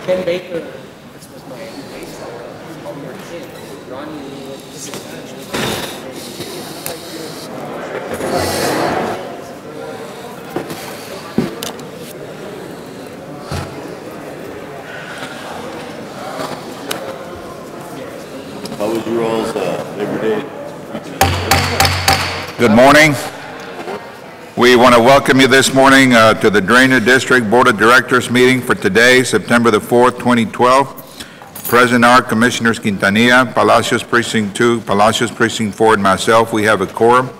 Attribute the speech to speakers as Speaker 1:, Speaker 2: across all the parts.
Speaker 1: Ken Baker, this was my Facebook, Elmer King, Ronnie
Speaker 2: How was your all's Labor Day?
Speaker 3: Good morning. We want to welcome you this morning to the Drainer District Board of Directors meeting for today, September the 4th, 2012. Present are Commissioners Quintanilla, Palacios Precinct 2, Palacios Precinct 4, and myself. We have a quorum.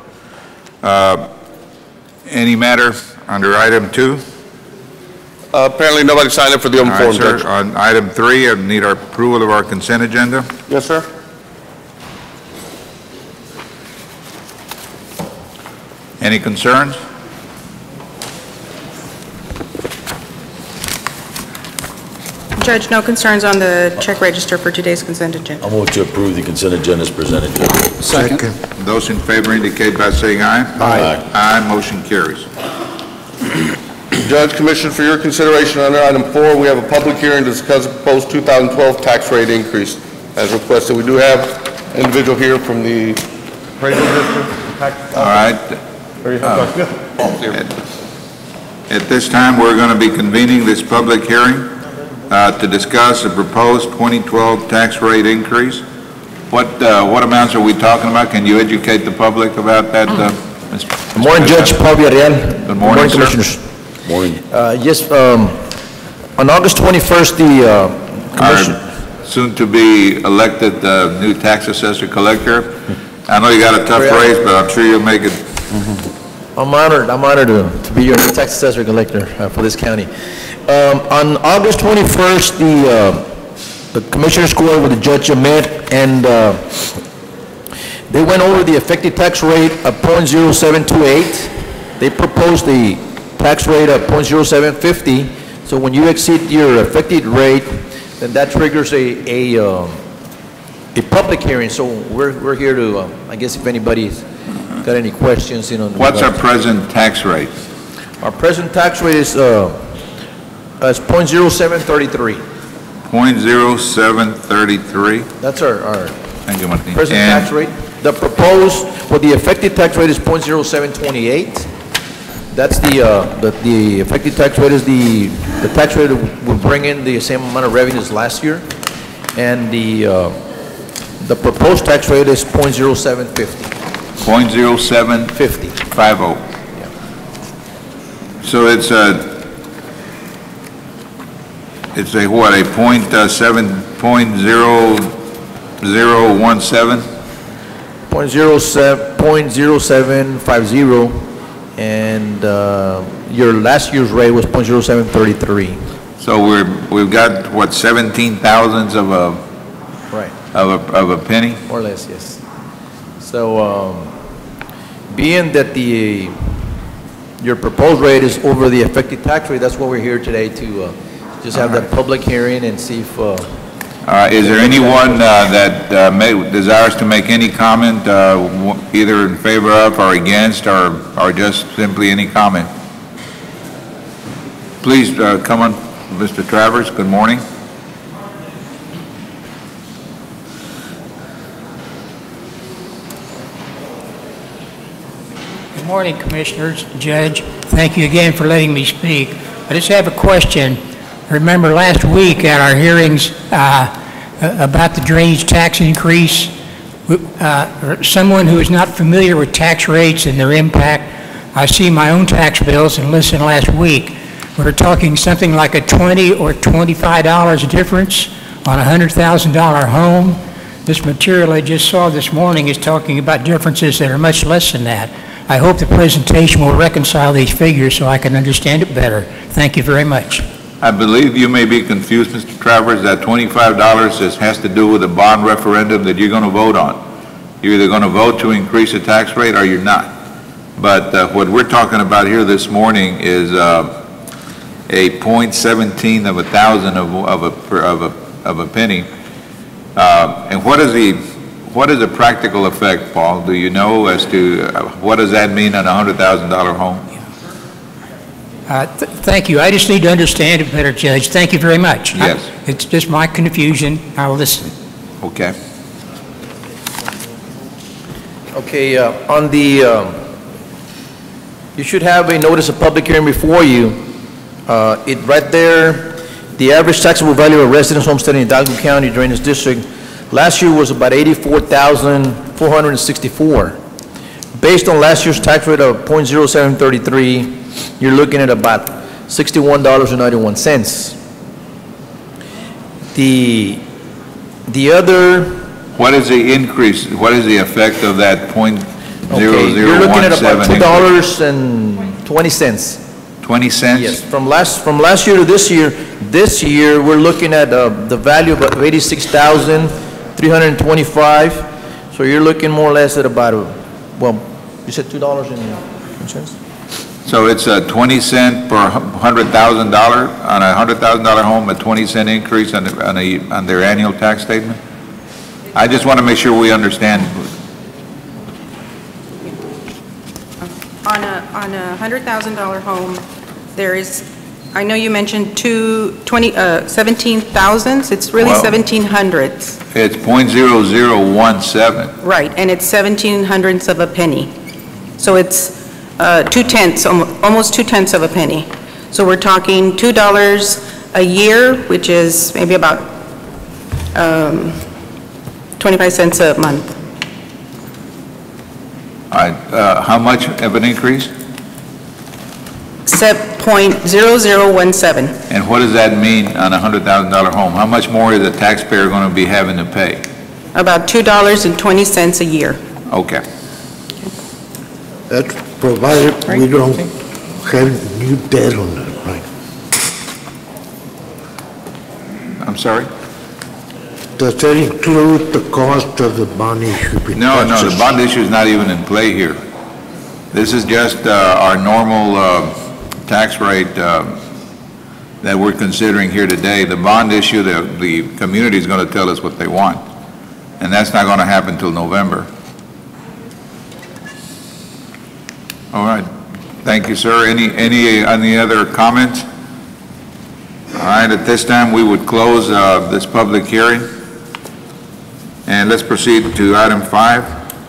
Speaker 3: Any matter under item 2?
Speaker 4: Apparently nobody signed up for the open forum,
Speaker 3: Sir.
Speaker 4: Judge.
Speaker 3: On item 3, I need our approval of our consent agenda.
Speaker 4: Yes, sir.
Speaker 3: Any concerns?
Speaker 5: Judge, no concerns on the check register for today's consent agenda.
Speaker 2: I'll move to approve the consent agenda as presented, Judge.
Speaker 3: Second. Those in favor indicate by saying aye.
Speaker 2: Aye.
Speaker 3: Aye, motion carries.
Speaker 4: Judge, Commission, for your consideration under item 4, we have a public hearing to discuss the proposed 2012 tax rate increase. As requested, we do have an individual here from the appraisal district.
Speaker 3: All right. At this time, we're going to be convening this public hearing to discuss the proposed 2012 tax rate increase. What amounts are we talking about? Can you educate the public about that, Mr.
Speaker 6: Good morning, Judge Paul Villarreal.
Speaker 3: Good morning, sir.
Speaker 6: Commissioners.
Speaker 2: Morning.
Speaker 6: Yes, on August 21st, the Commission...
Speaker 3: Our soon-to-be elected new tax assessor collector. I know you got a tough race, but I'm sure you'll make it.
Speaker 6: I'm honored to be your new tax assessor collector for this county. On August 21st, the Commissioners Court with the Judge met, and they went over the effective tax rate of 0.0728. They proposed the tax rate of 0.0750. So when you exceed your effective rate, then that triggers a public hearing. So we're here to, I guess, if anybody's got any questions, you know.
Speaker 3: What's our present tax rate?
Speaker 6: Our present tax rate is 0.0733.
Speaker 3: 0.0733.
Speaker 6: That's our
Speaker 3: Thank you, Martin.
Speaker 6: present tax rate. The proposed, well, the effective tax rate is 0.0728. That's the effective tax rate is the tax rate that will bring in the same amount of revenue as last year, and the proposed tax rate is 0.0750.
Speaker 3: 0.0750.
Speaker 6: Yeah.
Speaker 3: So it's a what, a 0.017?
Speaker 6: 0.0750, and your last year's rate was 0.0733.
Speaker 3: So we've got what, 17 thousandths of a
Speaker 6: Right.
Speaker 3: of a penny?
Speaker 6: More or less, yes. So, being that your proposed rate is over the effective tax rate, that's why we're here today, to just have that public hearing and see if...
Speaker 3: Is there anyone that desires to make any comment, either in favor of or against, or just simply any comment? Please come on, Mr. Travers. Good morning.
Speaker 7: Good morning, Commissioners, Judge. Thank you again for letting me speak. I just have a question. Remember last week at our hearings about the drainage tax increase, someone who is not familiar with tax rates and their impact, I see my own tax bills and listened last week. We're talking something like a $20 or $25 difference on a $100,000 home. This material I just saw this morning is talking about differences that are much less than that. I hope the presentation will reconcile these figures so I can understand it better. Thank you very much.
Speaker 3: I believe you may be confused, Mr. Travers, that $25 has to do with a bond referendum that you're going to vote on. You're either going to vote to increase the tax rate or you're not. But what we're talking about here this morning is a 0.17 of a thousand of a penny. And what is the practical effect, Paul? Do you know as to what does that mean on a $100,000 home?
Speaker 7: Thank you. I just need to understand it better, Judge. Thank you very much.
Speaker 3: Yes.
Speaker 7: It's just my confusion. I'll listen.
Speaker 3: Okay.
Speaker 6: Okay, on the, you should have a notice of public hearing before you. It right there, the average taxable value of residence homestead in Hidalgo County Drainage District last year was about $84,464. Based on last year's tax rate of .0733, you're looking at about $61.91. The other,
Speaker 3: What is the increase, what is the effect of that .0017
Speaker 6: okay, you're looking at about
Speaker 3: increase?
Speaker 6: $2.20.
Speaker 3: 20 cents?
Speaker 6: Yes, from last year to this year, we're looking at the value of $86,325. So you're looking more or less at about, well, you said $2.20?
Speaker 3: So it's a 20 cent per $100,000 on a $100,000 home, a 20 cent increase on their annual tax statement? I just want to make sure we understand.
Speaker 5: On a $100,000 home, there is, I know you mentioned 17,000s, it's really
Speaker 3: Well-
Speaker 5: 1700s.
Speaker 3: It's .0017.
Speaker 5: Right, and it's 1700ths of a penny. So it's 2/10, almost 2/10 of a penny. So we're talking $2 a year, which is maybe about 25 cents a month.
Speaker 3: All right, how much of an increase?
Speaker 5: .0017.
Speaker 3: And what does that mean on a $100,000 home? How much more is the taxpayer going to be having to pay?
Speaker 5: About $2.20 a year.
Speaker 3: Okay.
Speaker 8: That's provided we don't have new debt on that, right?
Speaker 3: I'm sorry?
Speaker 8: Does that include the cost of the bond issue?
Speaker 3: No, the bond issue is not even in play here. This is just our normal tax rate that we're considering here today. The bond issue, the community is going to tell us what they want, and that's not going to happen until November. All right. Thank you, sir. Any other comments? All right, at this time, we would close this public hearing, and let's proceed to item 5.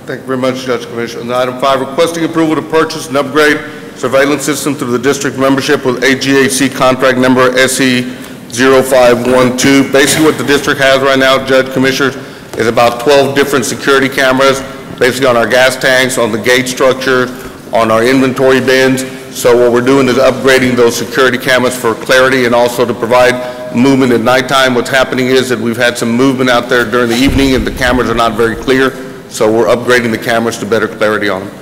Speaker 4: Thank you very much, Judge Commissioner. On item 5, requesting approval to purchase and upgrade surveillance system through the district membership with AGAC contract number SE0512. Basically what the district has right now, Judge Commissioners, is about 12 different security cameras, basically on our gas tanks, on the gate structure, on our inventory bins. So what we're doing is upgrading those security cameras for clarity and also to provide movement at nighttime. What's happening is that we've had some movement out there during the evening and the cameras are not very clear. So we're upgrading the cameras to better clarity on them.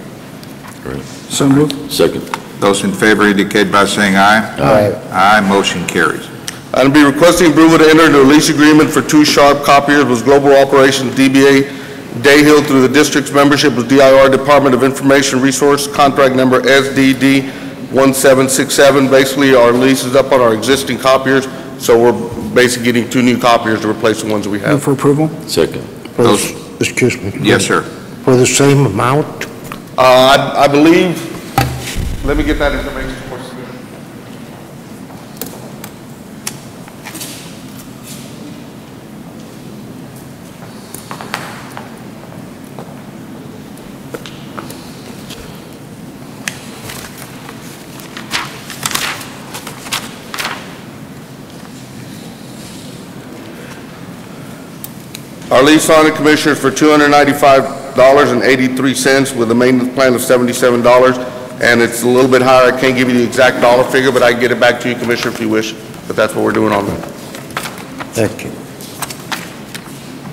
Speaker 8: So moved.
Speaker 2: Second.
Speaker 3: Those in favor indicate by saying aye.
Speaker 8: Aye.
Speaker 3: Aye, motion carries.
Speaker 4: Item B, requesting approval to enter into a lease agreement for 2 Sharp copiers with Global Operations DBA Dayhill through the district's membership with DIR Department of Information Resource, contract number SDD1767. Basically, our lease is up on our existing copiers, so we're basically getting 2 new copiers to replace the ones that we have.
Speaker 8: Move for approval?
Speaker 2: Second.
Speaker 8: Excuse me.
Speaker 3: Yes, sir.
Speaker 8: For the same amount?
Speaker 4: I believe, let me get that information for you. Our lease on it, Commissioners, for $295.83 with a maintenance plan of $77, and it's a little bit higher. I can't give you the exact dollar figure, but I can get it back to you, Commissioner, if you wish. But that's what we're doing on that.
Speaker 8: Thank you.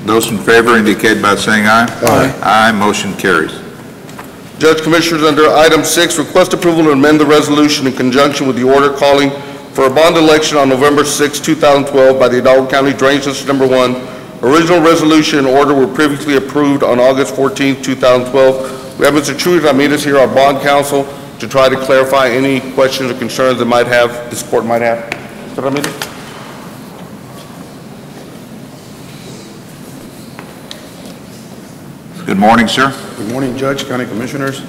Speaker 3: Those in favor indicate by saying aye.
Speaker 8: Aye.
Speaker 3: Aye, motion carries.
Speaker 4: Judge Commissioners, under item 6, request approval to amend the resolution in conjunction with the order calling for a bond election on November 6, 2012 by the Hidalgo County Drainage District Number 1. Original resolution and order were previously approved on August 14, 2012. We have Mr. Chuy Ramirez here, our bond counsel, to try to clarify any questions or concerns that this court might have. Mr. Ramirez?
Speaker 3: Good morning, sir.
Speaker 9: Good morning, Judge, County Commissioners.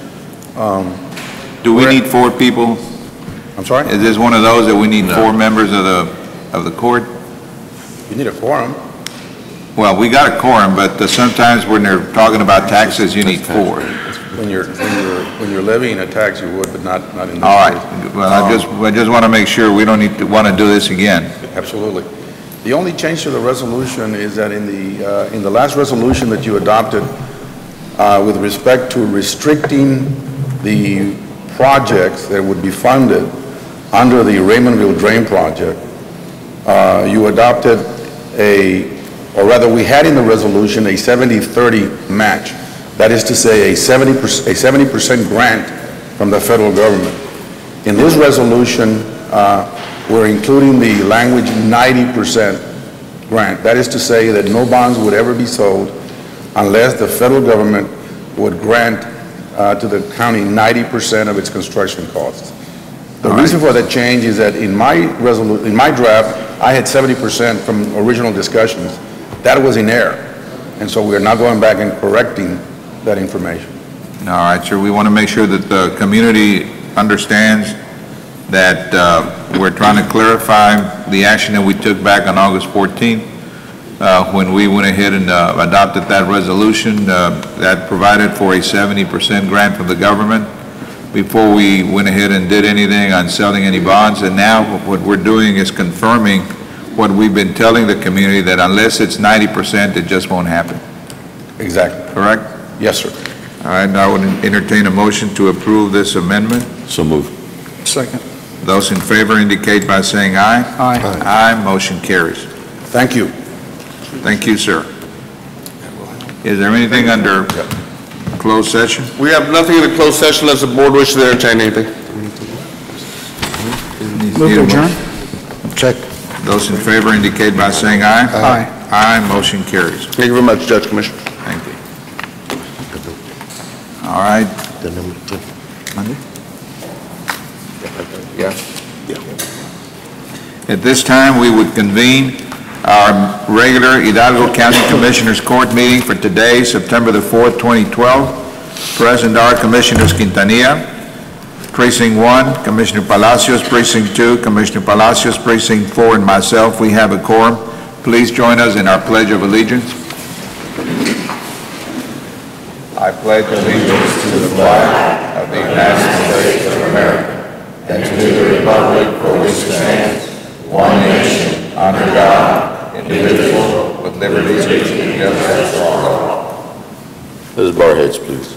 Speaker 3: Do we need 4 people?
Speaker 9: I'm sorry?
Speaker 3: Is this one of those that we need 4 members of the court?
Speaker 9: You need a quorum.
Speaker 3: Well, we got a quorum, but sometimes when they're talking about taxes, you need 4.
Speaker 9: When you're levying a tax, you would, but not in this
Speaker 3: All right.
Speaker 9: case.
Speaker 3: Well, I just want to make sure we don't want to do this again.
Speaker 9: Absolutely. The only change to the resolution is that in the last resolution that you adopted, with respect to restricting the projects that would be funded under the Raymondville Drain Project, you adopted or rather we had in the resolution a 70-30 match. That is to say a 70% grant from the federal government. In this resolution, we're including the language 90% grant. That is to say that no bonds would ever be sold unless the federal government would grant to the county 90% of its construction costs. The reason for that change is that in my draft, I had 70% from original discussions. That was in error, and so we're now going back and correcting that information.
Speaker 3: All right, sir. We want to make sure that the community understands that we're trying to clarify the action that we took back on August 14th when we went ahead and adopted that resolution that provided for a 70% grant from the government before we went ahead and did anything on selling any bonds. And now what we're doing is confirming what we've been telling the community, that unless it's 90%, it just won't happen.
Speaker 9: Exactly.
Speaker 3: Correct?
Speaker 9: Yes, sir.
Speaker 3: All right, now I would entertain a motion to approve this amendment.
Speaker 2: So moved.
Speaker 9: Second.
Speaker 3: Those in favor indicate by saying aye.
Speaker 9: Aye.
Speaker 3: Aye, motion carries.
Speaker 9: Thank you.
Speaker 3: Thank you, sir. Is there anything under closed session?
Speaker 4: We have nothing in the closed session unless the board wishes to entertain anything.
Speaker 3: Move to adjourn.
Speaker 8: Check.
Speaker 3: Those in favor indicate by saying aye.
Speaker 9: Aye.
Speaker 3: Aye, motion carries.
Speaker 4: Thank you very much, Judge Commissioner.
Speaker 3: Thank you. All right.
Speaker 8: The number 2.
Speaker 4: Yeah.
Speaker 3: At this time, we would convene our regular Hidalgo County Commissioners Court meeting for today, September the 4th, 2012. Present are Commissioners Quintanilla, Precinct 1, Commissioner Palacios, Precinct 2, Commissioner Palacios, Precinct 4, and myself. We have a quorum. Please join us in our Pledge of Allegiance. I pledge allegiance to the flag of the United States of America and to the republic for which it stands, one nation, under God, indivisible, with liberty and justice for all.
Speaker 2: Let us bow our heads, please.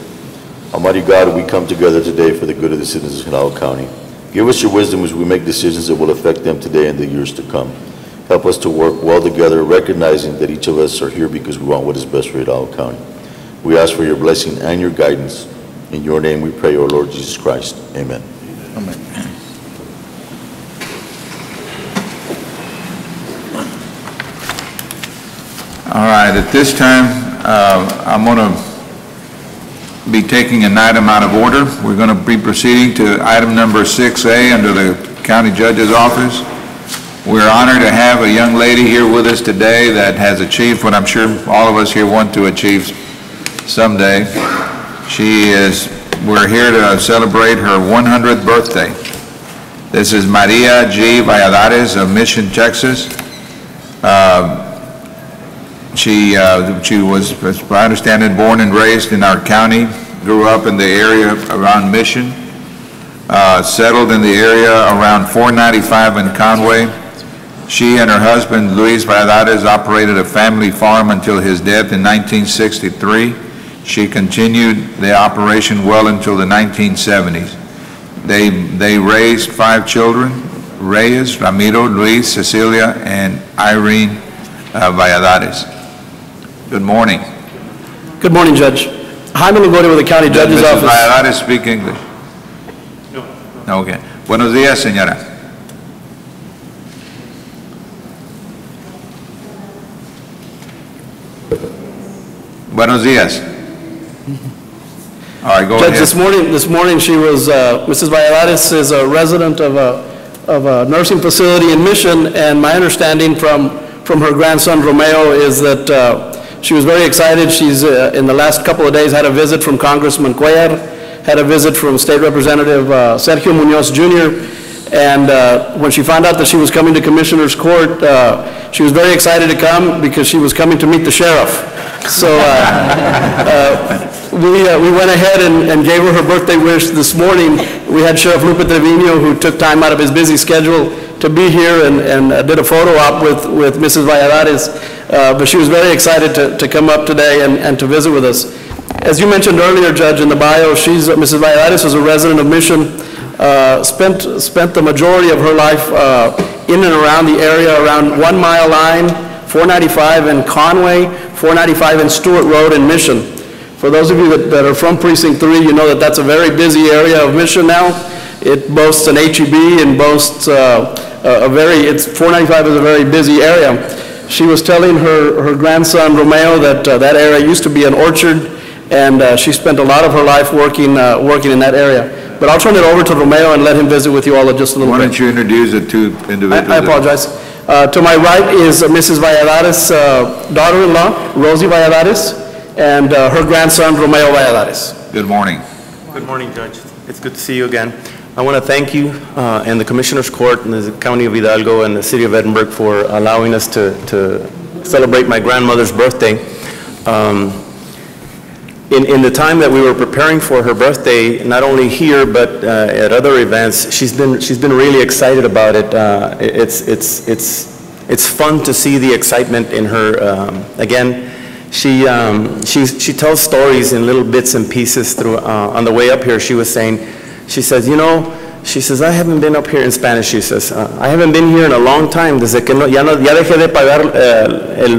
Speaker 2: Almighty God, we come together today for the good of the citizens of Hidalgo County. Give us your wisdom as we make decisions that will affect them today and the years to come. Help us to work well together, recognizing that each of us are here because we want what is best for Hidalgo County. We ask for your blessing and your guidance. In your name we pray, O Lord Jesus Christ. Amen.
Speaker 3: Amen. All right, at this time, I'm going to be taking an item out of order. We're going to be proceeding to item number 6A under the County Judge's Office. We're honored to have a young lady here with us today that has achieved what I'm sure all of us here want to achieve someday. We're here to celebrate her 100th birthday. This is Maria G. Valladares of Mission, Texas. She was, as I understand it, born and raised in our county, grew up in the area around Mission, settled in the area around 495 in Conway. She and her husband, Luis Valladares, operated a family farm until his death in 1963. She continued the operation well until the 1970s. They raised 5 children: Reyes, Ramiro, Luis, Cecilia, and Irene Valladares. Good morning.
Speaker 10: Good morning, Judge. Jaime Longoria with the County Judge's
Speaker 3: Mrs.
Speaker 10: Office.
Speaker 3: Valladares speak English? No. Okay. Buenos días, señora. Buenos días. All right, go
Speaker 10: Judge,
Speaker 3: ahead.
Speaker 10: this morning she was, Mrs. Valladares is a resident of a nursing facility in Mission, and my understanding from her grandson Romeo is that she was very excited. She's in the last couple of days had a visit from Congressman Cuellar, had a visit from State Representative Sergio Munoz Jr., And when she found out that she was coming to Commissioner's Court, she was very excited to come because she was coming to meet the sheriff. So we went ahead and gave her her birthday wish this morning. We had Sheriff Lupe Trevino, who took time out of his busy schedule to be here and did a photo op with Mrs. Valladares. But she was very excited to come up today and to visit with us. As you mentioned earlier, Judge, in the bio, Mrs. Valladares is a resident of Mission, spent the majority of her life in and around the area, around 1 Mile Line, 495 in Conway, 495 in Stewart Road in Mission. For those of you that are from Precinct 3, you know that that's a very busy area of Mission now. It boasts an HEB and boasts 495 is a very busy area. She was telling her grandson Romeo that that area used to be an orchard, and she spent a lot of her life working in that area. But I'll turn it over to Romeo and let him visit with you all in just a little bit.
Speaker 3: Why don't you introduce the two individuals?
Speaker 10: I apologize. To my right is Mrs. Valladares' daughter-in-law, Rosie Valladares, and her grandson, Romeo Valladares.
Speaker 3: Good morning.
Speaker 11: Good morning, Judge. It's good to see you again. I want to thank you and the Commissioner's Court and the County of Hidalgo and the City of Edinburgh for allowing us to celebrate my grandmother's birthday. In the time that we were preparing for her birthday, not only here but at other events, she's been really excited about it. It's fun to see the excitement in her. Again, she tells stories in little bits and pieces through. On the way up here, she was saying, she says, you know, she says, I haven't been up here in Spanish. She says, I haven't been here in a long time. Desde que ya dejé de pagar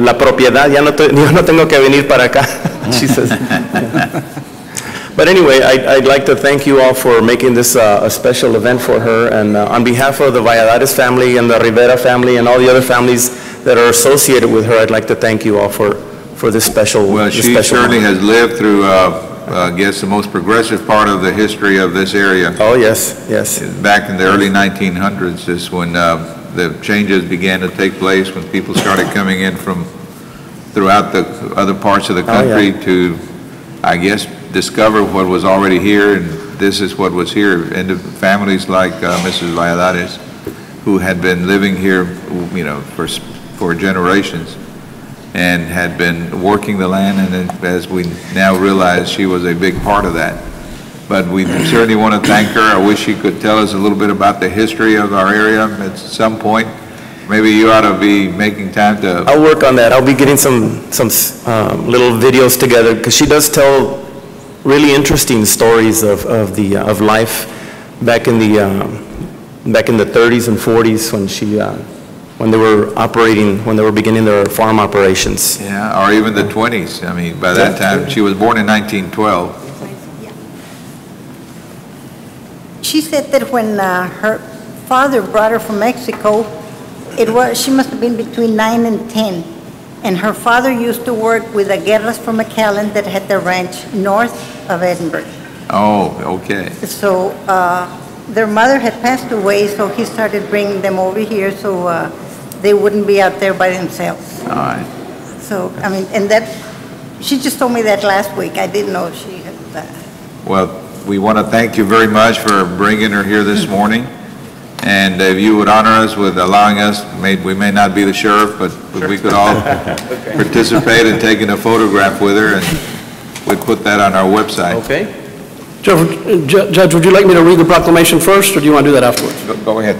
Speaker 11: la propiedad, ya no tengo que venir para acá. She says. But anyway, I'd like to thank you all for making this a special event for her. And on behalf of the Valladares family and the Rivera family and all the other families that are associated with her, I'd like to thank you all for this special.
Speaker 3: Well, she certainly has lived through, I guess, the most progressive part of the history of this area.
Speaker 11: Oh, yes, yes.
Speaker 3: Back in the early 1900s is when the changes began to take place, when people started coming in from throughout the other parts of the country to, I guess, discover what was already here, and this is what was here. And the families like Mrs. Valladares, who had been living here, you know, for generations, and had been working the land, and then, as we now realize, she was a big part of that. But we certainly want to thank her. I wish she could tell us a little bit about the history of our area at some point. Maybe you ought to be making time to...
Speaker 11: I'll work on that. I'll be getting some little videos together, because she does tell really interesting stories of life back in the 30s and 40s when they were beginning their farm operations.
Speaker 3: Yeah, or even the 20s. I mean, by that time, she was born in 1912.
Speaker 12: She said that when her father brought her from Mexico, she must have been between 9 and 10. And her father used to work with the Guerras from McAllen that had the ranch north of Edinburgh.
Speaker 3: Oh, okay.
Speaker 12: So their mother had passed away, so he started bringing them over here so they wouldn't be out there by themselves.
Speaker 3: All right.
Speaker 12: So, I mean, and she just told me that last week. I didn't know she had that.
Speaker 3: Well, we want to thank you very much for bringing her here this morning. And if you would honor us with allowing us, we may not be the sheriff, but we could all participate in taking a photograph with her, and we'd put that on our website.
Speaker 10: Okay. Judge, would you like me to read the proclamation first, or do you want to do that afterwards?
Speaker 3: Go ahead.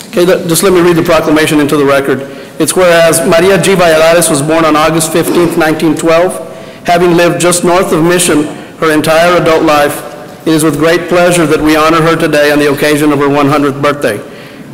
Speaker 10: Okay, just let me read the proclamation into the record. It's whereas Maria G. Valladares was born on August 15th, 1912, having lived just north of Mission her entire adult life. It is with great pleasure that we honor her today on the occasion of her 100th birthday.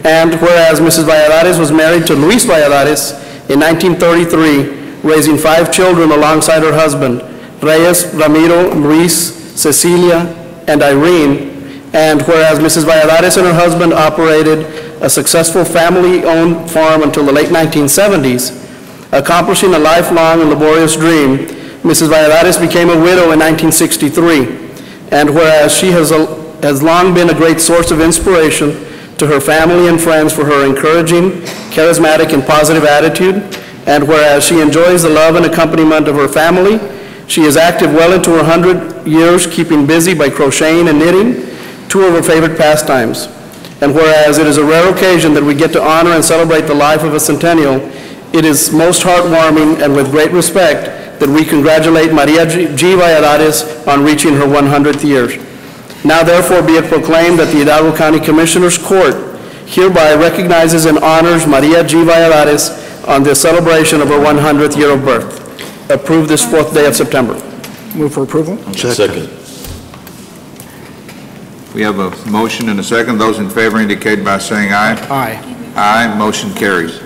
Speaker 10: And whereas Mrs. Valladares was married to Luis Valladares in 1933, raising 5 children alongside her husband, Reyes, Ramiro, Luis, Cecilia, and Irene. And whereas Mrs. Valladares and her husband operated a successful family-owned farm until the late 1970s, accomplishing a lifelong and laborious dream, Mrs. Valladares became a widow in 1963. And whereas she has long been a great source of inspiration to her family and friends for her encouraging, charismatic, and positive attitude, and whereas she enjoys the love and accompaniment of her family, she is active well into her 100 years, keeping busy by crocheting and knitting, 2 of her favorite pastimes. And whereas it is a rare occasion that we get to honor and celebrate the life of a centennial, it is most heartwarming and with great respect that we congratulate Maria G. Valladares on reaching her 100th year. Now therefore be it proclaimed that the Hidalgo County Commissioners Court hereby recognizes and honors Maria G. Valladares on the celebration of her 100th year of birth. Approved this 4th day of September.
Speaker 13: Move for approval.
Speaker 2: Second.
Speaker 3: We have a motion and a second. Those in favor indicate by saying aye.
Speaker 13: Aye.
Speaker 3: Aye. Motion carries.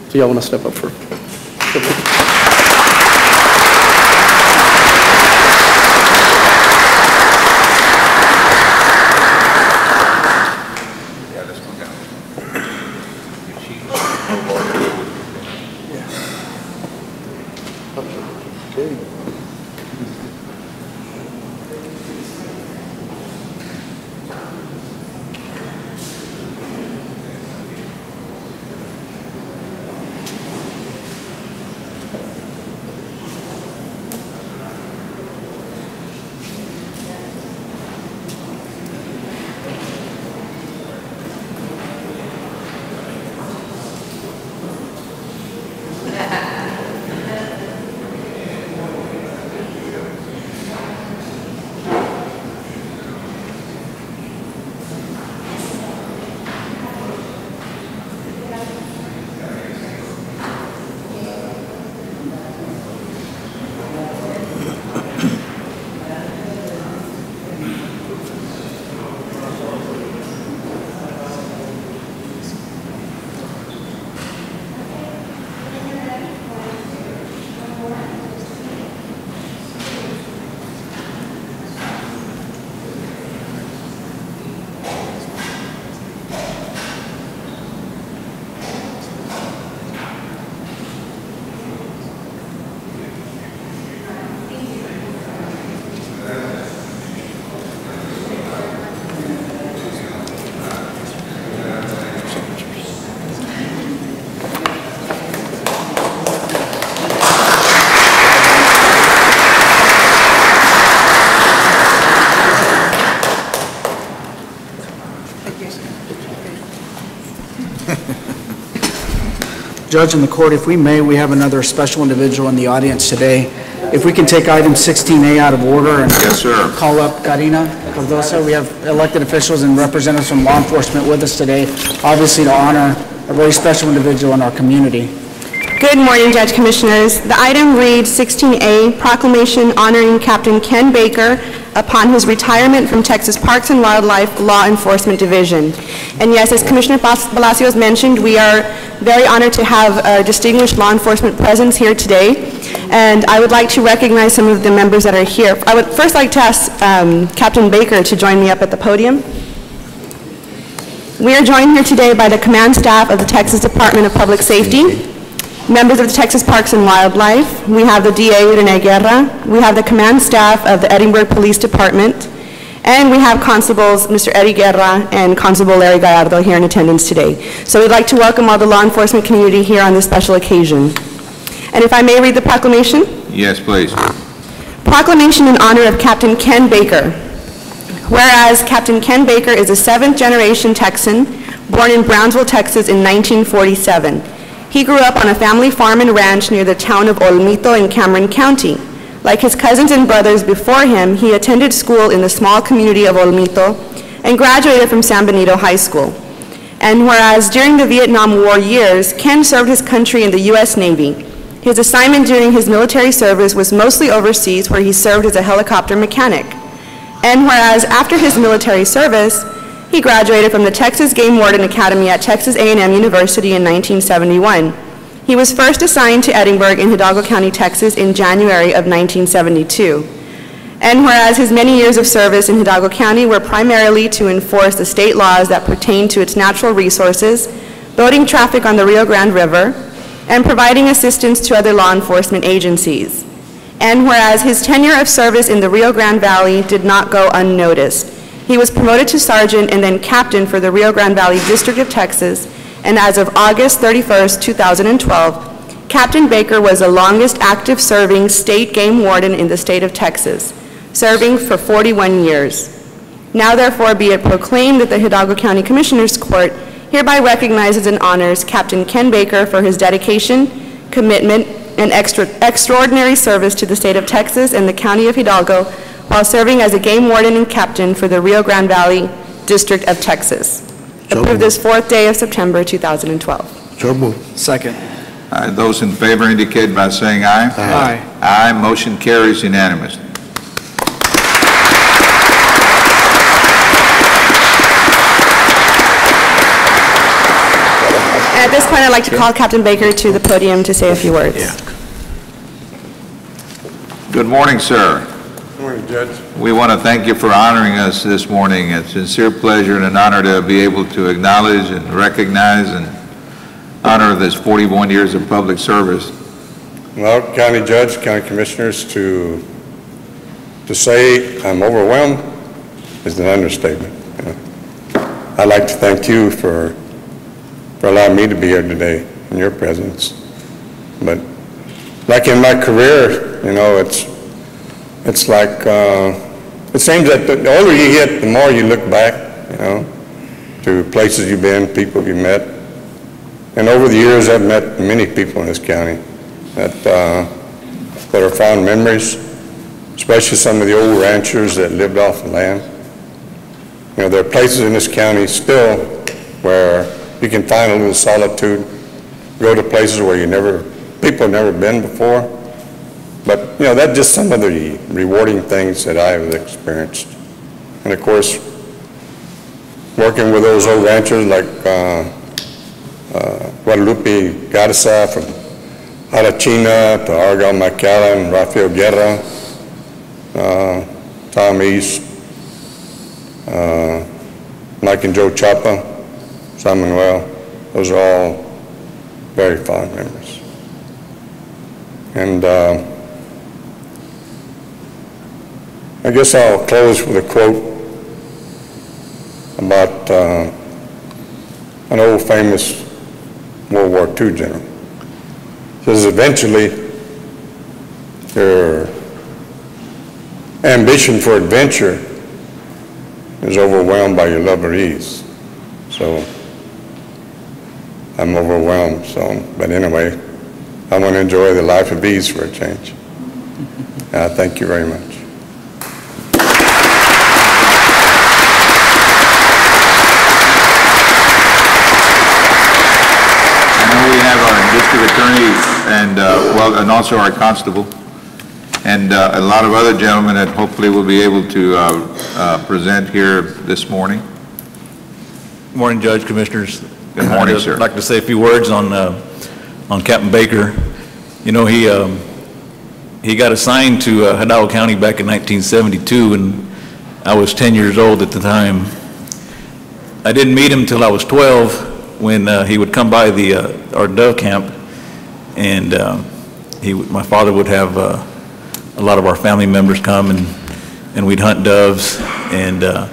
Speaker 10: Do y'all want to step up for?
Speaker 13: Judge and the court, if we may, we have another special individual in the audience today. If we can take item 16A out of order and
Speaker 3: Yes, sir.
Speaker 13: call up Karina Cardoso. We have elected officials and representatives from law enforcement with us today, obviously to honor a very special individual in our community.
Speaker 14: Good morning, Judge Commissioners. The item reads 16A, proclamation honoring Captain Ken Baker upon his retirement from Texas Parks and Wildlife Law Enforcement Division. And yes, as Commissioner Palacios mentioned, we are very honored to have a distinguished law enforcement presence here today. And I would like to recognize some of the members that are here. I would first like to ask Captain Baker to join me up at the podium. We are joined here today by the command staff of the Texas Department of Public Safety, members of the Texas Parks and Wildlife. We have the DA, Rene Guerra. We have the command staff of the Edinburgh Police Department. And we have Constables Mr. Eddie Guerra and Constable Larry Gallardo here in attendance today. So we'd like to welcome all the law enforcement community here on this special occasion. And if I may read the proclamation?
Speaker 3: Yes, please.
Speaker 14: Proclamation in honor of Captain Ken Baker. Whereas Captain Ken Baker is a 7th-generation Texan born in Brownsville, Texas in 1947. He grew up on a family farm and ranch near the town of Olmito in Cameron County. Like his cousins and brothers before him, he attended school in the small community of Olmito and graduated from San Benito High School. And whereas during the Vietnam War years, Ken served his country in the U.S. Navy. His assignment during his military service was mostly overseas, where he served as a helicopter mechanic. And whereas after his military service, he graduated from the Texas Game Warden Academy at Texas A&M University in 1971. He was first assigned to Edinburgh in Hidalgo County, Texas in January of 1972. And whereas his many years of service in Hidalgo County were primarily to enforce the state laws that pertain to its natural resources, boating traffic on the Rio Grande River, and providing assistance to other law enforcement agencies. And whereas his tenure of service in the Rio Grande Valley did not go unnoticed, he was promoted to sergeant and then captain for the Rio Grande Valley District of Texas, and as of August 31st, 2012, Captain Baker was the longest active serving state game warden in the state of Texas, serving for 41 years. Now therefore be it proclaimed that the Hidalgo County Commissioners Court hereby recognizes and honors Captain Ken Baker for his dedication, commitment, and extraordinary service to the state of Texas and the county of Hidalgo while serving as a game warden and captain for the Rio Grande Valley District of Texas. Approved this 4th day of September 2012.
Speaker 8: So moved.
Speaker 10: Second.
Speaker 3: Those in favor indicate by saying aye.
Speaker 10: Aye.
Speaker 3: Aye, motion carries unanimously.
Speaker 14: At this point, I'd like to call Captain Baker to the podium to say a few words.
Speaker 3: Good morning, sir.
Speaker 15: Good morning, Judge.
Speaker 3: We want to thank you for honoring us this morning. It's a sincere pleasure and an honor to be able to acknowledge and recognize and honor this 41 years of public service.
Speaker 15: Well, County Judge, County Commissioners, to say I'm overwhelmed is an understatement. I'd like to thank you for allowing me to be here today in your presence. But like in my career, you know, it's like, it seems that the older you get, the more you look back, you know, to places you've been, people you've met. And over the years, I've met many people in this county that are fond memories, especially some of the old ranchers that lived off the land. You know, there are places in this county still where you can find a little solitude, go to places where people have never been before. But, you know, that's just some of the rewarding things that I've experienced. And of course, working with those old ranchers like Guadalupe Garza from Arachina to Argyle McAllen, Rafael Guerra, Tom East, Mike and Joe Chapa, San Manuel, those are all very fond memories. And I guess I'll close with a quote about an old famous World War II general. It says, eventually, your ambition for adventure is overwhelmed by your love of ease. So I'm overwhelmed, but anyway, I want to enjoy the life of ease for a change. Thank you very much.
Speaker 3: We have our district attorney and also our constable and a lot of other gentlemen that hopefully will be able to present here this morning.
Speaker 6: Good morning, Judge, Commissioners.
Speaker 3: Good morning, sir.
Speaker 6: I'd like to say a few words on Captain Baker. You know, he got assigned to Hidalgo County back in 1972, and I was 10 years old at the time. I didn't meet him until I was 12. When he would come by our dove camp, and my father would have a lot of our family members come, and we'd hunt doves. And I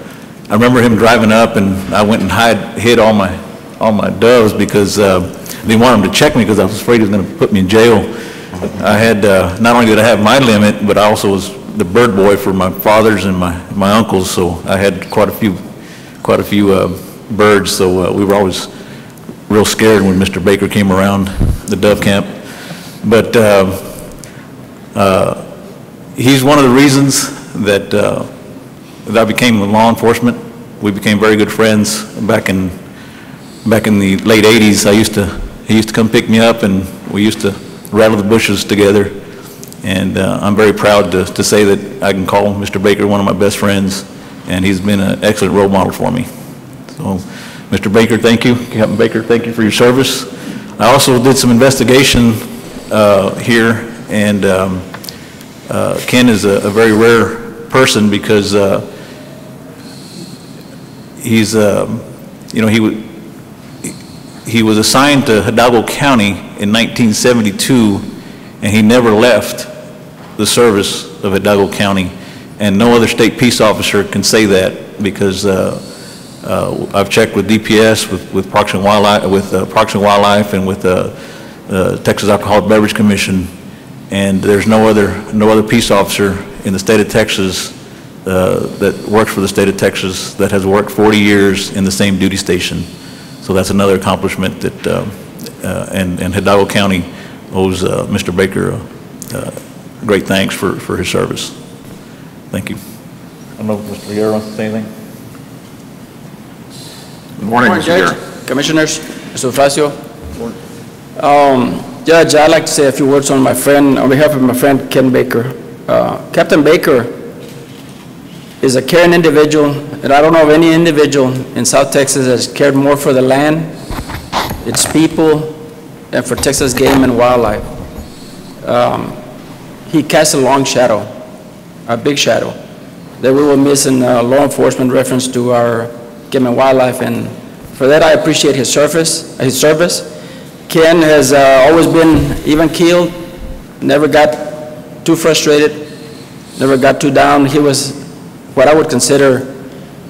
Speaker 6: remember him driving up, and I went and hid all my doves because I didn't want him to check me because I was afraid he was going to put me in jail. I had not only did I have my limit, but I also was the bird boy for my fathers and my uncles, so I had quite a few birds. So we were always real scared when Mr. Baker came around the dove camp. But he's one of the reasons that I became law enforcement. We became very good friends back in the late 80s. He used to come pick me up, and we used to rattle the bushes together. And I'm very proud to say that I can call Mr. Baker one of my best friends, and he's been an excellent role model for me. So, Mr. Baker, thank you. Captain Baker, thank you for your service. I also did some investigation here, and Ken is a very rare person because he's, you know, he was assigned to Hidalgo County in 1972, and he never left the service of Hidalgo County, and no other state peace officer can say that because I've checked with DPS, with Parks and Wildlife, and with Texas Alcoholic Beverage Commission, and there's no other peace officer in the state of Texas that works for the state of Texas that has worked 40 years in the same duty station. So that's another accomplishment that, and Hidalgo County owes Mr. Baker great thanks for his service. Thank you. I don't know if Mr. Guerrero wants to say anything.
Speaker 3: Good morning, Mr.
Speaker 10: Judge,
Speaker 3: Guerrero.
Speaker 10: Commissioners, Mr. Facio. Judge, I'd like to say a few words on behalf of my friend Ken Baker. Captain Baker is a caring individual, and I don't know of any individual in South Texas that has cared more for the land, its people, and for Texas game and wildlife. He casts a long shadow, a big shadow, that we will miss in law enforcement reference to our game and wildlife, and for that I appreciate his service. Ken has always been even-keeled, never got too frustrated, never got too down. He was what I would consider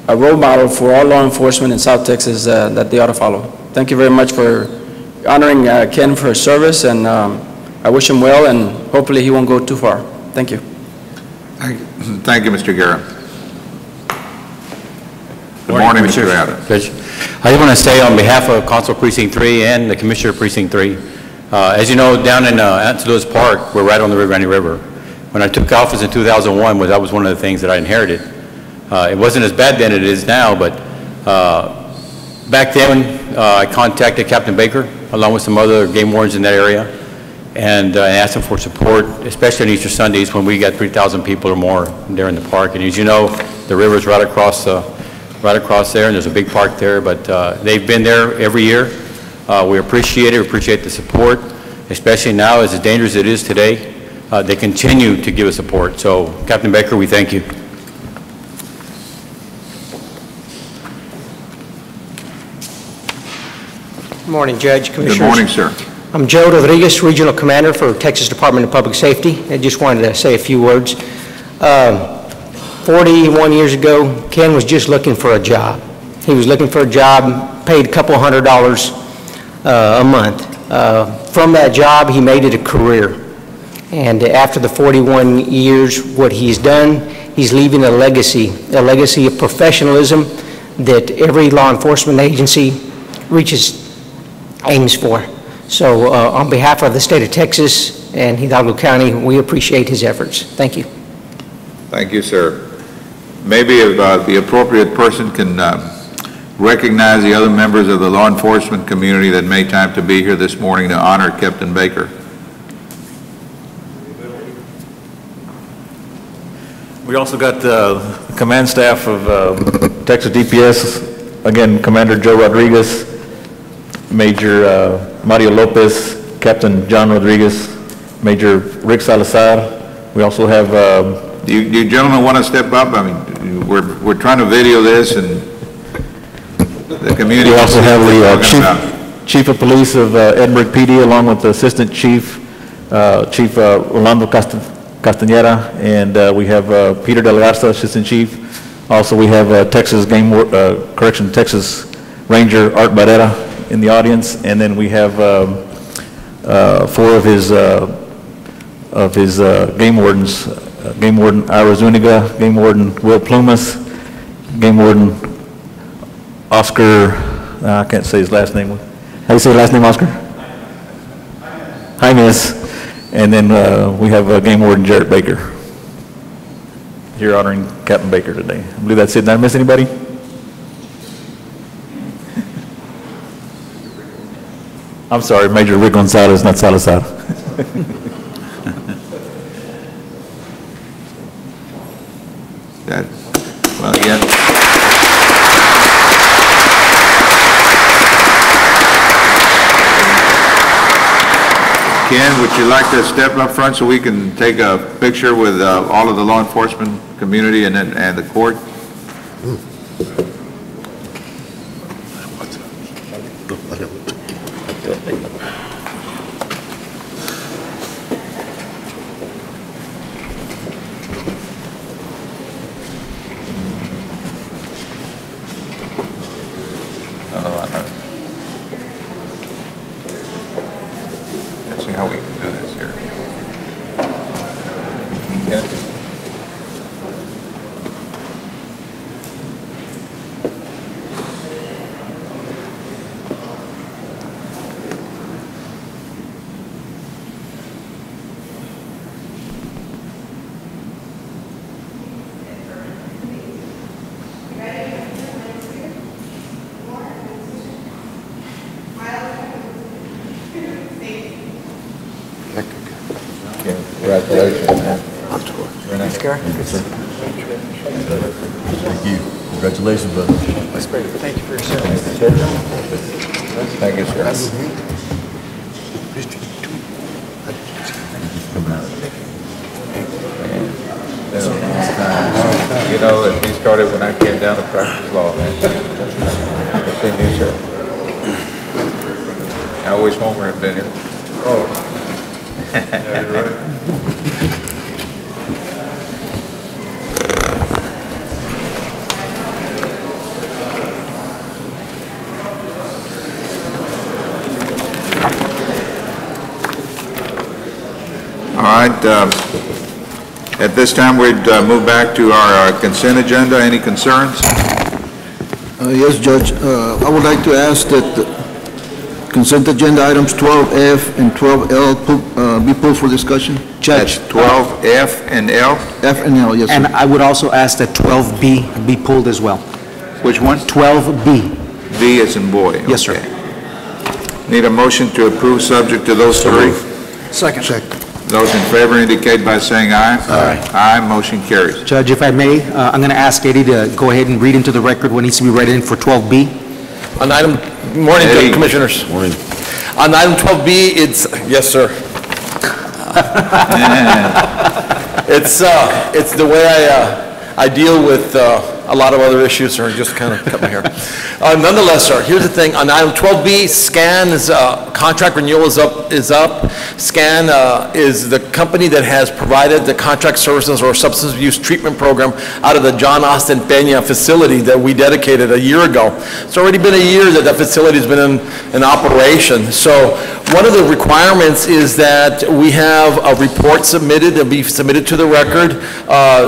Speaker 10: a role model for all law enforcement in South Texas that they ought to follow. Thank you very much for honoring Ken for his service, and I wish him well, and hopefully he won't go too far. Thank you.
Speaker 3: Thank you, Mr. Guerra. Good morning, Mr. Guerra.
Speaker 16: Judge, I just want to say on behalf of Council Precinct 3 and the Commissioner Precinct 3, as you know, down in Angeles Park, we're right on the Rio Grande River. When I took office in 2001, that was one of the things that I inherited. It wasn't as bad then as it is now, but back then I contacted Captain Baker along with some other game wardens in that area, and I asked them for support, especially on Easter Sundays when we got 3,000 people or more there in the park. And as you know, the river's right across there, and there's a big park there, but they've been there every year. We appreciate it, we appreciate the support, especially now as dangerous as it is today. They continue to give us support. So, Captain Baker, we thank you.
Speaker 17: Good morning, Judge, Commissioners.
Speaker 3: Good morning, sir.
Speaker 17: I'm Joe Rodriguez, Regional Commander for Texas Department of Public Safety. I just wanted to say a few words. 41 years ago, Ken was just looking for a job. He was looking for a job, paid a couple $100 a month. From that job, he made it a career. And after the 41 years, what he's done, he's leaving a legacy of professionalism that every law enforcement agency aims for. So on behalf of the state of Texas and Hidalgo County, we appreciate his efforts. Thank you.
Speaker 3: Thank you, sir. Maybe if the appropriate person can recognize the other members of the law enforcement community that made time to be here this morning to honor Captain Baker.
Speaker 6: We also got the command staff of Texas DPS, again, Commander Joe Rodriguez, Major Mario Lopez, Captain John Rodriguez, Major Rick Salazar. We also have...
Speaker 3: Do you gentlemen want to step up? I mean, we're trying to video this, and the community...
Speaker 6: We also have the Chief of Police of Edinburgh PD, along with the Assistant Chief, Chief Rolando Castañeda, and we have Peter Del Garza, Assistant Chief. Also, we have Texas Ranger Art Barrera in the audience, and then we have 4 of his game wardens, Game Warden Ira Zuniga, Game Warden Will Plumas, Game Warden Oscar, I can't say his last name. How do you say his last name, Oscar? James. And then we have Game Warden Jarrett Baker here honoring Captain Baker today. I believe that's it. Did I miss anybody? I'm sorry, Major Rick Gonzalez, not Salazar.
Speaker 3: Well, again. Ken, would you like to step up front so we can take a picture with all of the law enforcement community and the court? Let's see how we can do this here. Congratulations, man.
Speaker 13: Thanks, Gary.
Speaker 2: Thank you. Congratulations, brother.
Speaker 13: That's great. Thank you for your service.
Speaker 3: Thank you, sir. Been a long time. You know, he started when I came down to practice law, man. Continue, sir. I always Homer had been here. Oh. Yeah, you're right. All right, at this time, we'd move back to our consent agenda. Any concerns?
Speaker 18: Yes, Judge. I would like to ask that the consent agenda items 12F and 12L be pulled for discussion.
Speaker 3: Judge. 12F and L?
Speaker 18: F and L, yes, sir.
Speaker 13: And I would also ask that 12B be pulled as well.
Speaker 3: Which one?
Speaker 13: 12B.
Speaker 3: B as in boy.
Speaker 13: Yes, sir.
Speaker 3: Okay. Need a motion to approve subject to those three?
Speaker 18: Second.
Speaker 3: Those in favor indicate by saying aye. Aye. Aye, motion carries.
Speaker 13: Judge, if I may, I'm going to ask Eddie to go ahead and read into the record what needs to be read in for 12B.
Speaker 6: On item, morning,
Speaker 3: Eddie.
Speaker 6: Commissioners.
Speaker 2: Morning.
Speaker 6: On item 12B, it's, yes, sir. It's the way I deal with a lot of other issues, or just kind of cut my hair. Nonetheless, sir, here's the thing. On item 12B, SCAN is, contract renewal is up. SCAN is the company that has provided the contract services or substance abuse treatment program out of the John Austin Peña facility that we dedicated a year ago. It's already been a year that facility has been in operation. So one of the requirements is that we have a report submitted, that'll be submitted to the record.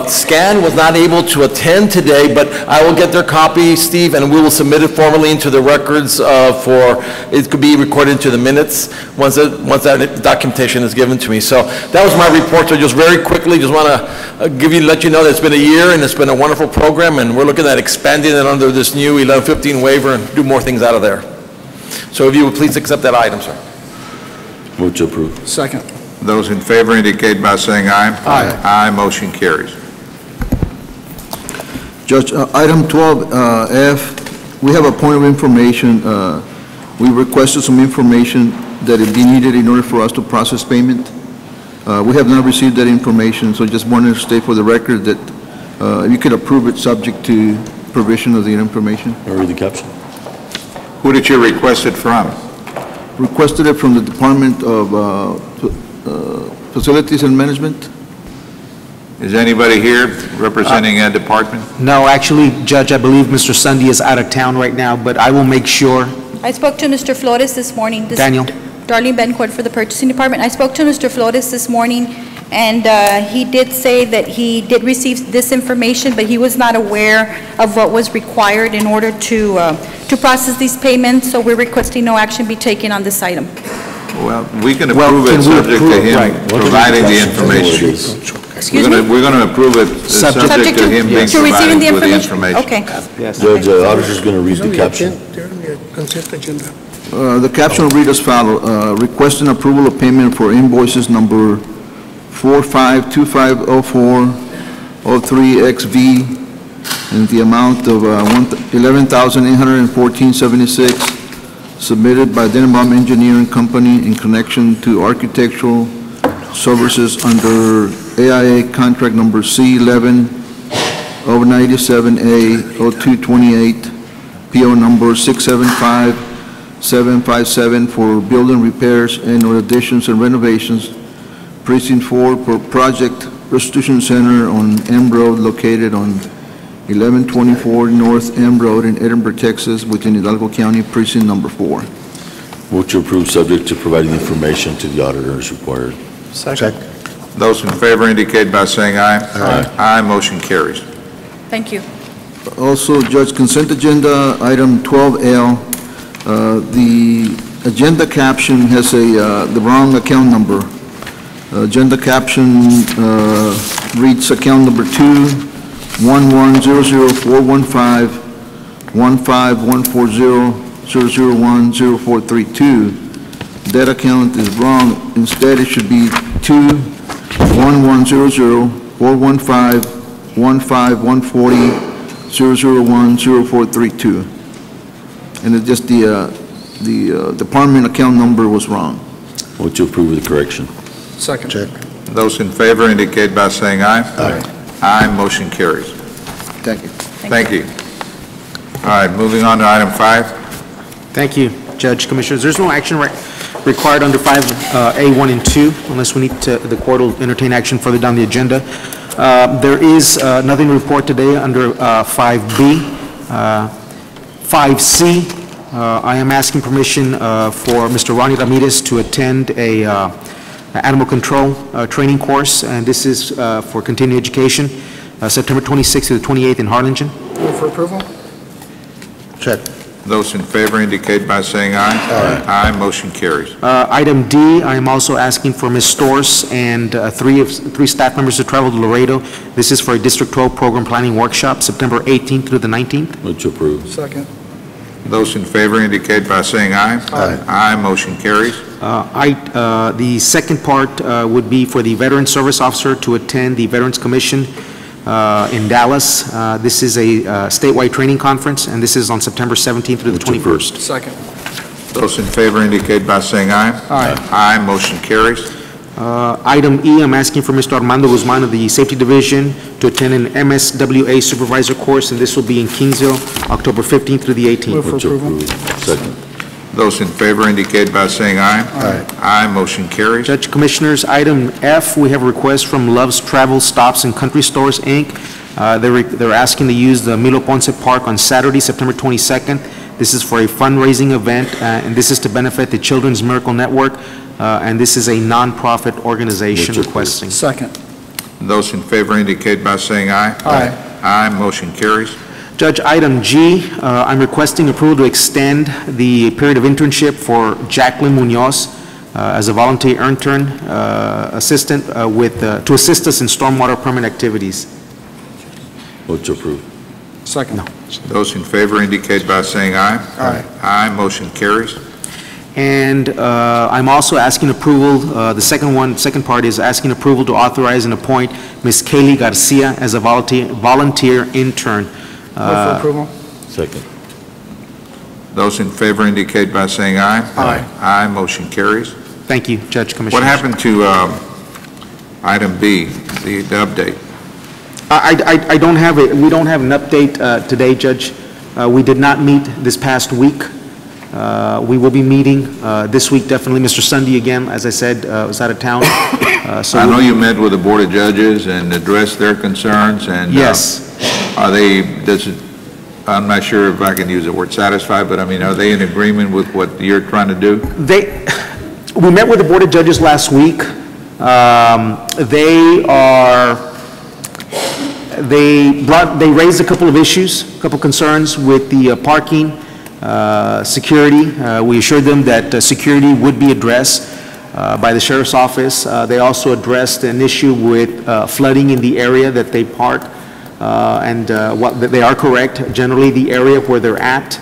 Speaker 6: SCAN was not able to attend today, but I will get their copy, Steve, and we will submit it formally into the records it could be recorded into the minutes once that documentation is given to me. So that was my report. So just very quickly, just want to let you know that it's been a year and it's been a wonderful program, and we're looking at expanding it under this new 1115 waiver and do more things out of there. So if you would please accept that item, sir.
Speaker 2: Move to approve.
Speaker 18: Second.
Speaker 3: Those in favor indicate by saying aye.
Speaker 18: Aye.
Speaker 3: Aye, motion carries.
Speaker 18: Judge, item 12F, we have a point of information. We requested some information that it be needed in order for us to process payment. We have not received that information, so just wanted to state for the record that you could approve it subject to provision of the information.
Speaker 2: I'll read the caption.
Speaker 3: Who did you request it from?
Speaker 18: Requested it from the Department of Facilities and Management.
Speaker 3: Is anybody here representing a department?
Speaker 13: No, actually, Judge, I believe Mr. Sunday is out of town right now, but I will make sure.
Speaker 19: I spoke to Mr. Flores this morning.
Speaker 13: Daniel.
Speaker 19: Darlene Bencourt for the Purchasing Department. I spoke to Mr. Flores this morning, and he did say that he did receive this information, but he was not aware of what was required in order to process these payments, so we're requesting no action be taken on this item.
Speaker 3: Well, we can approve it subject to him providing the information.
Speaker 19: Excuse me?
Speaker 3: We're going to approve it subject to him being
Speaker 19: receiving
Speaker 3: provided with the
Speaker 19: information?
Speaker 3: information.
Speaker 19: Okay.
Speaker 2: Judge, the auditor's going to read the caption.
Speaker 8: Consent agenda.
Speaker 18: The caption will read as follows. Requesting approval of payment for invoices number 45250403XV in the amount of $11,814.76 submitted by Denenbaum Engineering Company in connection to architectural services under AIA contract number C11-097A-0228, PO number 675757 for building repairs and/or additions and renovations, Precinct 4 for Project Restitution Center on M Road located on 1124 North M Road in Edinburgh, Texas, within Hidalgo County, Precinct number 4.
Speaker 2: Move to approve subject to providing information to the auditor as required.
Speaker 8: Second.
Speaker 3: Those in favor indicate by saying aye.
Speaker 2: Aye.
Speaker 3: Aye, motion carries.
Speaker 19: Thank you.
Speaker 18: Also, Judge, consent agenda item 12L, the agenda caption has the wrong account number. Agenda caption reads account number 211004151514000100432. That account is wrong. Instead, it should be 1100, 415, 140, 001, 0432. And it's just the department account number was wrong.
Speaker 2: Vote to approve with the correction.
Speaker 10: Second.
Speaker 8: Check.
Speaker 3: Those in favor indicate by saying aye. Aye. Aye, motion carries.
Speaker 18: Thank you.
Speaker 3: Thank you. All right, moving on to item 5.
Speaker 20: Thank you, Judge, Commissioners. There's no action required under 5A1 and 2, unless we need to, the court will entertain action further down the agenda. There is nothing to report today under 5B. 5C, I am asking permission for Mr. Ronnie Ramirez to attend a animal control training course, and this is for continuing education, September 26th to the 28th in Harlingen.
Speaker 10: Move for approval?
Speaker 8: Check.
Speaker 3: Those in favor indicate by saying aye. Aye. Aye, motion carries.
Speaker 20: Item D, I am also asking for Ms. Storrs and three staff members to travel to Laredo. This is for a District 12 program planning workshop, September 18th through the 19th.
Speaker 2: Vote to approve.
Speaker 10: Second.
Speaker 3: Those in favor indicate by saying aye.
Speaker 10: Aye.
Speaker 3: Aye, motion carries.
Speaker 20: The second part would be for the Veteran Service Officer to attend the Veterans Commission in Dallas. This is a statewide training conference, and this is on September 17th through the 21st.
Speaker 10: Second.
Speaker 3: Those in favor indicate by saying aye.
Speaker 10: Aye.
Speaker 3: Aye, motion carries.
Speaker 20: Item E, I'm asking for Mr. Armando Guzman of the Safety Division to attend an MSWA Supervisor course, and this will be in Kingsville, October 15th through the 18th.
Speaker 10: Move for approval.
Speaker 2: Second.
Speaker 3: Those in favor indicate by saying aye.
Speaker 10: Aye.
Speaker 3: Aye, motion carries.
Speaker 20: Judge, Commissioners, item F, we have a request from Love's Travel Stops and Country Stores, Inc. They're asking to use the Milo Ponce Park on Saturday, September 22nd. This is for a fundraising event, and this is to benefit the Children's Miracle Network, and this is a nonprofit organization requesting.
Speaker 10: Second.
Speaker 3: Those in favor indicate by saying aye.
Speaker 10: Aye.
Speaker 3: Aye, motion carries.
Speaker 20: Judge, item G, I'm requesting approval to extend the period of internship for Jacqueline Munoz as a volunteer intern assistant to assist us in stormwater permit activities.
Speaker 2: Vote to approve.
Speaker 10: Second.
Speaker 20: No.
Speaker 3: Those in favor indicate by saying aye.
Speaker 10: Aye.
Speaker 3: Aye, motion carries.
Speaker 20: And I'm also asking approval, the second part is asking approval to authorize and appoint Ms. Kaylee Garcia as a volunteer intern.
Speaker 10: Move for approval.
Speaker 2: Second.
Speaker 3: Those in favor indicate by saying aye.
Speaker 10: Aye.
Speaker 3: Aye, motion carries.
Speaker 20: Thank you, Judge, Commissioner.
Speaker 3: What happened to item B, the update?
Speaker 20: I don't have it. We don't have an update today, Judge. We did not meet this past week. We will be meeting this week, definitely. Mr. Sunday, again, as I said, was out of town. So
Speaker 3: I know you met with the Board of Judges and addressed their concerns, and
Speaker 20: yes.
Speaker 3: I'm not sure if I can use the word satisfied, but I mean, are they in agreement with what you're trying to do?
Speaker 20: We met with the Board of Judges last week. They raised a couple of issues, a couple of concerns with the parking, security. We assured them that security would be addressed by the Sheriff's Office. They also addressed an issue with flooding in the area that they park. They are correct. Generally, the area where they're at,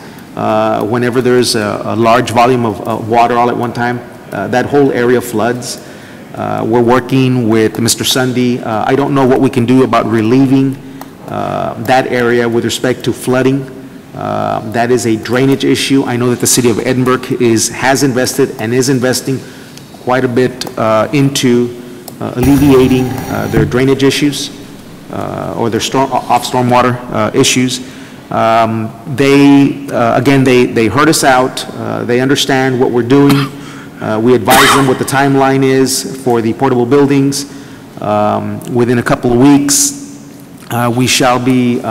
Speaker 20: whenever there's a large volume of water all at one time, that whole area floods. We're working with Mr. Sunday. I don't know what we can do about relieving that area with respect to flooding. That is a drainage issue. I know that the City of Edinburgh has invested and is investing quite a bit into alleviating their drainage issues or their stormwater issues. They heard us out. They understand what we're doing. We advise them what the timeline is for the portable buildings. Within a couple of weeks, we shall be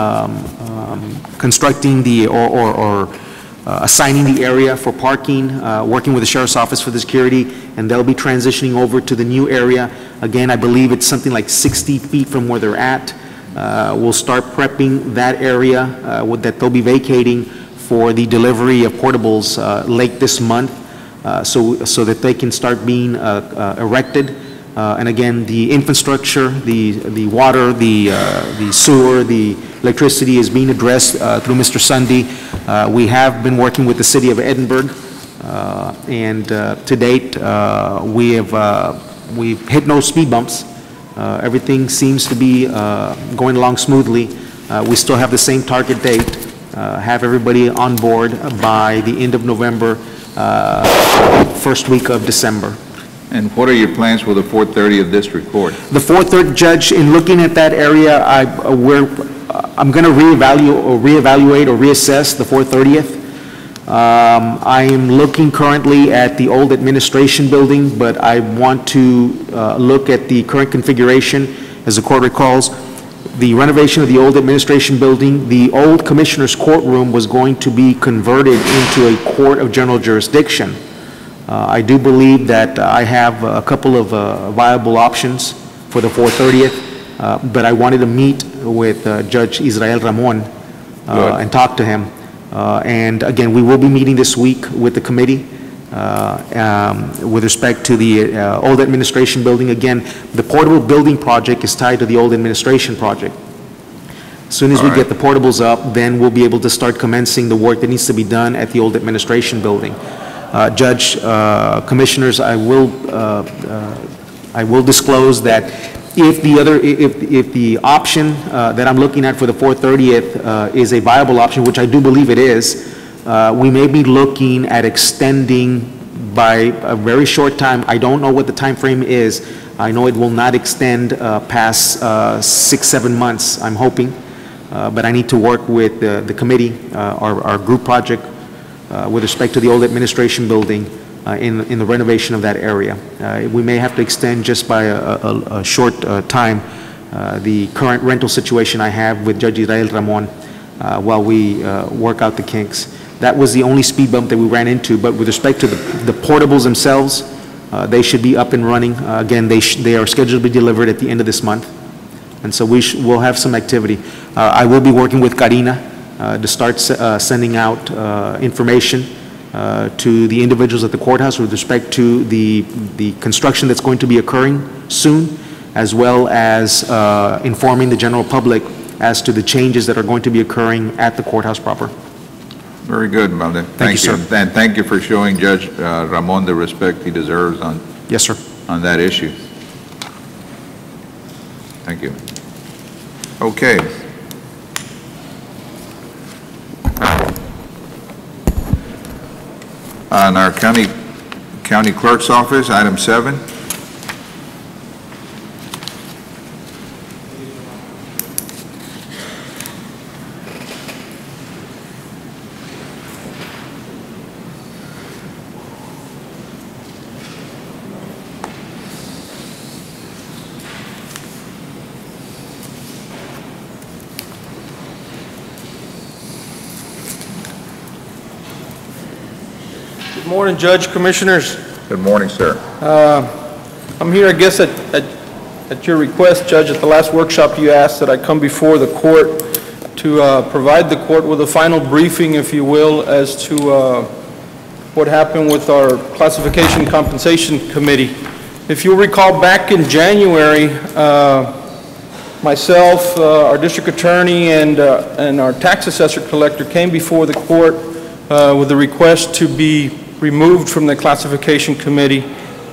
Speaker 20: constructing or assigning the area for parking, working with the Sheriff's Office for the security, and they'll be transitioning over to the new area. Again, I believe it's something like 60 feet from where they're at. We'll start prepping that area that they'll be vacating for the delivery of portables late this month, so that they can start being erected. And again, the infrastructure, the water, the sewer, the electricity is being addressed through Mr. Sunday. We have been working with the City of Edinburgh, and to date, we've hit no speed bumps. Everything seems to be going along smoothly. We still have the same target date, have everybody on board by the end of November, first week of December.
Speaker 3: And what are your plans for the 430th District Court?
Speaker 20: The 430, Judge, in looking at that area, I'm going to reevaluate or reassess the 430th. I am looking currently at the old administration building, but I want to look at the current configuration. As the court recalls, the renovation of the old administration building, the old commissioner's courtroom was going to be converted into a court of general jurisdiction. I do believe that I have a couple of viable options for the 430th, but I wanted to meet with Judge Israel Ramon and talk to him. And again, we will be meeting this week with the committee with respect to the old administration building. Again, the portable building project is tied to the old administration project. As soon as we get the portables up, then we'll be able to start commencing the work that needs to be done at the old administration building. Judge, Commissioners, I will disclose that if the option that I'm looking at for the 430th is a viable option, which I do believe it is, we may be looking at extending by a very short time. I don't know what the time frame is. I know it will not extend past 6-7 months, I'm hoping, but I need to work with the committee, our group project, with respect to the old administration building in the renovation of that area. We may have to extend just by a short time the current rental situation I have with Judge Israel Ramon while we work out the kinks. That was the only speed bump that we ran into, but with respect to the portables themselves, they should be up and running. Again, they are scheduled to be delivered at the end of this month, and so we'll have some activity. I will be working with Karina to start sending out information to the individuals at the courthouse with respect to the construction that's going to be occurring soon, as well as informing the general public as to the changes that are going to be occurring at the courthouse proper.
Speaker 3: Very good, Valde.
Speaker 20: Thank you, sir.
Speaker 3: And thank you for showing Judge Ramon the respect he deserves on,
Speaker 20: yes, sir,
Speaker 3: on that issue. Thank you. Okay. On our county clerk's office, item 7.
Speaker 21: Good morning, Judge, Commissioners.
Speaker 3: Good morning, sir.
Speaker 21: I'm here, I guess, at your request, Judge. At the last workshop, you asked that I come before the court to provide the court with a final briefing, if you will, as to what happened with our Classification Compensation Committee. If you'll recall, back in January, myself, our district attorney, and our tax assessor collector came before the court with a request to be removed from the classification committee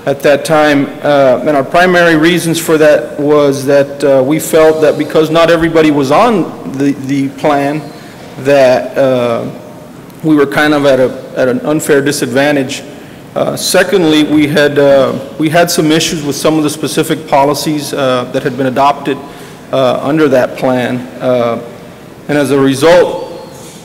Speaker 21: at that time. And our primary reasons for that was that we felt that because not everybody was on the plan, that we were kind of at an unfair disadvantage. Secondly, we had some issues with some of the specific policies that had been adopted under that plan. And as a result,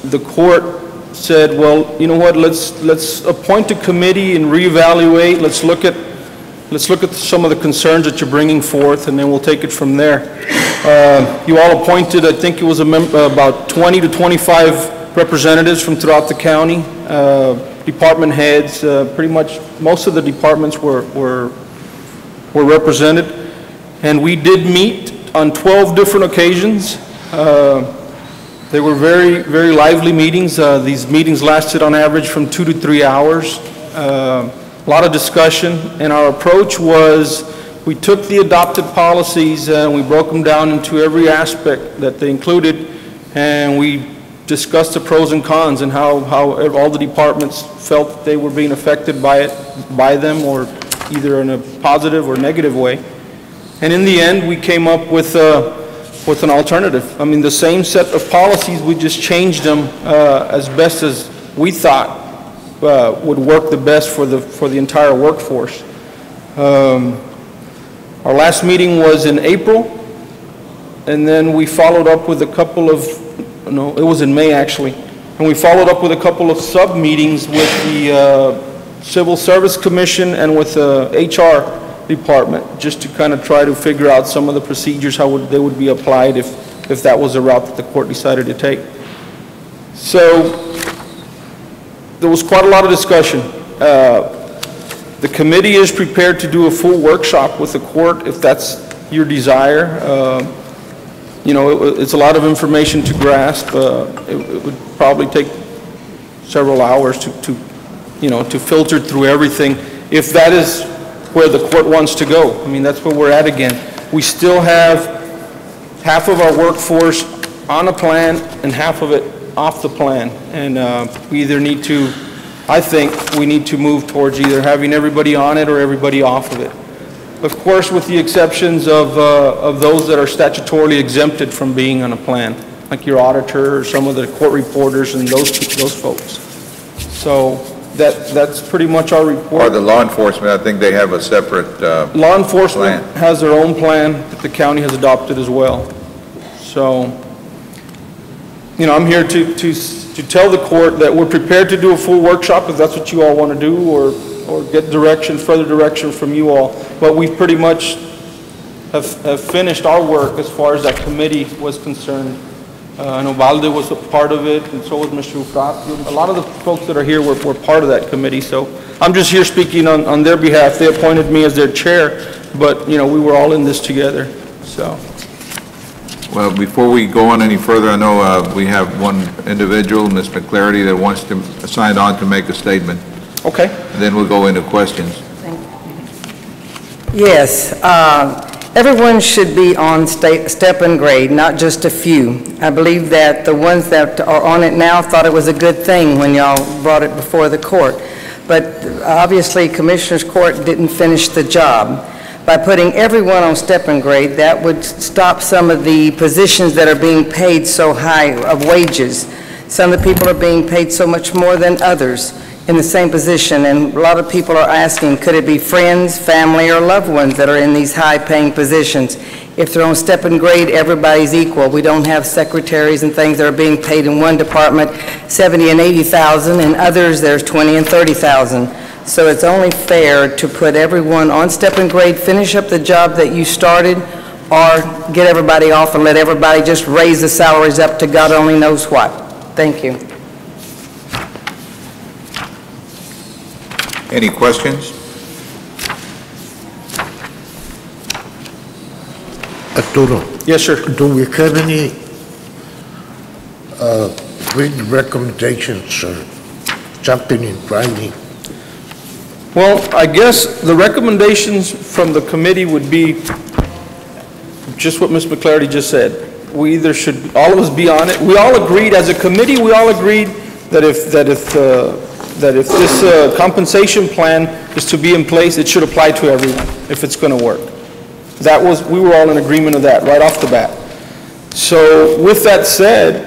Speaker 21: the court said, well, you know what, let's appoint a committee and reevaluate. Let's look at some of the concerns that you're bringing forth, and then we'll take it from there. You all appointed, I think it was about 20 to 25 representatives from throughout the county, department heads. Pretty much most of the departments were represented, and we did meet on 12 different occasions. They were very, very lively meetings. These meetings lasted on average from 2 to 3 hours. A lot of discussion, and our approach was we took the adopted policies and we broke them down into every aspect that they included, and we discussed the pros and cons and how all the departments felt they were being affected by them, or either in a positive or negative way. And in the end, we came up with an alternative. I mean, the same set of policies, we just changed them as best as we thought would work the best for the entire workforce. Our last meeting was in April, and then we followed up with a couple of, no, it was in May actually, and we followed up with a couple of sub-meetings with the Civil Service Commission and with the HR department, just to kind of try to figure out some of the procedures, how they would be applied if that was a route that the court decided to take. So there was quite a lot of discussion. The committee is prepared to do a full workshop with the court if that's your desire. You know, it's a lot of information to grasp. It would probably take several hours to filter through everything, if that is where the court wants to go. I mean, that's where we're at again. We still have half of our workforce on a plan and half of it off the plan. And we either need to, I think we need to move towards either having everybody on it or everybody off of it. Of course, with the exceptions of those that are statutorily exempted from being on a plan, like your auditor or some of the court reporters and those folks. So that's pretty much our report.
Speaker 3: Or the law enforcement, I think they have a separate
Speaker 21: law enforcement has their own plan that the county has adopted as well. So, you know, I'm here to tell the court that we're prepared to do a full workshop if that's what you all want to do, or get further direction from you all. But we pretty much have finished our work as far as that committee was concerned. I know Valde was a part of it, and so was Mr. Ucasio. A lot of the folks that are here were part of that committee, so I'm just here speaking on their behalf. They appointed me as their chair, but, you know, we were all in this together, so.
Speaker 3: Well, before we go on any further, I know we have one individual, Ms. McClarity, that wants to sign on to make a statement.
Speaker 21: Okay.
Speaker 3: And then we'll go into questions.
Speaker 1: Yes, everyone should be on step and grade, not just a few. I believe that the ones that are on it now thought it was a good thing when y'all brought it before the court. But obviously, Commissioner's Court didn't finish the job. By putting everyone on step and grade, that would stop some of the positions that are being paid so high of wages. Some of the people are being paid so much more than others in the same position, and a lot of people are asking, could it be friends, family, or loved ones that are in these high-paying positions? If they're on step and grade, everybody's equal. We don't have secretaries and things that are being paid in one department $70,000 and $80,000, and others there's $20,000 and $30,000. So it's only fair to put everyone on step and grade, finish up the job that you started, or get everybody off and let everybody just raise the salaries up to God only knows what. Thank you.
Speaker 3: Any questions?
Speaker 8: Arturo.
Speaker 21: Yes, sir.
Speaker 8: Do we have any written recommendations or something in writing?
Speaker 21: Well, I guess the recommendations from the committee would be just what Ms. McClarity just said. We either should, all of us be on it. We all agreed, as a committee, we all agreed that if this compensation plan is to be in place, it should apply to everyone, if it's going to work. We were all in agreement of that right off the bat. So with that said,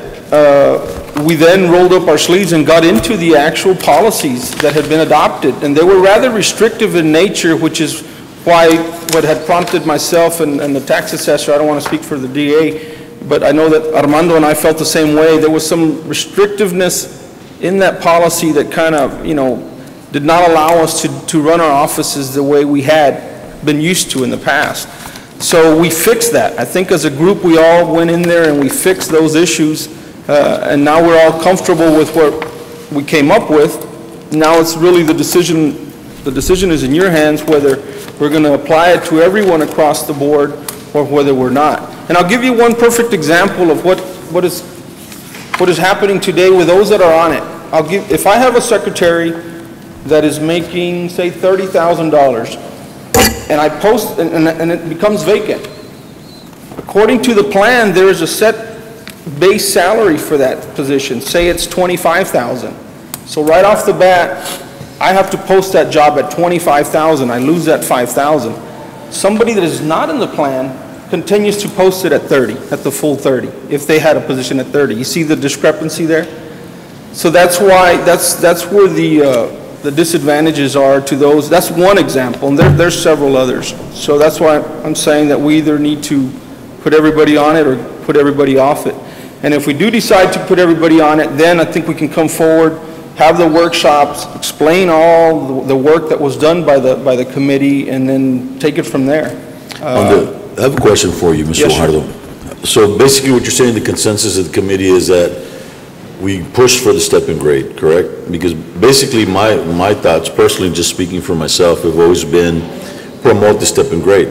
Speaker 21: we then rolled up our sleeves and got into the actual policies that had been adopted, and they were rather restrictive in nature, which is why what had prompted myself and the tax assessor, I don't want to speak for the DA, but I know that Armando and I felt the same way. There was some restrictiveness in that policy that kind of, you know, did not allow us to run our offices the way we had been used to in the past. So we fixed that. I think as a group we all went in there and we fixed those issues, and now we're all comfortable with what we came up with. Now it's really the decision is in your hands whether we're going to apply it to everyone across the board or whether we're not. And I'll give you one perfect example of what is happening today with those that are on it. If I have a secretary that is making, say, $30,000, and I post, and it becomes vacant, according to the plan, there is a set base salary for that position. Say it's $25,000. So right off the bat, I have to post that job at $25,000. I lose that $5,000. somebody that is not in the plan continues to post it at 30, at the full 30, if they had a position at 30. You see the discrepancy there? So that's why, that's where the disadvantages are to those. That's one example, and there's several others. So that's why I'm saying that we either need to put everybody on it or put everybody off it. And if we do decide to put everybody on it, then I think we can come forward, have the workshops, explain all the work that was done by the committee, and then take it from there.
Speaker 2: I have a question for you, Mr.
Speaker 21: Yes, sir.
Speaker 2: Guajardo. So basically what you're saying, the consensus of the committee is that we push for the step and grade, correct? Because basically my thoughts, personally, just speaking for myself, have always been promote the step and grade,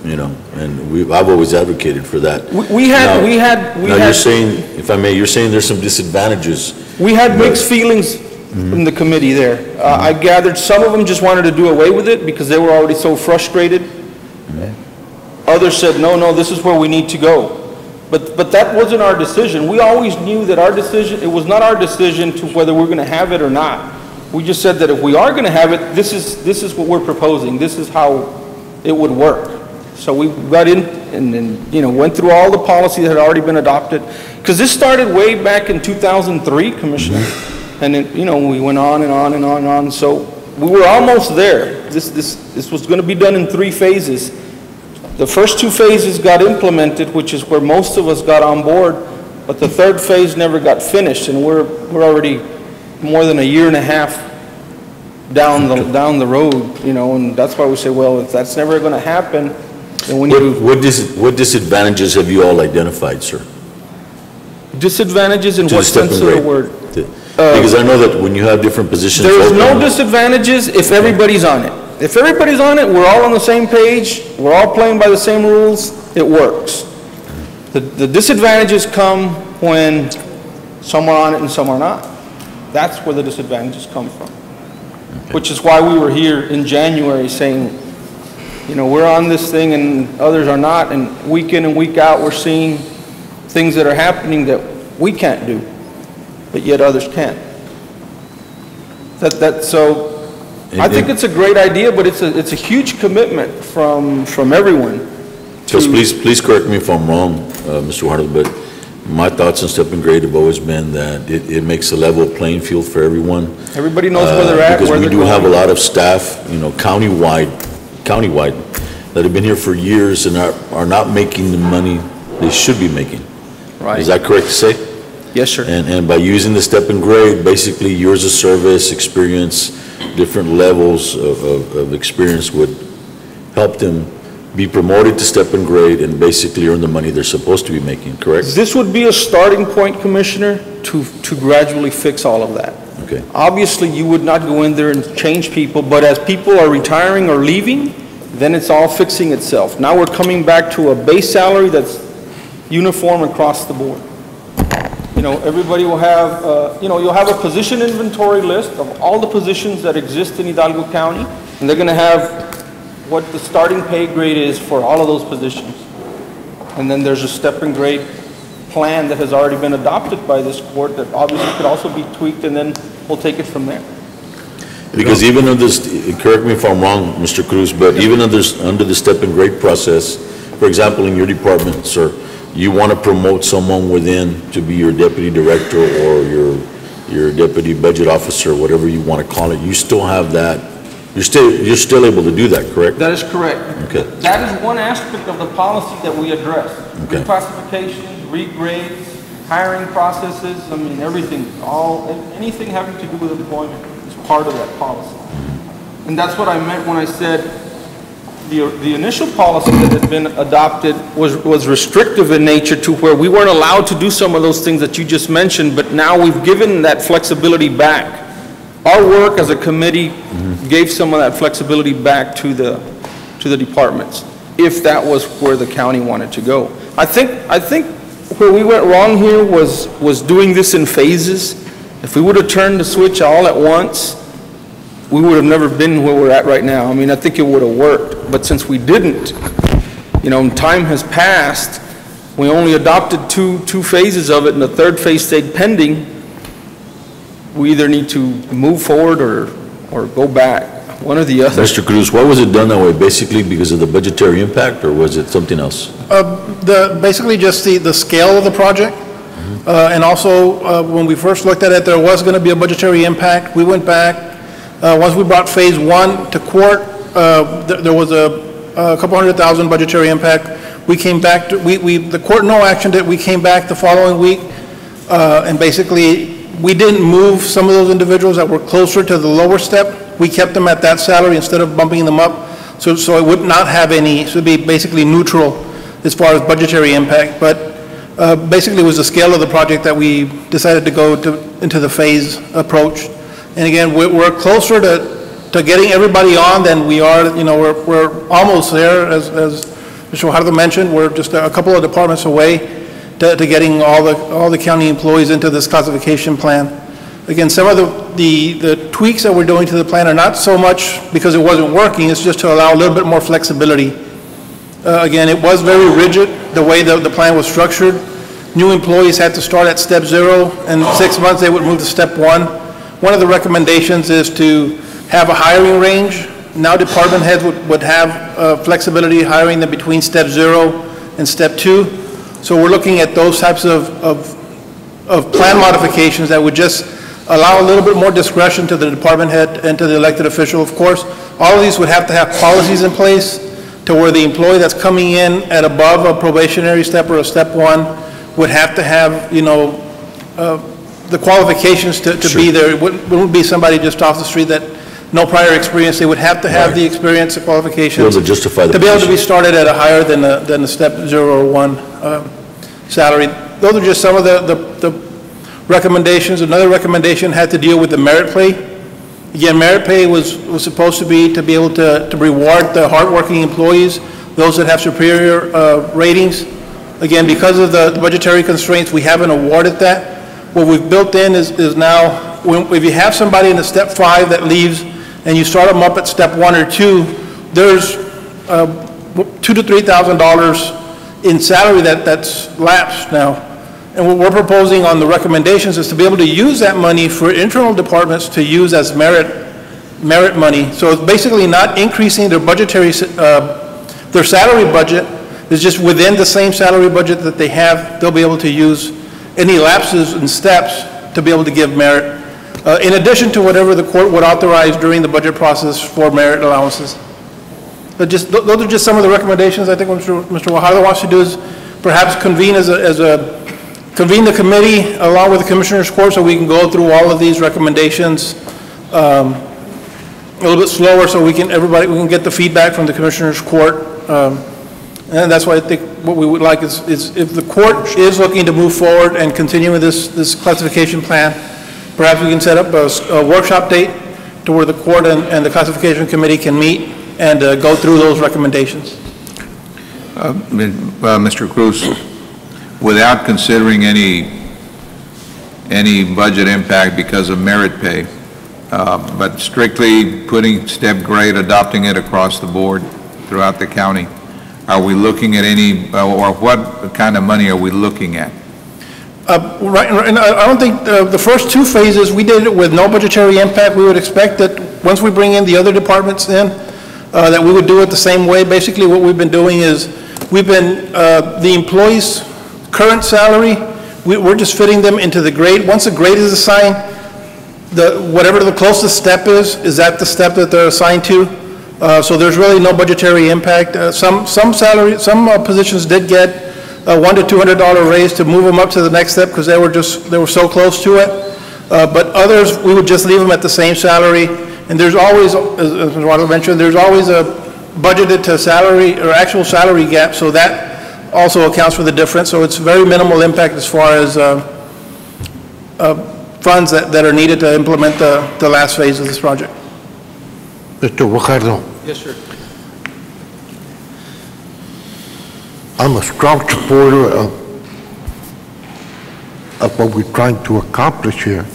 Speaker 2: you know, and I've always advocated for that. Now you're saying, if I may, you're saying there's some disadvantages.
Speaker 21: We had mixed feelings from the committee there. I gathered some of them just wanted to do away with it because they were already so frustrated. Others said, no, this is where we need to go. But that wasn't our decision. We always knew that our decision, it was not our decision to whether we're going to have it or not. We just said that if we are going to have it, this is what we're proposing. This is how it would work. So we got in and you know, went through all the policies that had already been adopted. Because this started way back in 2003, Commissioner. And then, you know, we went on and on and on and on. So we were almost there. This was going to be done in 3 phases. The first 2 phases got implemented, which is where most of us got on board, but the 3rd phase never got finished, and we're already more than a year and a half down the road, you know, and that's why we say, well, if that's never going to happen, then we need to...
Speaker 2: What disadvantages have you all identified, sir?
Speaker 21: Disadvantages in what sense of the word?
Speaker 2: Because I know that when you have different positions...
Speaker 21: There's no disadvantages if everybody's on it. If everybody's on it, we're all on the same page, we're all playing by the same rules, it works. The disadvantages come when some are on it and some are not. That's where the disadvantages come from. Which is why we were here in January saying, you know, we're on this thing and others are not, and week in and week out we're seeing things that are happening that we can't do, but yet others can. So I think it's a great idea, but it's a huge commitment from everyone.
Speaker 2: Because please correct me if I'm wrong, Mr. Guajardo, but my thoughts on step and grade have always been that it makes a level playing field for everyone.
Speaker 21: Everybody knows where they're at,
Speaker 2: because
Speaker 21: where
Speaker 2: we
Speaker 21: they're
Speaker 2: do
Speaker 21: going.
Speaker 2: have a lot of staff, you know, countywide, that have been here for years and are not making the money they should be making.
Speaker 21: Right.
Speaker 2: Is that correct to say?
Speaker 21: Yes, sir.
Speaker 2: And by using the step and grade, basically years of service, experience, different levels of experience would help them be promoted to step and grade and basically earn the money they're supposed to be making, correct?
Speaker 21: This would be a starting point, Commissioner, to gradually fix all of that.
Speaker 2: Okay.
Speaker 21: Obviously, you would not go in there and change people, but as people are retiring or leaving, then it's all fixing itself. Now we're coming back to a base salary that's uniform across the board. You know, everybody will have, you know, you'll have a position inventory list of all the positions that exist in Hidalgo County, and they're going to have what the starting pay grade is for all of those positions. And then there's a step and grade plan that has already been adopted by this court that obviously could also be tweaked, and then we'll take it from there.
Speaker 2: Because even under this, correct me if I'm wrong, Mr. Cruz, but even under the step and grade process, for example, in your department, sir, you want to promote someone within to be your deputy director or your deputy budget officer, whatever you want to call it, you still have that, you're still able to do that, correct?
Speaker 21: That is correct.
Speaker 2: Okay.
Speaker 21: That is one aspect of the policy that we address.
Speaker 2: Okay.
Speaker 21: Reclassifications, regrades, hiring processes, I mean, everything, anything having to do with employment is part of that policy. And that's what I meant when I said the initial policy that had been adopted was restrictive in nature to where we weren't allowed to do some of those things that you just mentioned, but now we've given that flexibility back. Our work as a committee gave some of that flexibility back to the departments, if that was where the county wanted to go. I think where we went wrong here was doing this in phases. If we would have turned the switch all at once, we would have never been where we're at right now. I mean, I think it would have worked, but since we didn't, you know, and time has passed, we only adopted two phases of it, and the 3rd phase stayed pending. We either need to move forward or go back. One or the other.
Speaker 2: Mr. Cruz, why was it done that way? Basically because of the budgetary impact, or was it something else?
Speaker 21: Basically just the scale of the project. And also, when we first looked at it, there was going to be a budgetary impact. We went back. Once we brought Phase 1 to court, there was a couple $100,000 budgetary impact. We came back to, the court no actioned it. We came back the following week, and basically, we didn't move some of those individuals that were closer to the lower step. We kept them at that salary instead of bumping them up. So it would not have any, so it would be basically neutral as far as budgetary impact. But basically, it was the scale of the project that we decided to go into the phase approach. And again, we're closer to getting everybody on than we are, you know, we're almost there, as Mr. Fajardo mentioned. We're just a couple of departments away to getting all the county employees into this classification plan. Again, some of the tweaks that we're doing to the plan are not so much because it wasn't working, it's just to allow a little bit more flexibility. Again, it was very rigid, the way the plan was structured. New employees had to start at step 0, and in 6 months they would move to step 1. One of the recommendations is to have a hiring range. Now department heads would have flexibility hiring them between step 0 and step 2. So we're looking at those types of plan modifications that would just allow a little bit more discretion to the department head and to the elected official. Of course, all of these would have to have policies in place to where the employee that's coming in at above a probationary step or a step 1 would have to have, you know, the qualifications to be there. It wouldn't be somebody just off the street that no prior experience. They would have to have the experience, the qualifications.
Speaker 2: Be able to justify the
Speaker 21: to be able to be started at a higher than the step 0 or 1 salary. Those are just some of the recommendations. Another recommendation had to deal with the merit pay. Again, merit pay was supposed to be able to reward the hardworking employees, those that have superior ratings. Again, because of the budgetary constraints, we haven't awarded that. What we've built in is now, if you have somebody in the step 5 that leaves and you start them up at step 1 or 2, there's $2,000 to $3,000 in salary that's lapsed now. And what we're proposing on the recommendations is to be able to use that money for internal departments to use as merit money. So it's basically not increasing their budgetary, their salary budget. It's just within the same salary budget that they have, they'll be able to use any lapses and steps to be able to give merit, in addition to whatever the court would authorize during the budget process for merit allowances. But those are just some of the recommendations. I think what Mr. Fajardo wants to do is perhaps convene convene the committee along with the Commissioner's Court so we can go through all of these recommendations a little bit slower so we can get the feedback from the Commissioner's Court. And that's why I think what we would like is if the court is looking to move forward and continue with this classification plan, perhaps we can set up a workshop date to where the court and the classification committee can meet and go through those recommendations.
Speaker 3: Mr. Cruz, without considering any budget impact because of merit pay, but strictly putting step grade, adopting it across the board throughout the county, are we looking at any, or what kind of money are we looking at?
Speaker 21: Right, and I don't think the first 2 phases, we did it with no budgetary impact. We would expect that once we bring in the other departments in, that we would do it the same way. Basically, what we've been doing is the employees' current salary, we're just fitting them into the grade. Once a grade is assigned, whatever the closest step is that the step that they're assigned to. So there's really no budgetary impact. Some positions did get a $100 to $200 raise to move them up to the next step because they were so close to it. But others, we would just leave them at the same salary. And there's always, as Mr. Fajardo mentioned, there's always a budgeted to salary or actual salary gap. So that also accounts for the difference. So it's very minimal impact as far as funds that are needed to implement the last phase of this project.
Speaker 8: Mr. Fajardo.
Speaker 21: Yes, sir.
Speaker 8: I'm a strong supporter of what we're trying to accomplish here.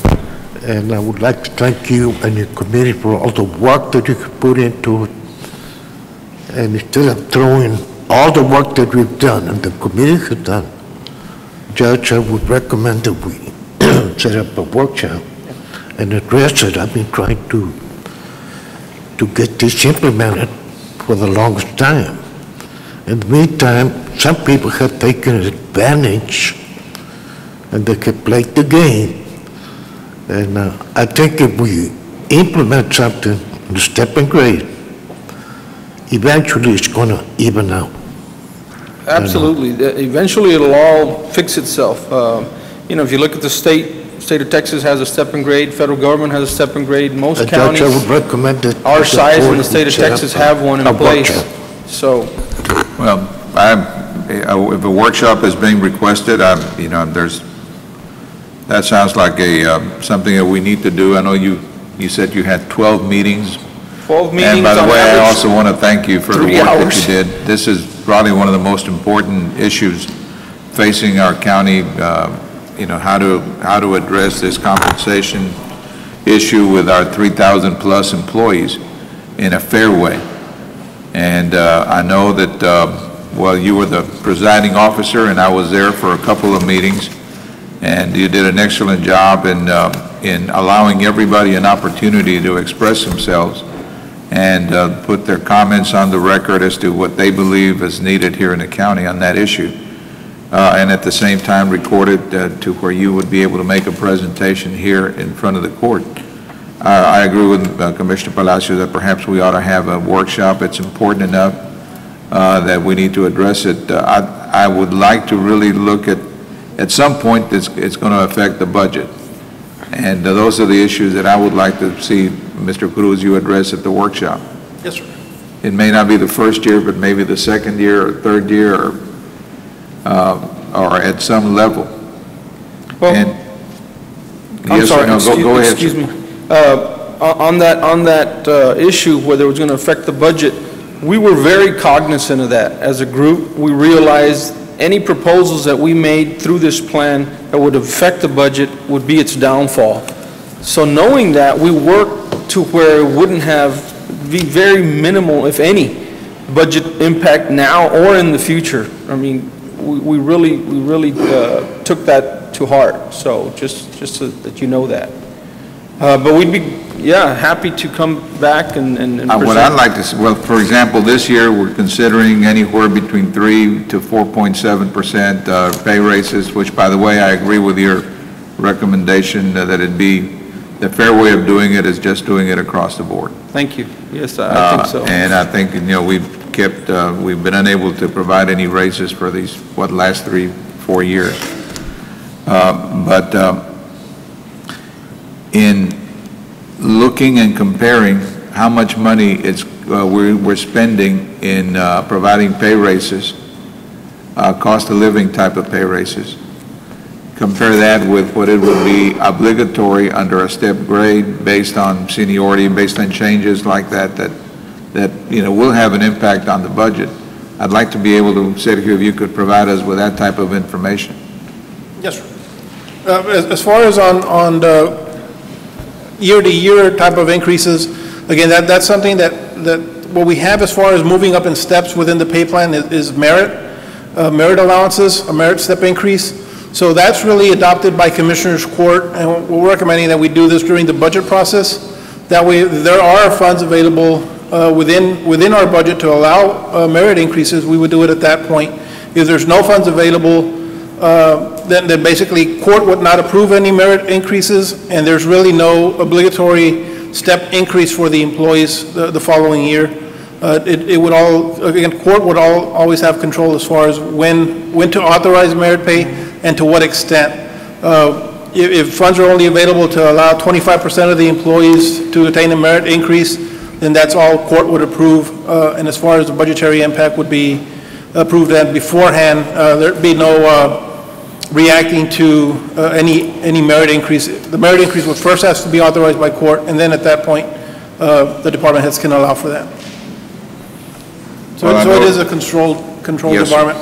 Speaker 8: And I would like to thank you and your committee for all the work that you put into it. And instead of throwing all the work that we've done and the committee has done, Judge, I would recommend that we set up a workshop and address it. I've been trying to to get this implemented for the longest time. In the meantime, some people have taken advantage and they can play the game. And I think if we implement something in the step and grade, eventually it's going to even out.
Speaker 21: Absolutely. Eventually, it'll all fix itself. You know, if you look at the state of Texas has a step and grade, federal government has a step and grade, most counties
Speaker 8: I would recommend that
Speaker 21: our size in the state of Texas have one in place. So,
Speaker 3: well, if a workshop is being requested, you know, that sounds like something that we need to do. I know you said you had 12 meetings.
Speaker 21: 12 meetings.
Speaker 3: And by the way, I
Speaker 21: average,
Speaker 3: also want to thank you for the work
Speaker 21: 3 hours.
Speaker 3: that you did. This is probably one of the most important issues facing our county. You know, how to address this compensation issue with our 3,000 plus employees in a fair way. And I know that, well, you were the presiding officer and I was there for a couple of meetings, and you did an excellent job in allowing everybody an opportunity to express themselves and put their comments on the record as to what they believe is needed here in the county on that issue. And at the same time recorded to where you would be able to make a presentation here in front of the court. I agree with Commissioner Palacios that perhaps we ought to have a workshop. It's important enough that we need to address it. I would like to really look at some point it's going to affect the budget. And those are the issues that I would like to see, Mr. Cruz, you address at the workshop.
Speaker 21: Yes, sir.
Speaker 3: It may not be the first year, but maybe the second year or third year or at some level.
Speaker 21: Well,
Speaker 3: and,
Speaker 21: I'm
Speaker 3: yes,
Speaker 21: sorry,
Speaker 3: no, go ahead.
Speaker 21: excuse me. On that issue, whether it was going to affect the budget, we were very cognizant of that. As a group, we realized any proposals that we made through this plan that would affect the budget would be its downfall. So knowing that, we worked to where it wouldn't be very minimal, if any, budget impact now or in the future. I mean, we really took that to heart. So just so that you know that. But we'd be, happy to come back and present.
Speaker 3: What I'd like to see, well, for example, this year we're considering anywhere between 3 to 4.7% pay raises, which, by the way, I agree with your recommendation that it be, the fair way of doing it is just doing it across the board.
Speaker 21: Thank you. Yes, I think so.
Speaker 3: And I think, you know, we've been unable to provide any raises for these, last 3-4 years. But in looking and comparing how much money we're spending in providing pay raises, cost of living type of pay raises, compare that with what it would be obligatory under a step grade based on seniority, based on changes like that you know will have an impact on the budget. I'd like to be able to say to you if you could provide us with that type of information.
Speaker 7: Yes, sir. As far as on the year-to-year type of increases, again, that's something that what we have as far as moving up in steps within the pay plan is merit allowances, a merit step increase. So that's really adopted by Commissioners Court, and we're recommending that we do this during the budget process. That way, there are funds available within our budget to allow merit increases. We would do it at that point. If there's no funds available, then basically court would not approve any merit increases, and there's really no obligatory step increase for the employees the following year. It would again, court would always have control as far as when to authorize merit pay and to what extent. If funds are only available to allow 25% of the employees to attain a merit increase, then that's all court would approve, and as far as the budgetary impact would be approved and beforehand, there'd be no reacting to any merit increase. The merit increase would first have to be authorized by court, and then at that point, the department heads can allow for that. So it is a controlled yes, environment.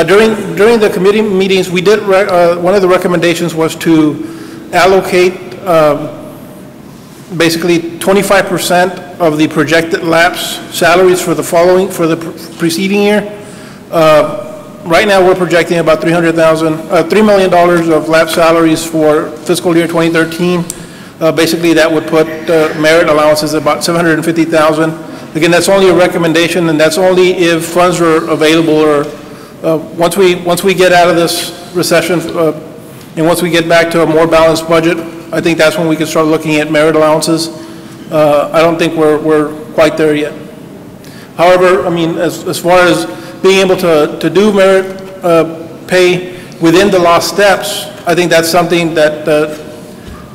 Speaker 7: During the committee meetings, we did one of the recommendations was to allocate basically 25% of the projected lapse salaries for the preceding year. Right now, we're projecting about $3 million of lapse salaries for fiscal year 2013. Basically, that would put merit allowances at about $750,000. Again, that's only a recommendation, and that's only if funds are available, or once we get out of this recession, and once we get back to a more balanced budget, I think that's when we can start looking at merit allowances. I don't think we're quite there yet. However, I mean, as far as being able to do merit pay within the law steps, I think that's something that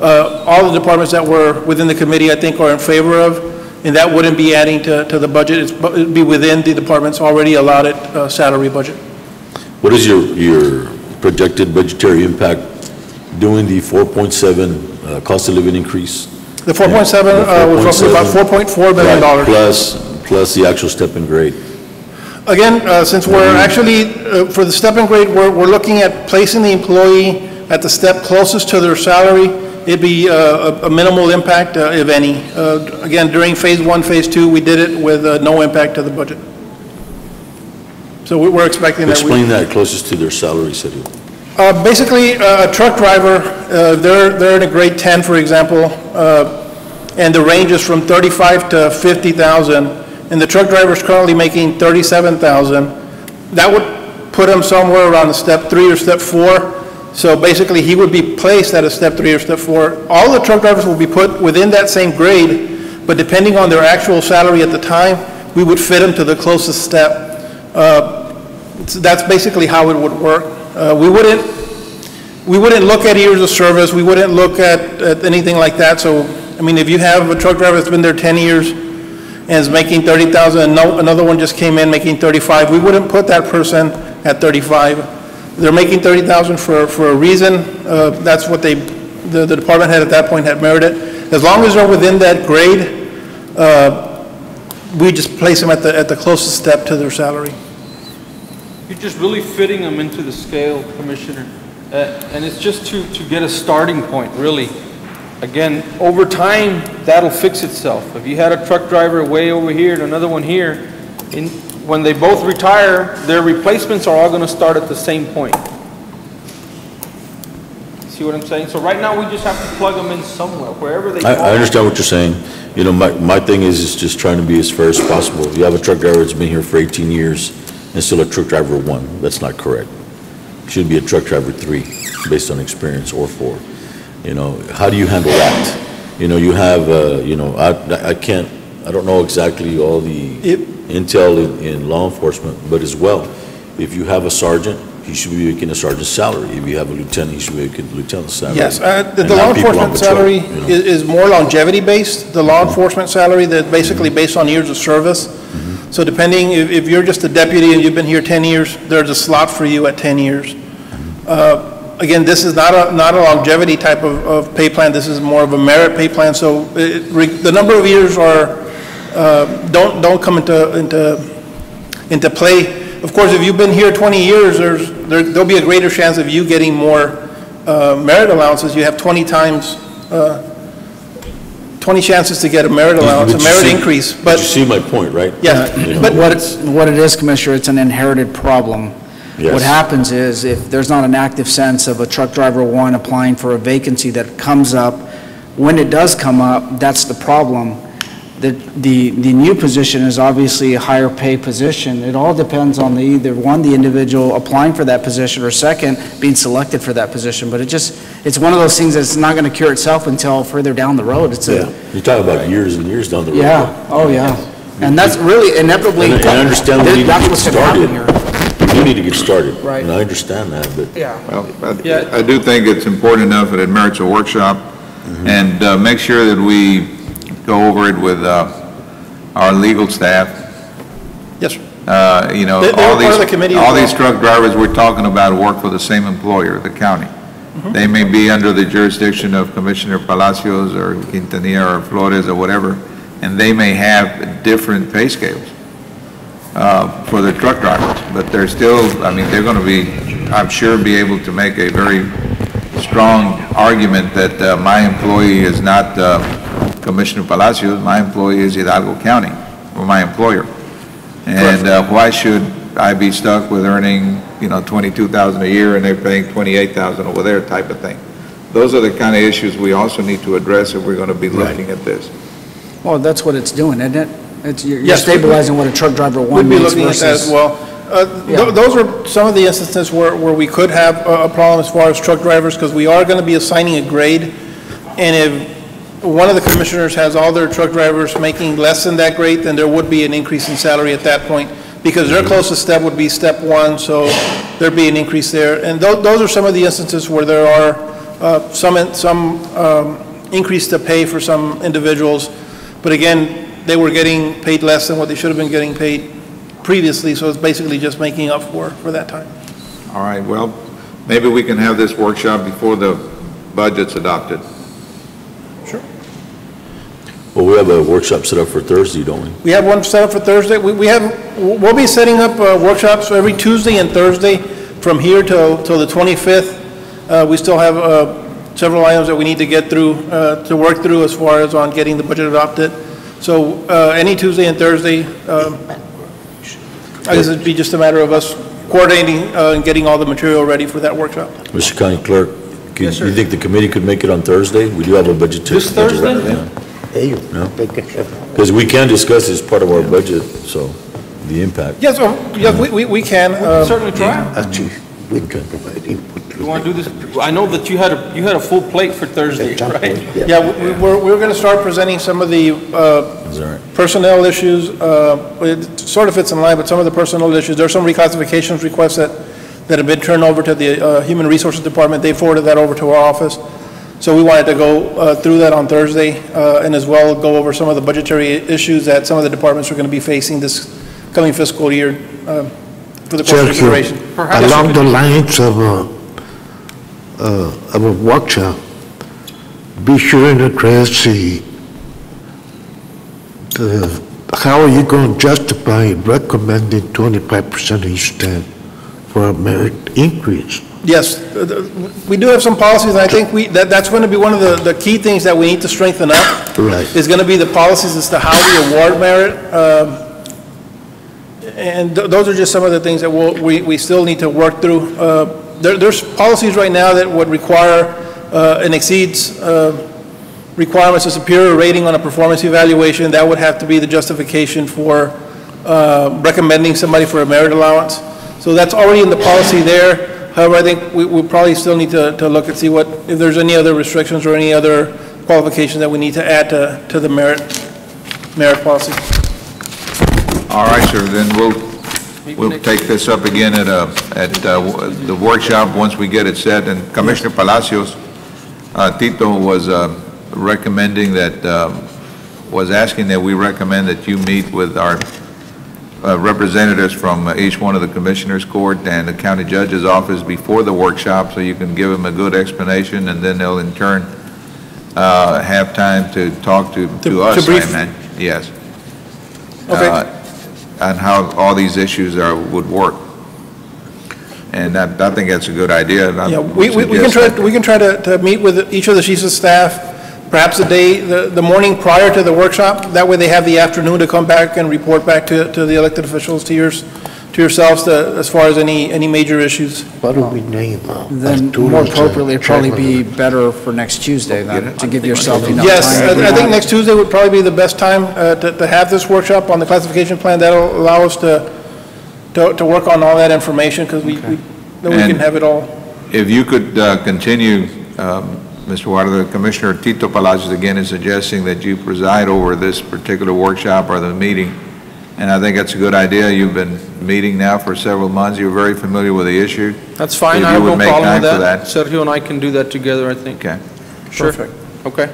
Speaker 7: all the departments that were within the committee, I think, are in favor of, and that wouldn't be adding to the budget. It'd be within the department's already allotted salary budget.
Speaker 2: What is your projected budgetary impact doing the 4.7 cost of living increase?
Speaker 7: The 4.7 was roughly about $4.4 million.
Speaker 2: Plus the actual step and grade.
Speaker 7: Again, since we're actually, for the step and grade, we're looking at placing the employee at the step closest to their salary. It'd be a minimal impact, if any. Again, during phase 1, phase 2, we did it with no impact to the budget. So we're expecting that.
Speaker 2: Explain that closest to their salary, Sergio.
Speaker 7: Basically, a truck driver, they're in a grade 10, for example, and the range is from $35,000 to $50,000, and the truck driver is currently making $37,000. That would put him somewhere around the step 3 or step 4. So basically, he would be placed at a step 3 or step 4. All the truck drivers will be put within that same grade, but depending on their actual salary at the time, we would fit them to the closest step. That's basically how it would work. We wouldn't look at years of service. We wouldn't look at anything like that. So, I mean, if you have a truck driver that's been there 10 years and is making $30,000, and another one just came in making $35,000, we wouldn't put that person at $35,000. They're making $30,000 for a reason. That's what the department head at that point had merited. As long as they're within that grade, we just place them at the closest step to their salary.
Speaker 21: You're just really fitting them into the scale, Commissioner. And it's just to get a starting point, really. Again, over time, that'll fix itself. If you had a truck driver way over here and another one here, when they both retire, their replacements are all going to start at the same point. See what I'm saying? So right now, we just have to plug them in somewhere, wherever they
Speaker 2: I understand what you're saying. You know, my thing is just trying to be as fair as possible. If you have a truck driver that's been here for 18 years and still a truck driver 1, that's not correct. It should be a truck driver 3, based on experience, or 4. You know, how do you handle that? You know, you have, you know, I don't know exactly all the intel in law enforcement, but as well, if you have a sergeant, he should be making a sergeant's salary. If you have a lieutenant, he should be making a lieutenant's salary.
Speaker 7: Yes, the law enforcement salary is more longevity based. The law enforcement salary that's basically based on years of service. So depending, if you're just a deputy and you've been here 10 years, there's a slot for you at 10 years. Again, this is not a longevity type of pay plan. This is more of a merit pay plan. So the number of years don't come into play. Of course, if you've been here 20 years, there'll be a greater chance of you getting more merit allowances. You have 20 chances to get a merit allowance, a merit increase. But
Speaker 2: you see my point, right?
Speaker 7: Yeah.
Speaker 13: But what it is, Commissioner, it's an inherited problem.
Speaker 2: Yes.
Speaker 13: What happens is, if there's not an active sense of a truck driver 1 applying for a vacancy that comes up, when it does come up, that's the problem. The new position is obviously a higher pay position. It all depends on either 1, the individual applying for that position, or 2nd, being selected for that position. But it's one of those things that's not going to cure itself until further down the road.
Speaker 2: You're talking about years and years down the road.
Speaker 13: Yeah, oh yeah. And that's really inevitably,
Speaker 2: and I understand we need to get started.
Speaker 13: Here.
Speaker 2: You need to get started.
Speaker 13: Right.
Speaker 2: And I understand that, but.
Speaker 13: Yeah.
Speaker 3: Well, I do think it's important enough that it merits a workshop, and make sure that we go over it with our legal staff.
Speaker 7: Yes, sir.
Speaker 3: You know,
Speaker 7: They're part of the committee as
Speaker 3: all
Speaker 7: well.
Speaker 3: these truck drivers we're talking about work for the same employer, the county. They may be under the jurisdiction of Commissioner Palacios or Quintanilla or Flores or whatever, and they may have different pay scales for the truck drivers, but they're still, I mean, they're going to be, I'm sure, be able to make a very strong argument that my employee is not Commissioner Palacios, my employee is Hidalgo County, or my employer. And why should I be stuck with earning, you know, $22,000 a year and they're paying $28,000 over there type of thing? those are the kind of issues we also need to address if we're going to be looking at this.
Speaker 13: Well, that's what it's doing, isn't it? You're
Speaker 7: Yes,
Speaker 13: stabilizing what a truck driver one
Speaker 7: We'd be
Speaker 13: makes
Speaker 7: looking at that as
Speaker 13: versus...
Speaker 7: well. Those are some of the instances where we could have a problem as far as truck drivers, because we are going to be assigning a grade, and if one of the commissioners has all their truck drivers making less than that grade, then there would be an increase in salary at that point, because their closest step would be step 1, so there'd be an increase there. And those are some of the instances where there are some increase to pay for some individuals, but again, they were getting paid less than what they should have been getting paid previously, so it's basically just making up for that time.
Speaker 3: All right, well, maybe we can have this workshop before the budget's adopted.
Speaker 7: Sure.
Speaker 2: Well, we have a workshop set up for Thursday, don't we?
Speaker 7: We have one set up for Thursday. We'll be setting up workshops every Tuesday and Thursday from here till the 25th. We still have several items that we need to get through, to work through as far as on getting the budget adopted. So any Tuesday and Thursday, I guess it'd be just a matter of us coordinating and getting all the material ready for that workshop.
Speaker 2: Mr. County Clerk, do you think the committee could make it on Thursday? We do have a budget.
Speaker 7: This Thursday?
Speaker 2: Because we can discuss this part of our budget, so the impact.
Speaker 7: Yes, we can.
Speaker 21: Certainly try.
Speaker 8: Actually, we can provide input.
Speaker 21: You want to do this? I know that you had a full plate for Thursday, right?
Speaker 7: Yeah, we're going to start presenting some of the personnel issues. It sort of fits in line, but some of the personnel issues. There are some reclassifications requests that have been turned over to the Human Resources Department. They forwarded that over to our office. So we wanted to go through that on Thursday and as well go over some of the budgetary issues that some of the departments are going to be facing this coming fiscal year for the court consideration.
Speaker 8: Along the lines of a workshop, be sure and address how are you going to justify recommending 25% each step for a merit increase?
Speaker 7: Yes, we do have some policies, and I think that's going to be one of the key things that we need to strengthen up.
Speaker 8: Right.
Speaker 7: Is going to be the policies as to how we award merit. And those are just some of the things that we still need to work through. There's policies right now that would require and exceeds requirements of superior rating on a performance evaluation. That would have to be the justification for recommending somebody for a merit allowance. So that's already in the policy there. However, I think we probably still need to look and see if there's any other restrictions or any other qualifications that we need to add to the merit policy.
Speaker 3: All right, sir, then we'll take this up again at the workshop once we get it set. And Commissioner Palacios, Tito was recommending that, was asking that we recommend that you meet with our representatives from each one of the commissioners' court and the county judge's office before the workshop, so you can give them a good explanation, and then they'll in turn have time to talk to us.
Speaker 7: To brief.
Speaker 3: Yes.
Speaker 7: Okay.
Speaker 3: On how all these issues would work. And I think that's a good idea.
Speaker 7: Yeah, we can try to meet with each of the chiefs of staff, perhaps the morning prior to the workshop. That way they have the afternoon to come back and report back to the elected officials, to yourselves, as far as any major issues.
Speaker 8: What do we name?
Speaker 13: Then more appropriately, it'd probably be better for next Tuesday then, to give yourself enough time.
Speaker 7: Yes, I think next Tuesday would probably be the best time to have this workshop on the classification plan. That'll allow us to work on all that information, because then we can have it all.
Speaker 3: If you could continue, Mr. Guardo, Commissioner Tito Palacios again is suggesting that you preside over this particular workshop or the meeting, and I think that's a good idea. You've been meeting now for several months. You're very familiar with the issue.
Speaker 21: That's fine. I have no problem with that. Sergio and I can do that together, I think.
Speaker 3: Okay.
Speaker 21: Sure.
Speaker 7: Perfect.
Speaker 21: Okay.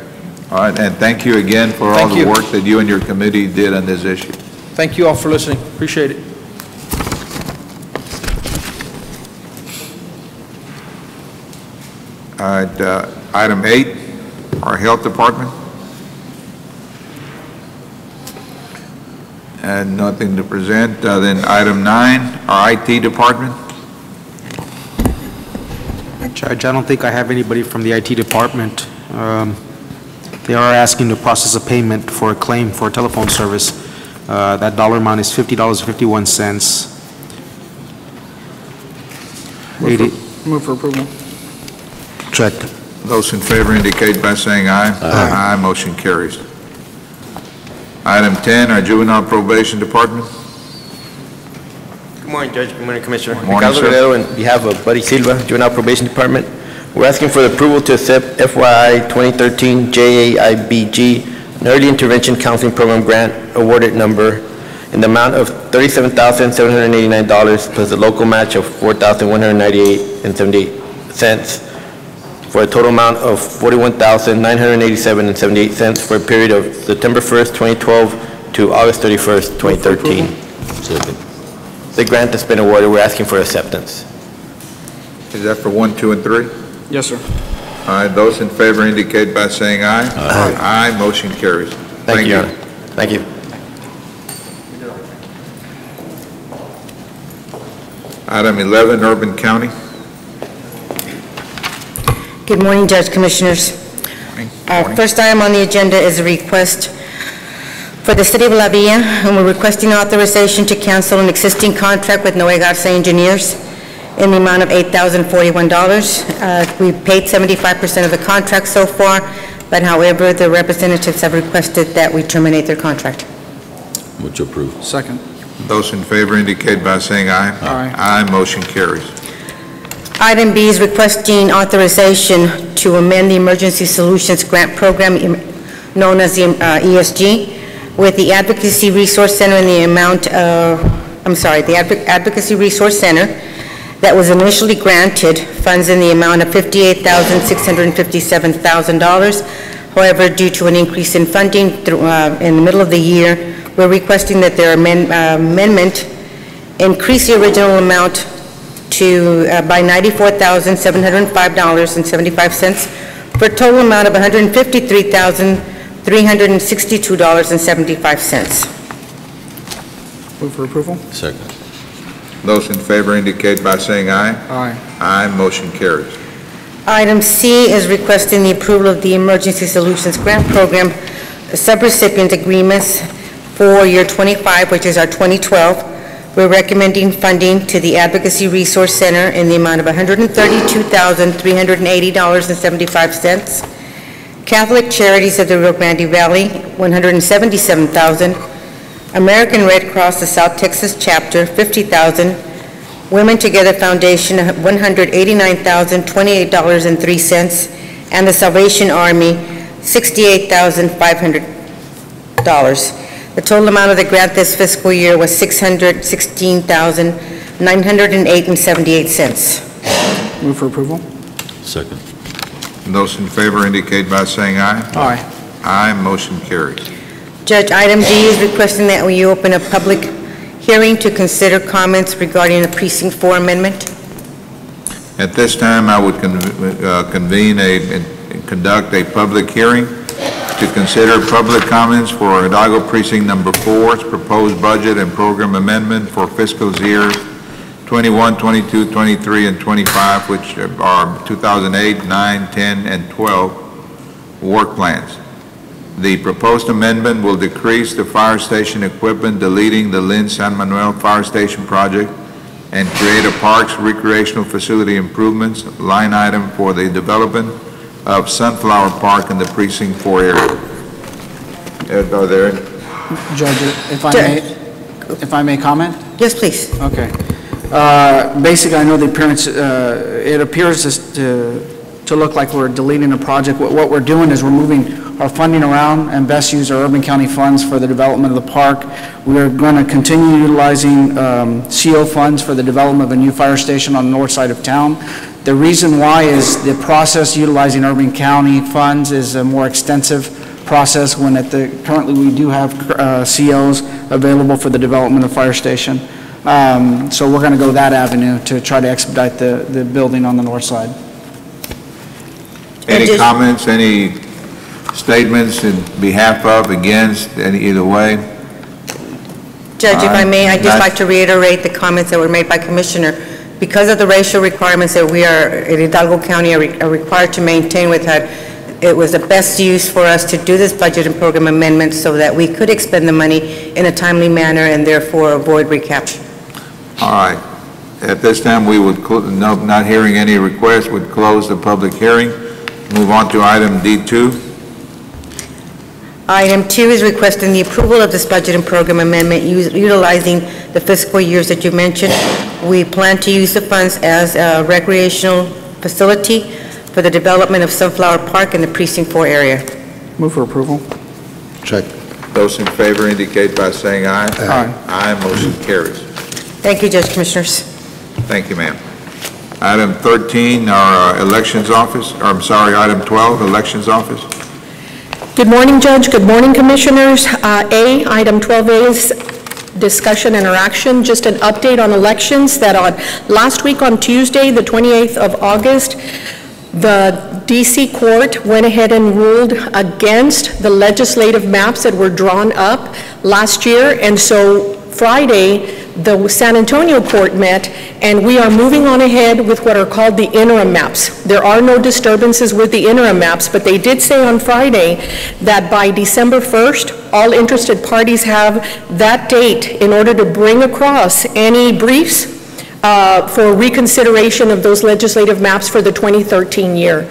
Speaker 3: All right, and thank you again for all the work that you and your committee did on this issue.
Speaker 21: Thank you all for listening. Appreciate it.
Speaker 3: All right, item 8, our health department. And nothing to present. Then item 9, our IT department.
Speaker 20: Judge, I don't think I have anybody from the IT department. They are asking to process a payment for a claim for a telephone service. That dollar amount is $50.51.
Speaker 13: Move for approval.
Speaker 8: Second.
Speaker 3: Those in favor indicate by saying aye. Aye. Motion carries. Item 10, our Juvenile Probation Department.
Speaker 5: Good morning, Judge. Good morning, Commissioner.
Speaker 3: Good morning,
Speaker 5: Ricardo
Speaker 3: sir.
Speaker 5: Guerrero, on behalf of Buddy Silva, Juvenile Probation Department. We're asking for the approval to accept FYI 2013 JAIBG, an Early Intervention Counseling Program grant awarded number in the amount of $37,789 plus a local match of $4,198.78 for a total amount of $41,987.78 for a period of September 1st, 2012 to August 31st, 2013. The grant that's been awarded, we're asking for acceptance.
Speaker 3: Is that for 1, 2, and 3?
Speaker 5: Yes, sir.
Speaker 3: All right, those in favor indicate by saying aye. Aye. Aye, motion carries.
Speaker 5: Thank you, Your Honor. Thank you.
Speaker 3: Item 11, Urban County.
Speaker 22: Good morning, Judge Commissioners. First item on the agenda is a request for the City of La Villa, and we're requesting authorization to cancel an existing contract with Noe Garza Engineers in the amount of $8,041. We paid 75% of the contract so far, but however, the representatives have requested that we terminate their contract.
Speaker 2: Move to approve.
Speaker 13: Second.
Speaker 3: Those in favor indicate by saying aye.
Speaker 13: Aye.
Speaker 3: Aye, motion carries.
Speaker 22: Item B is requesting authorization to amend the Emergency Solutions Grant Program, known as the ESG, with the Advocacy Resource Center in the amount of, the Advocacy Resource Center that was initially granted funds in the amount of $58,657,000. However, due to an increase in funding in the middle of the year, we're requesting that their amendment increase the original amount to by $94,705.75 for a total amount of $153,362.75.
Speaker 13: Move for approval?
Speaker 2: Second.
Speaker 3: Those in favor indicate by saying aye.
Speaker 13: Aye.
Speaker 3: Aye, motion carries.
Speaker 22: Item C is requesting the approval of the Emergency Solutions Grant Program subrecipient agreements for year 25, which is our 2012. We're recommending funding to the Advocacy Resource Center in the amount of $132,380.75. Catholic Charities of the Rio Grande Valley, $177,000. American Red Cross, the South Texas Chapter, $50,000. Women Together Foundation, $189,028.03. And the Salvation Army, $68,500. The total amount of the grant this fiscal year was $616,908.78.
Speaker 13: Move for approval?
Speaker 2: Second.
Speaker 3: Those in favor indicate by saying aye.
Speaker 13: Aye.
Speaker 3: Aye, motion carries.
Speaker 22: Judge, item D is requesting that we open a public hearing to consider comments regarding the Precinct 4 amendment.
Speaker 3: At this time, I would conduct a public hearing to consider public comments for Hidalgo Precinct Number 4's proposed budget and program amendment for fiscal years 21, 22, 23, and 25, which are 2008, 9, 10, and 12 work plans. The proposed amendment will decrease the fire station equipment, deleting the Lynn San Manuel Fire Station project, and create a parks recreational facility improvements line item for the development of Sunflower Park in the Precinct 4 area. Are there?
Speaker 13: Judge, if I may comment?
Speaker 22: Yes, please.
Speaker 13: Okay. Basically, I know the appearance, it appears to look like we're deleting a project. What we're doing is we're moving our funding around and best use our urban county funds for the development of the park. We're going to continue utilizing CO funds for the development of a new fire station on the north side of town. The reason why is the process utilizing urban county funds is a more extensive process when currently we do have COs available for the development of fire station. So we're going to go that avenue to try to expedite the building on the north side.
Speaker 3: Any comments, any statements in behalf of, against, either way?
Speaker 22: Judge, if I may, I'd just like to reiterate the comments that were made by Commissioner. Because of the racial requirements that we are, in Hidalgo County, are required to maintain with HUD, it was the best use for us to do this budget and program amendment so that we could expend the money in a timely manner and therefore avoid recapture.
Speaker 3: All right. At this time, we would, not hearing any requests, would close the public hearing. Move on to item D2.
Speaker 22: Item 2 is requesting the approval of this budget and program amendment utilizing the fiscal years that you mentioned. We plan to use the funds as a recreational facility for the development of Sunflower Park in the Precinct 4 area.
Speaker 13: Move for approval.
Speaker 8: Check.
Speaker 3: Those in favor indicate by saying aye.
Speaker 13: Aye.
Speaker 3: Aye, motion carries.
Speaker 22: Thank you, Judge Commissioners.
Speaker 3: Thank you, ma'am. Item 13, our Elections Office, or I'm sorry, item 12, Elections Office.
Speaker 4: Good morning, Judge. Good morning, Commissioners. Item 12A is discussion interaction, just an update on elections that last week on Tuesday, the 28th of August, the DC Court went ahead and ruled against the legislative maps that were drawn up last year, and so Friday, the San Antonio Court met, and we are moving on ahead with what are called the interim maps. There are no disturbances with the interim maps, but they did say on Friday that by December 1st, all interested parties have that date in order to bring across any briefs for reconsideration of those legislative maps for the 2013 year.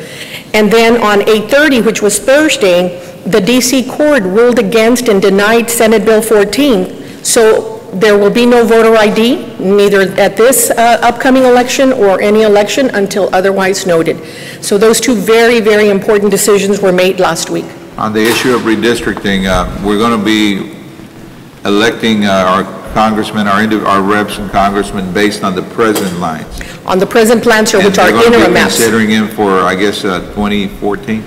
Speaker 4: And then on 8/30, which was Thursday, the DC Court ruled against and denied Senate Bill 14. So there will be no voter ID, neither at this upcoming election or any election until otherwise noted. So those two very, very important decisions were made last week.
Speaker 3: On the issue of redistricting, we're going to be electing our congressmen, our reps and congressmen based on the present lines.
Speaker 4: On the present plans, which are interim maps.
Speaker 3: Considering him for, I guess, 2014?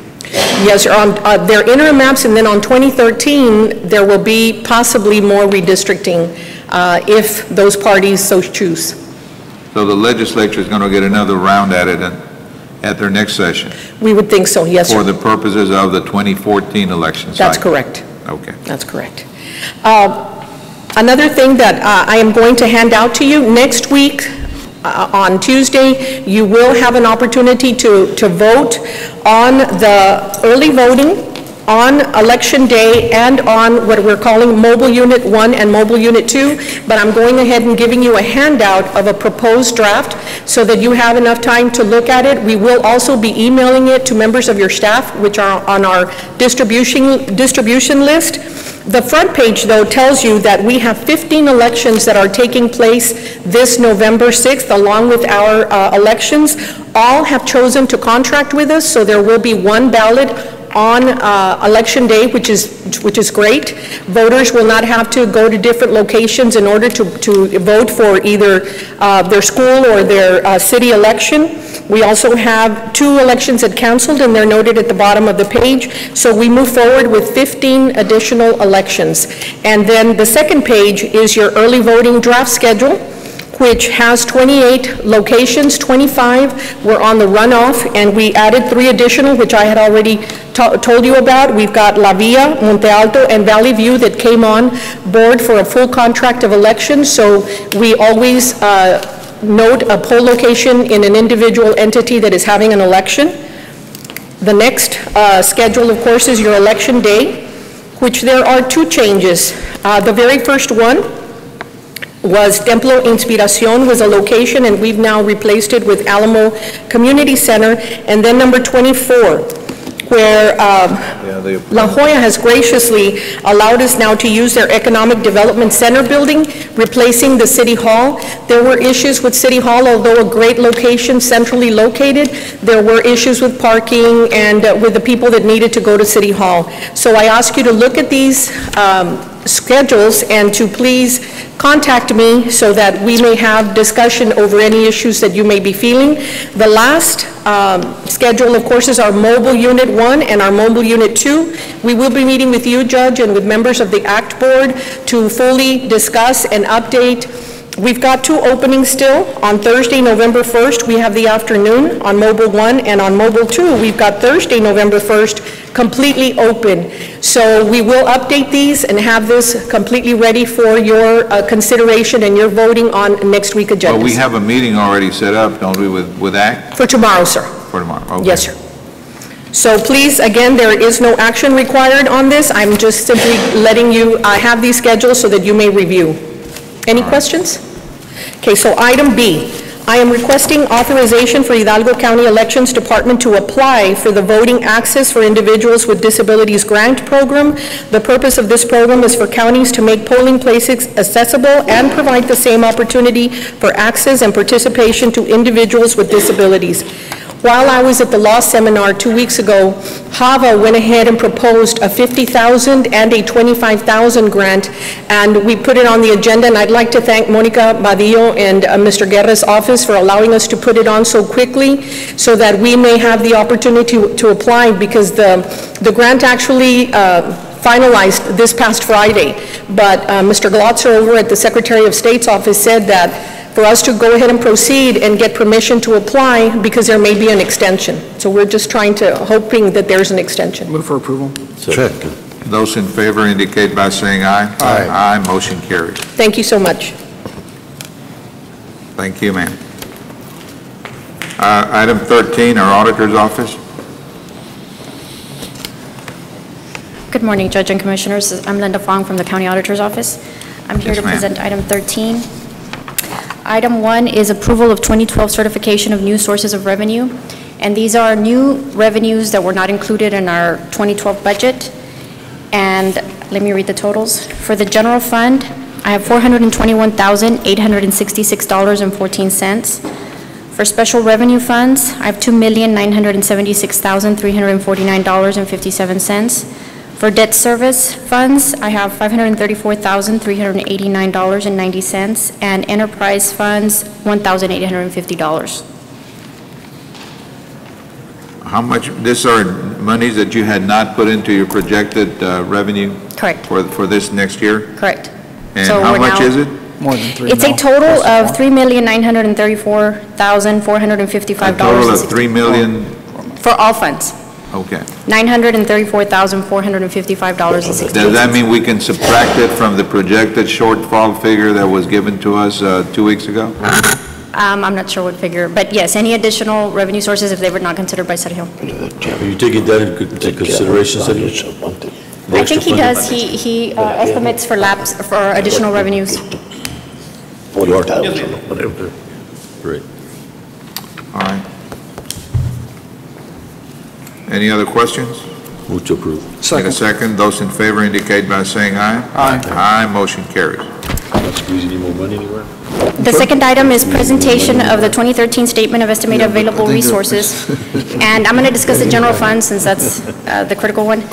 Speaker 4: Yes, on their interim maps, and then on 2013, there will be possibly more redistricting if those parties so choose.
Speaker 3: So the legislature is going to get another round at it at their next session?
Speaker 4: We would think so, yes, sir.
Speaker 3: For the purposes of the 2014 election cycle?
Speaker 4: That's correct.
Speaker 3: Okay.
Speaker 4: That's correct. Another thing that I am going to hand out to you next week, on Tuesday, you will have an opportunity to vote on the early voting on Election Day and on what we're calling Mobile Unit 1 and Mobile Unit 2, but I'm going ahead and giving you a handout of a proposed draft so that you have enough time to look at it. We will also be emailing it to members of your staff, which are on our distribution list. The front page, though, tells you that we have 15 elections that are taking place this November 6th, along with our elections. All have chosen to contract with us, so there will be one ballot on Election Day, which is great. Voters will not have to go to different locations in order to vote for either their school or their city election. We also have 2 elections that canceled, and they're noted at the bottom of the page. So we move forward with 15 additional elections. And then the second page is your early voting draft schedule, which has 28 locations. 25 were on the runoff, and we added 3 additional, which I had already told you about. We've got La Villa, Monte Alto, and Valley View that came on board for a full contract of elections. So we always note a poll location in an individual entity that is having an election. The next schedule, of course, is your Election Day, which there are 2 changes. The very first one was Templo Inspiración was a location, and we've now replaced it with Alamo Community Center. And then number 24, where La Jolla has graciously allowed us now to use their Economic Development Center building, replacing the City Hall. There were issues with City Hall, although a great location, centrally located, there were issues with parking and with the people that needed to go to City Hall. So I ask you to look at these schedules and to please contact me so that we may have discussion over any issues that you may be feeling. The last schedule, of course, is our Mobile Unit 1 and our Mobile Unit 2. We will be meeting with you, Judge, and with members of the ACT Board to fully discuss and update. We've got 2 openings still. On Thursday, November 1st, we have the afternoon on Mobile 1, and on Mobile 2, we've got Thursday, November 1st, completely open. So we will update these and have this completely ready for your consideration and your voting on next week agendas.
Speaker 3: Well, we have a meeting already set up, don't we, with ACT?
Speaker 4: For tomorrow, sir.
Speaker 3: For tomorrow, okay.
Speaker 4: Yes, sir. So please, again, there is no action required on this. I'm just simply letting you have these schedules so that you may review. Any questions? Okay, so item B, I am requesting authorization for Hidalgo County Elections Department to apply for the Voting Access for Individuals with Disabilities Grant Program. The purpose of this program is for counties to make polling places accessible and provide the same opportunity for access and participation to individuals with disabilities. While I was at the law seminar 2 weeks ago, HAVA went ahead and proposed a $50,000 and a $25,000 grant, and we put it on the agenda, and I'd like to thank Monica Badillo and Mr. Guerra's office for allowing us to put it on so quickly so that we may have the opportunity to apply, because the grant actually finalized this past Friday, but Mr. Glotzer over at the Secretary of State's office said that for us to go ahead and proceed and get permission to apply because there may be an extension. So we're just hoping that there's an extension.
Speaker 13: Move for approval.
Speaker 2: Second.
Speaker 3: Those in favor indicate by saying aye.
Speaker 13: Aye.
Speaker 3: Aye, motion carries.
Speaker 4: Thank you so much.
Speaker 3: Thank you, ma'am. Item 13, our auditor's office.
Speaker 9: Good morning, Judge and Commissioners. I'm Linda Fong from the County Auditor's Office. I'm here to present item 13. Item 1 is approval of 2012 certification of new sources of revenue, and these are new revenues that were not included in our 2012 budget. And let me read the totals. For the general fund, I have $421,866.14. For special revenue funds, I have $2,976,349.57. For debt service funds, I have $534,389.90, and enterprise funds, $1,850.
Speaker 3: How much, these are monies that you had not put into your projected revenue?
Speaker 9: Correct.
Speaker 3: For this next year?
Speaker 9: Correct.
Speaker 3: And
Speaker 9: So
Speaker 3: how
Speaker 9: we're
Speaker 3: much
Speaker 9: now-
Speaker 3: is it?
Speaker 13: More than 3
Speaker 9: It's a total of $3,934,455.
Speaker 3: A total of 3 million,
Speaker 9: For all funds,
Speaker 3: okay.
Speaker 9: $934,455.60.
Speaker 3: Does that mean we can subtract it from the projected shortfall figure that was given to us 2 weeks ago?
Speaker 9: I'm not sure what figure, but yes, any additional revenue sources if they were not considered by Sergio.
Speaker 2: Are you taking that into consideration, Sergio?
Speaker 9: I think he does. He estimates for additional revenues.
Speaker 2: Great.
Speaker 3: All right. Any other questions?
Speaker 2: Move to approve.
Speaker 3: Need a second? Those in favor indicate by saying aye.
Speaker 13: Aye.
Speaker 3: Aye, motion carries.
Speaker 2: Not squeezing any more money anywhere?
Speaker 9: The second item is presentation of the 2013 Statement of Estimated Available Resources. And I'm going to discuss the general fund since that's the critical one.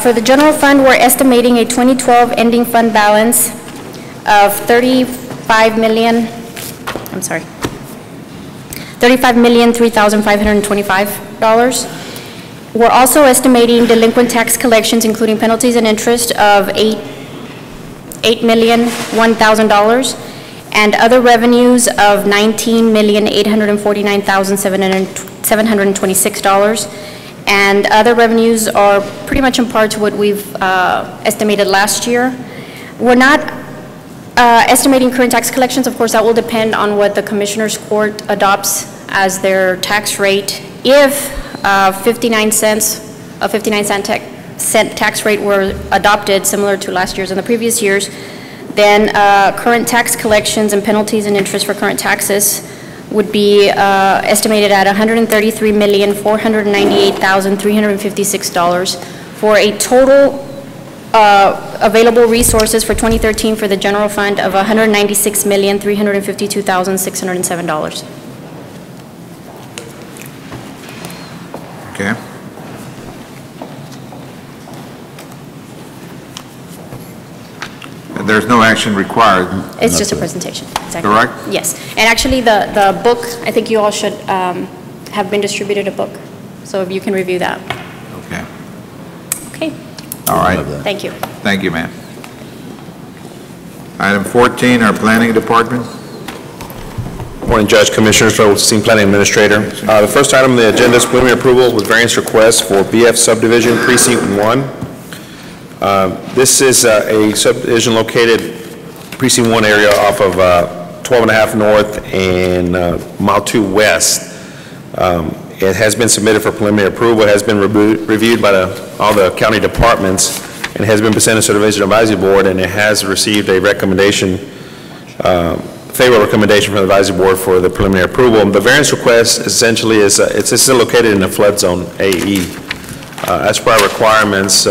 Speaker 9: For the general fund, we're estimating a 2012 ending fund balance of $35,003,525. We're also estimating delinquent tax collections, including penalties and interest, of $8,001,000, and other revenues of $19,849,726. And other revenues are pretty much in part to what we've estimated last year. We're not estimating current tax collections. Of course, that will depend on what the Commissioners Court adopts as their tax rate. If a 59-cent tax rate were adopted, similar to last year's and the previous years, then current tax collections and penalties and interest for current taxes would be estimated at $133,498,356 for a total available resources for 2013 for the general fund of $196,352,607.
Speaker 3: Okay. And there's no action required.
Speaker 9: It's just a presentation. Exactly.
Speaker 3: Correct?
Speaker 9: Yes. And actually, the book, I think you all should have been distributed a book, so if you can review that.
Speaker 3: Okay.
Speaker 9: Okay.
Speaker 3: All right.
Speaker 9: Thank you.
Speaker 3: Thank you, ma'am. Item 14, our planning department.
Speaker 11: Morning, Judge, Commissioners, Team Planning Administrator. The first item on the agenda is preliminary approval with variance request for BF subdivision precinct 1. This is a subdivision located precinct 1 area off of 12.5 North and Mile 2 West. It has been submitted for preliminary approval. It has been reviewed by all the county departments and has been presented to the Subdivision Advisory Board, and it has received a recommendation favorable recommendation from the advisory board for the preliminary approval. The variance request essentially is, it's still located in the flood zone AE. As per our requirements,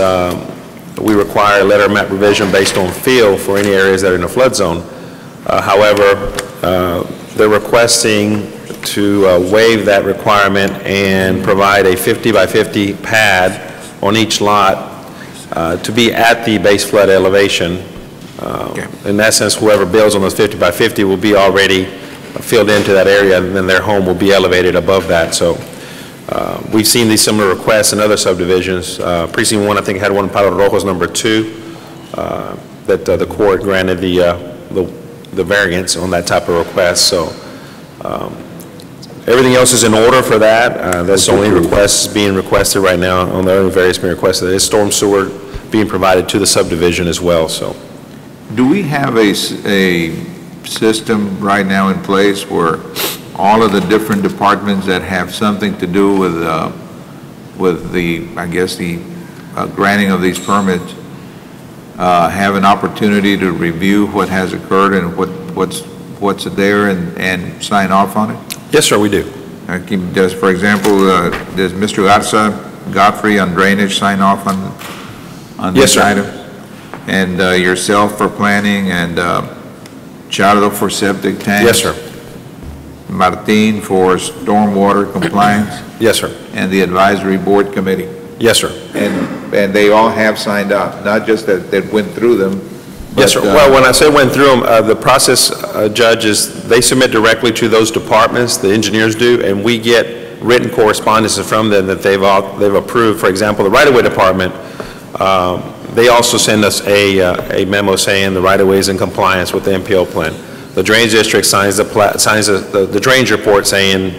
Speaker 11: we require a letter of map revision based on field for any areas that are in the flood zone. However, they're requesting to waive that requirement and provide a 50 by 50 pad on each lot to be at the base flood elevation. In that sense, whoever builds on those 50 by 50 will be already filled into that area, and then their home will be elevated above that. So we've seen these similar requests in other subdivisions. Precinct 1, I think, had one in Palo Rojo's number 2 that the court granted the variance on that type of request. So everything else is in order for that. That's the only request being requested right now. On the other various being requested, there is storm sewer being provided to the subdivision as well. So,
Speaker 3: do we have a system right now in place where all of the different departments that have something to do with the, I guess, the granting of these permits have an opportunity to review what has occurred and what's there and sign off on it?
Speaker 11: Yes, sir, we do.
Speaker 3: Does, for example, does Mr. Godfrey on drainage sign off on
Speaker 11: yes,
Speaker 3: this item? And yourself for planning, and Charlo for septic tanks?
Speaker 11: Yes, sir.
Speaker 3: Martin for stormwater compliance?
Speaker 11: Yes, sir.
Speaker 3: And the advisory board committee?
Speaker 11: Yes, sir.
Speaker 3: And they all have signed up, not just that they went through them?
Speaker 11: Yes, sir. Well, when I say went through them, the process, Judge, is they submit directly to those departments, the engineers do, and we get written correspondence from them that they've approved. For example, the right-of-way department, they also send us a memo saying the right-of-way is in compliance with the MPO plan. The drainage district signs the drainage report saying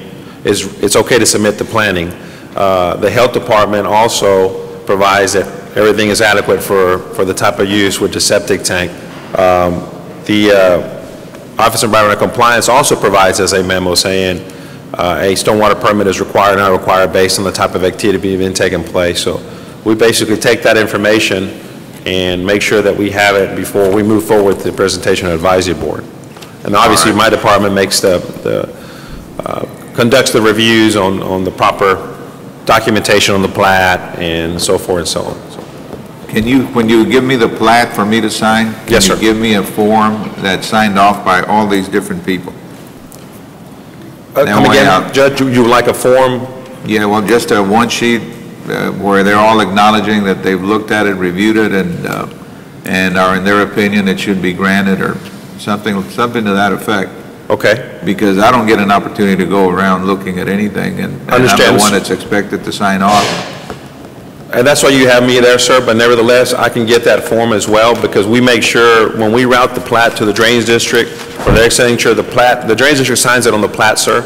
Speaker 11: it's okay to submit the planning. The health department also provides that everything is adequate for the type of use with the septic tank. The Office of Environmental Compliance also provides us a memo saying a stormwater permit is required or not required based on the type of activity being taking place. So we basically take that information and make sure that we have it before we move forward to the presentation of the advisory board. And obviously my department makes conducts the reviews on the proper documentation on the plat and so forth and so on. So.
Speaker 3: Can you, when you give me the plat for me to sign,
Speaker 11: yes, sir.
Speaker 3: Can you give me a form that's signed off by all these different people?
Speaker 11: Come again, Judge, you would like a form?
Speaker 3: Yeah, well, just a one sheet where they're all acknowledging that they've looked at it, reviewed it, and are in their opinion it should be granted, or something to that effect.
Speaker 11: Okay.
Speaker 3: Because I don't get an opportunity to go around looking at anything, and I'm the one that's expected to sign off.
Speaker 11: And that's why you have me there, sir, but nevertheless, I can get that form as well, because we make sure when we route the plat to the drainage district for their signature, the drainage district signs it on the plat, sir.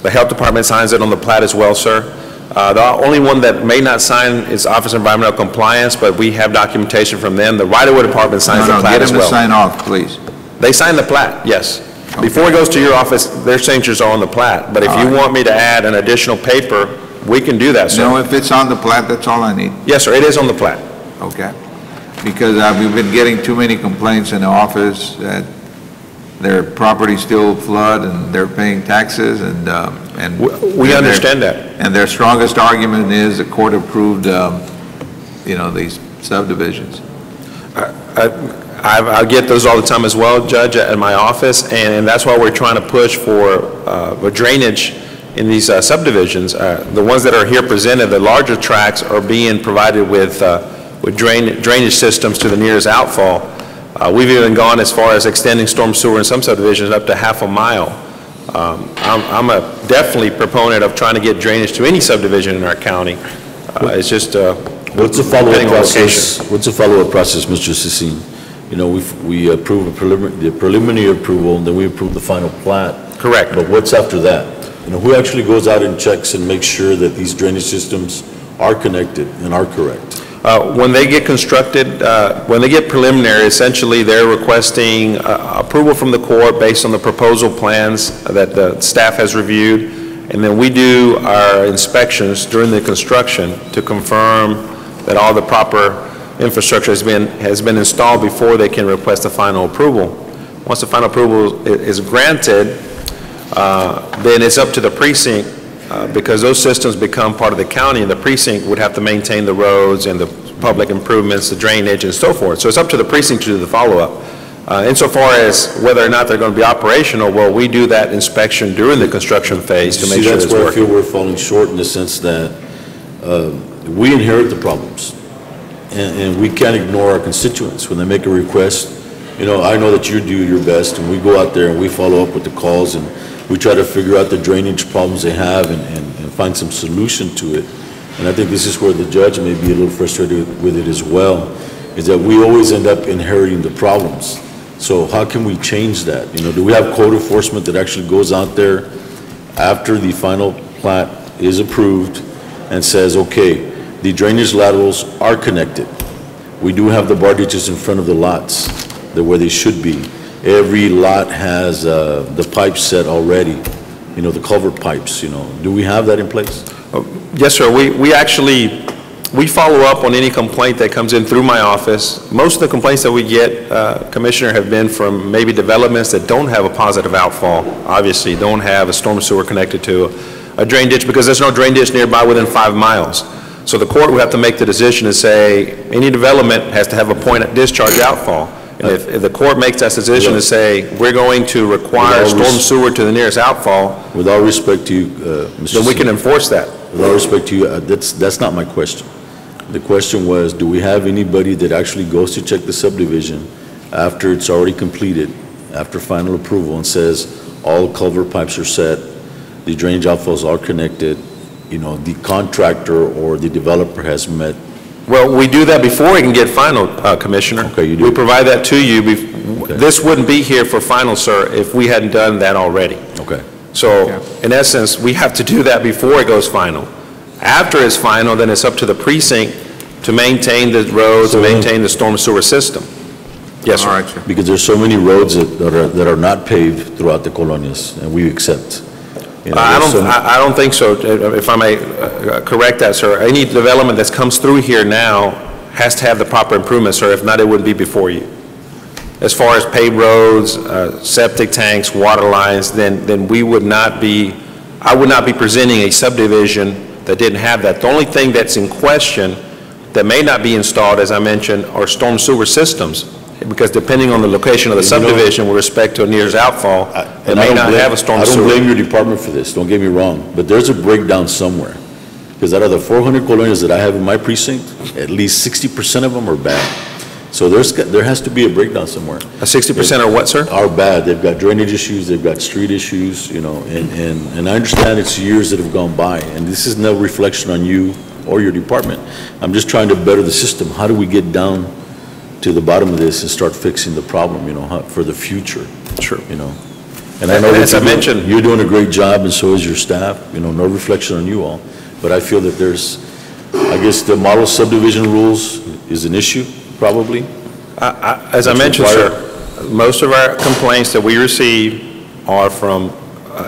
Speaker 11: The health department signs it on the plat as well, sir. The only one that may not sign is Office of Environmental Compliance, but we have documentation from them. The right-of-way department signs the plat as well.
Speaker 3: Get them to sign off, please.
Speaker 11: They sign the plat, yes. Okay. Before it goes to your office, their signatures are on the plat. But if you want me to add an additional paper, we can do that, sir.
Speaker 3: No, if it's on the plat, that's all I need.
Speaker 11: Yes, sir, it is on the plat.
Speaker 3: Okay. Because we've been getting too many complaints in the office that their property still flood and they're paying taxes, and
Speaker 11: we understand that.
Speaker 3: And their strongest argument is the court approved, these subdivisions.
Speaker 11: I get those all the time as well, Judge, at my office, and that's why we're trying to push for drainage in these subdivisions. The ones that are here presented, the larger tracts are being provided with drainage systems to the nearest outfall. We've even gone as far as extending storm sewer in some subdivisions up to half a mile. I'm a definitely proponent of trying to get drainage to any subdivision in our county. It's just
Speaker 2: what's the follow-up process? What's the follow-up process, Mr. Cecine? We approve the preliminary approval, and then we approve the final plat.
Speaker 11: Correct.
Speaker 2: But what's after that? Who actually goes out and checks and makes sure that these drainage systems are connected and are correct?
Speaker 11: When they get constructed, when they get preliminary, essentially they're requesting approval from the court based on the proposal plans that the staff has reviewed, and then we do our inspections during the construction to confirm that all the proper infrastructure has been installed before they can request a final approval. Once the final approval is granted, then it's up to the precinct, because those systems become part of the county, and the precinct would have to maintain the roads and the public improvements, the drainage, and so forth. So it's up to the precinct to do the follow-up. Insofar as whether or not they're going to be operational, well, we do that inspection during the construction phase to make sure it's
Speaker 2: That's where I
Speaker 11: working.
Speaker 2: feel we're falling short in the sense that we inherit the problems, and we can't ignore our constituents when they make a request. You know, I know that you do your best, and we go out there and we follow up with the calls, and we try to figure out the drainage problems they have and find some solution to it. And I think this is where the judge may be a little frustrated with it as well, is that we always end up inheriting the problems. So how can we change that? You know, do we have code enforcement that actually goes out there after the final plat is approved and says, okay, the drainage laterals are connected. We do have the bar ditches in front of the lots. They're where they should be. Every lot has the pipes set already, you know, the culvert pipes, you know. Do we have that in place?
Speaker 11: Yes, sir. We follow up on any complaint that comes in through my office. Most of the complaints that we get, Commissioner, have been from maybe developments that don't have a positive outfall, obviously don't have a storm sewer connected to a drain ditch, because there's no drain ditch nearby within 5 miles. So the court would have to make the decision and say any development has to have a point of discharge outfall. And if the court makes that decision to say we're going to require storm sewer to the nearest outfall,
Speaker 2: with all respect to you, Mr.
Speaker 11: then we can enforce that.
Speaker 2: With all respect to you, that's not my question. The question was, do we have anybody that actually goes to check the subdivision after it's already completed, after final approval, and says all culvert pipes are set, the drainage outfalls are connected, you know, the contractor or the developer has met?
Speaker 11: Well, we do that before we can get final, Commissioner.
Speaker 2: Okay, you do.
Speaker 11: We provide that to you. This wouldn't be here for final, sir, if we hadn't done that already.
Speaker 2: Okay.
Speaker 11: So, in essence, we have to do that before it goes final. After it's final, then it's up to the precinct to maintain the roads and maintain the storm sewer system. Yes, sir.
Speaker 2: All right, sir. Because there's so many roads that are not paved throughout the colonias, and we accept. You know,
Speaker 11: I don't think so. If I may correct that, sir. Any development that comes through here now has to have the proper improvements, sir. If not, it wouldn't be before you. As far as paved roads, septic tanks, water lines, then we would not be, I would not be presenting a subdivision that didn't have that. The only thing that's in question that may not be installed, as I mentioned, are storm sewer systems. Because depending on the location of the subdivision with respect to a nearest outfall, it may not have a storm sewer.
Speaker 2: I don't blame your department for this, don't get me wrong, but there's a breakdown somewhere. Because out of the 400 colonias that I have in my precinct, at least 60% of them are bad. So there has to be a breakdown somewhere.
Speaker 11: 60% are what, sir?
Speaker 2: Are bad. They've got drainage issues, they've got street issues, you know, and I understand it's years that have gone by, and this is no reflection on you or your department. I'm just trying to better the system. How do we get down to the bottom of this and start fixing the problem, you know, for the future?
Speaker 11: Sure.
Speaker 2: You know, and I know
Speaker 11: as I mentioned,
Speaker 2: you're doing a great job, and so is your staff, you know, no reflection on you all, but I feel that there's, I guess the model subdivision rules is an issue, probably.
Speaker 11: As I mentioned, sir, most of our complaints that we receive are from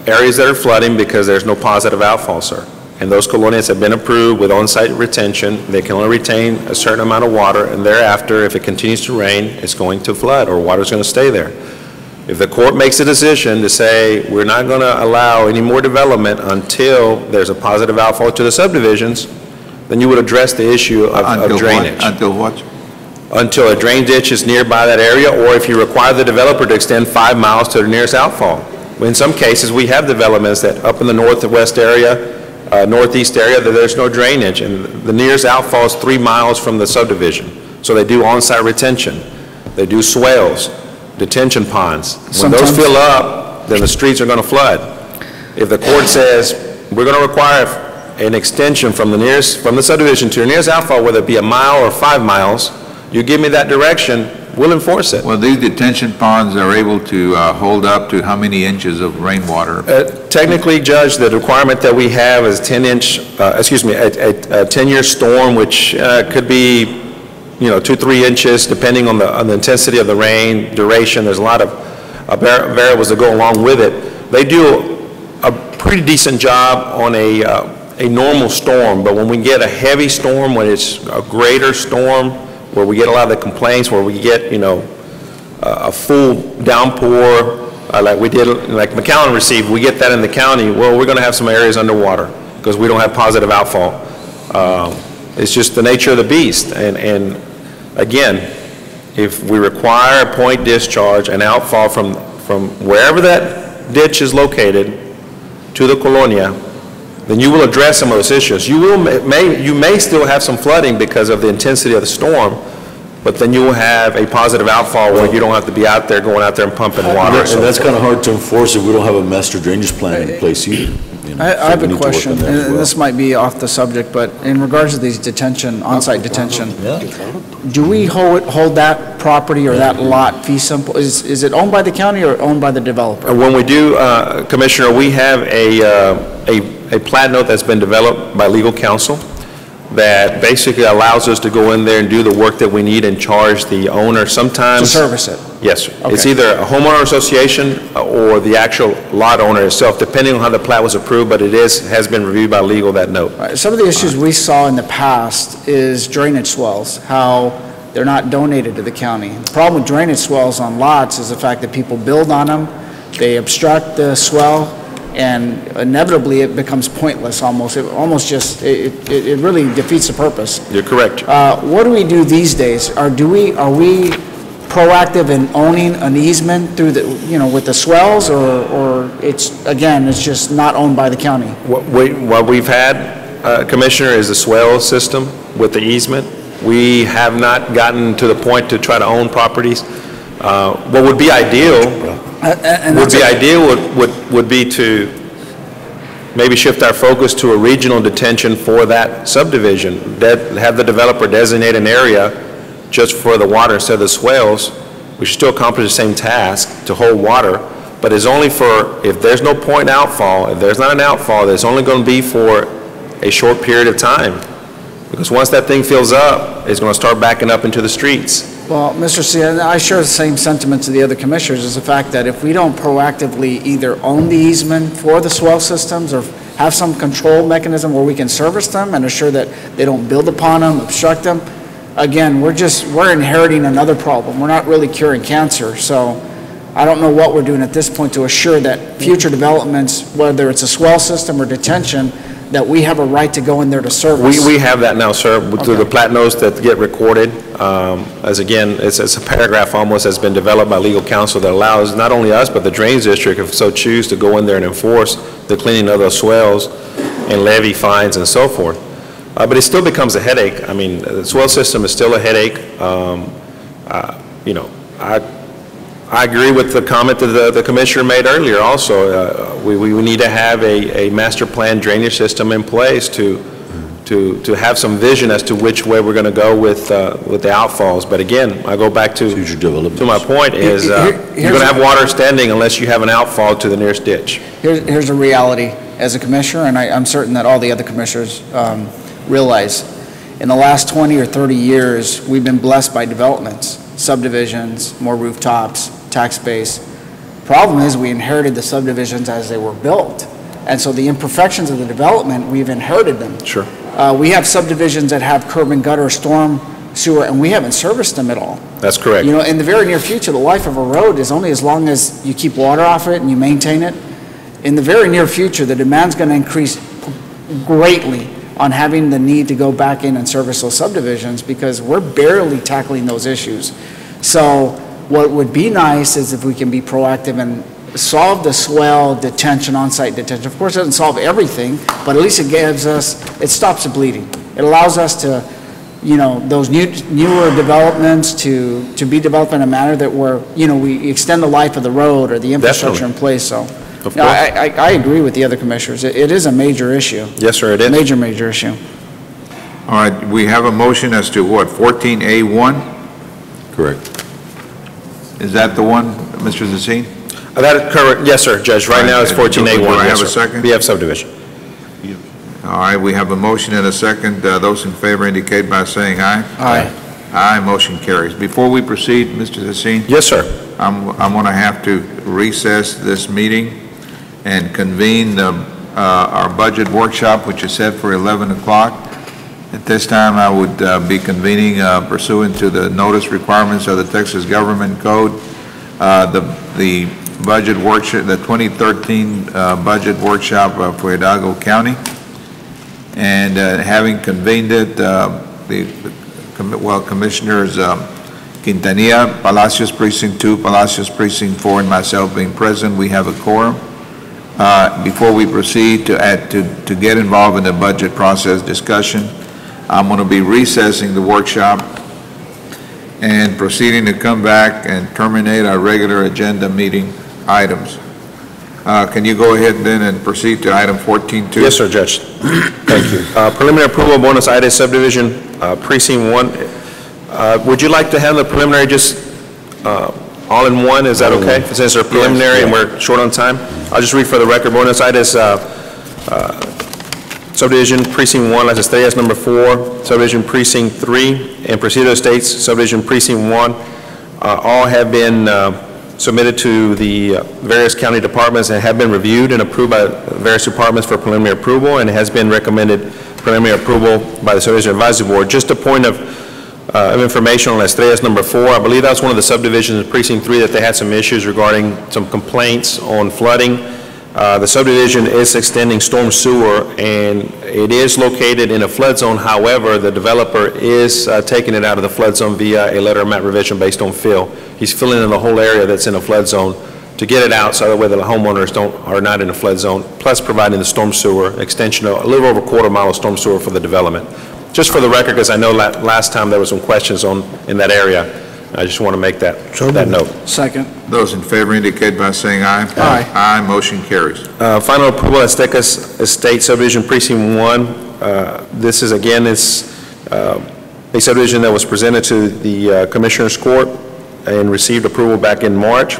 Speaker 11: areas that are flooding because there's no positive outfall, sir. And those colonias have been approved with on-site retention. They can only retain a certain amount of water, and thereafter, if it continues to rain, it's going to flood, or water's going to stay there. If the court makes a decision to say, we're not going to allow any more development until there's a positive outfall to the subdivisions, then you would address the issue of drainage.
Speaker 3: Until what?
Speaker 11: Until a drain ditch is nearby that area, or if you require the developer to extend 5 miles to the nearest outfall. In some cases, we have developments that up in the northwest area, northeast area, that there's no drainage, and the nearest outfall is 3 miles from the subdivision. So they do on-site retention. They do swales, detention ponds. When those fill up, then the streets are going to flood. If the court says, we're going to require an extension from the subdivision to your nearest outfall, whether it be 1 mile or 5 miles, you give me that direction, we'll enforce it.
Speaker 3: Well, these detention ponds are able to hold up to how many inches of rainwater?
Speaker 11: Technically, Judge, the requirement that we have is a 10-year storm, which could be, 2-3 inches, depending on the intensity of the rain, duration. There's a lot of variables that go along with it. They do a pretty decent job on a normal storm, but when we get a heavy storm, when it's a greater storm, where we get a lot of the complaints, where we get, a full downpour, like we did, like McAllen received, we get that in the county, well, we're going to have some areas underwater because we don't have positive outfall. It's just the nature of the beast. And again, if we require a point discharge and outfall from wherever that ditch is located to the Colonia, then you will address some of those issues. You may still have some flooding because of the intensity of the storm, but then you will have a positive outfall where you don't have to be out there, going out there and pumping water.
Speaker 2: And that's kind of hard to enforce if we don't have a master drainage plan in place either.
Speaker 13: I have a question, and this might be off the subject, but in regards to these detention, on-site detention, do we hold that property or that lot fee simple? Is it owned by the county or owned by the developer?
Speaker 11: When we do, Commissioner, we have a plat note that's been developed by legal counsel that basically allows us to go in there and do the work that we need and charge the owner sometimes.
Speaker 13: To service it?
Speaker 11: Yes, sir.
Speaker 13: Okay.
Speaker 11: It's either a homeowner association or the actual lot owner itself, depending on how the plat was approved, but it has been reviewed by legal, that note.
Speaker 13: Right. Some of the issues we saw in the past is drainage swells, how they're not donated to the county. The problem with drainage swells on lots is the fact that people build on them, they obstruct the swell, and inevitably it becomes pointless almost. It really defeats the purpose.
Speaker 11: You're correct.
Speaker 13: What do we do these days? Are we proactive in owning an easement through the, with the swells, or it's just not owned by the county?
Speaker 11: What we've had, Commissioner, is the swell system with the easement. We have not gotten to the point to try to own properties. What would be ideal would be to maybe shift our focus to a regional detention for that subdivision, have the developer designate an area just for the water instead of the swales. We should still accomplish the same task to hold water, but it's only for, if there's no point outfall, if there's not an outfall, it's only going to be for a short period of time. Because once that thing fills up, it's going to start backing up into the streets.
Speaker 13: Well, Mr. C, I share the same sentiments of the other commissioners, is the fact that if we don't proactively either own the easement for the swell systems or have some control mechanism where we can service them and assure that they don't build upon them, obstruct them, again, we're inheriting another problem. We're not really curing cancer. So I don't know what we're doing at this point to assure that future developments, whether it's a swell system or detention, that we have a right to go in there to service.
Speaker 11: We have that now, sir, through the plat notes that get recorded. As again, it's a paragraph almost that's been developed by legal counsel that allows not only us, but the Drains District, if so choose, to go in there and enforce the cleaning of those swells and levy fines and so forth. But it still becomes a headache. I mean, the swell system is still a headache. I agree with the comment that the commissioner made earlier also. We need to have a master plan drainage system in place to have some vision as to which way we're going to go with the outfalls. But again, I go back to my point is you're going to have water standing unless you have an outfall to the nearest ditch.
Speaker 13: Here's a reality as a commissioner, and I'm certain that all the other commissioners realize. In the last 20 or 30 years, we've been blessed by developments, subdivisions, more rooftops, tax base. Problem is we inherited the subdivisions as they were built. And so the imperfections of the development, we've inherited them.
Speaker 11: Sure.
Speaker 13: We have subdivisions that have curb and gutter, storm, sewer, and we haven't serviced them at all.
Speaker 11: That's correct.
Speaker 13: In the very near future, the life of a road is only as long as you keep water off it and you maintain it. In the very near future, the demand's going to increase greatly on having the need to go back in and service those subdivisions because we're barely tackling those issues. So what would be nice is if we can be proactive and solve the swell detention, on-site detention. Of course, it doesn't solve everything, but at least it gives us, it stops the bleeding. It allows us to, those newer developments to be developed in a manner that we extend the life of the road or the infrastructure in place. So I agree with the other commissioners. It is a major issue.
Speaker 11: Yes, sir, it is.
Speaker 13: Major issue.
Speaker 3: All right, we have a motion as to what, 14A1?
Speaker 2: Correct.
Speaker 3: Is that the one, Mr. Zacine?
Speaker 11: That is correct. Yes, sir, Judge. Right now it's 14A1.
Speaker 3: Do I have
Speaker 11: yes,
Speaker 3: a
Speaker 11: sir.
Speaker 3: second?
Speaker 11: BF subdivision.
Speaker 3: All right, we have a motion and a second. Those in favor indicate by saying aye.
Speaker 13: Aye.
Speaker 3: Aye, motion carries. Before we proceed, Mr. Zacine?
Speaker 11: Yes, sir.
Speaker 3: I'm going to have to recess this meeting and convene our budget workshop, which is set for 11 o'clock. At this time, I would be convening pursuant to the notice requirements of the Texas Government Code, the budget workshop, the 2013 budget workshop for Hidalgo County. And having convened it, Commissioners Quintanilla, Palacios Precinct 2, Palacios Precinct 4, and myself being present, we have a quorum. Before we proceed to get involved in the budget process discussion, I'm going to be recessing the workshop and proceeding to come back and terminate our regular agenda meeting items. Can you go ahead then and proceed to item 14.2?
Speaker 11: Yes, sir, Judge. Thank you. Preliminary approval of Buenos Aires subdivision, precinct 1. Would you like to have the preliminary just all in one? Is that okay? Since they're preliminary and we're short on time, I'll just read for the record. Buenos Aires subdivision, precinct 1, Las Estrellas number 4, subdivision precinct 3, and Presidio Estates subdivision precinct 1, all have been submitted to the various county departments and have been reviewed and approved by various departments for preliminary approval, and it has been recommended preliminary approval by the Subdivision Advisory Board. Just a point of information on Las Estrellas number 4, I believe that was one of the subdivisions in precinct 3 that they had some issues regarding some complaints on flooding. The subdivision is extending storm sewer, and it is located in a flood zone. However, the developer is taking it out of the flood zone via a letter of map revision based on fill. He's filling in the whole area that's in a flood zone to get it out so that way the homeowners are not in a flood zone, plus providing the storm sewer extension of a little over a quarter mile of storm sewer for the development. Just for the record, because I know last time there were some questions in that area. I just want to make that note.
Speaker 13: Second.
Speaker 3: Those in favor indicate by saying aye.
Speaker 13: Aye.
Speaker 3: Aye, motion carries.
Speaker 11: Final approval, Aztecas Estate Subdivision Precinct 1. This is, again, a subdivision that was presented to the Commissioner's Court and received approval back in March.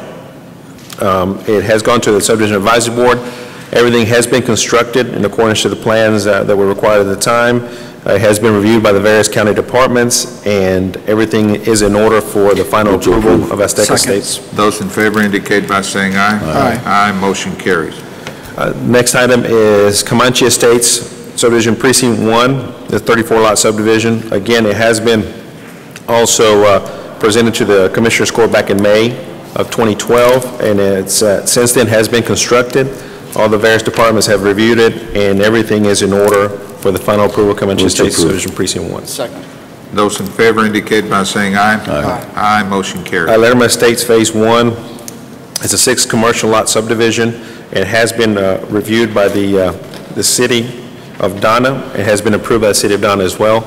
Speaker 11: It has gone to the Subdivision Advisory Board. Everything has been constructed in accordance to the plans that were required at the time. It has been reviewed by the various county departments, and everything is in order for the final approval of Azteca Estates.
Speaker 3: Those in favor indicate by saying aye.
Speaker 11: Aye.
Speaker 3: Aye, motion carries.
Speaker 11: Next item is Comanche Estates Subdivision Precinct 1, the 34-lot subdivision. Again, it has been also presented to the Commissioner's Court back in May of 2012, and it's since then has been constructed. All the various departments have reviewed it, and everything is in order for the final approval of Comanche Estates Subdivision Precinct 1.
Speaker 13: Second.
Speaker 3: Those in favor indicate by saying aye. Aye. Aye, motion carries.
Speaker 11: Lerma Estates Phase 1 is a 6 commercial lot subdivision. It has been reviewed by the city of Donna. It has been approved by the city of Donna as well.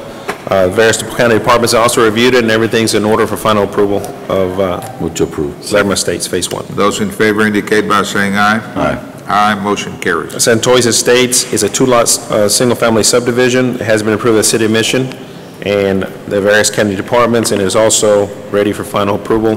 Speaker 11: Various county departments also reviewed it, and everything's in order for final approval of Lerma Estates Phase 1.
Speaker 3: Those in favor indicate by saying aye. Aye. Aye, motion carries.
Speaker 11: Santoys Estates is a 2-lot single-family subdivision. It has been approved by the City of Mission and the various county departments, and is also ready for final approval.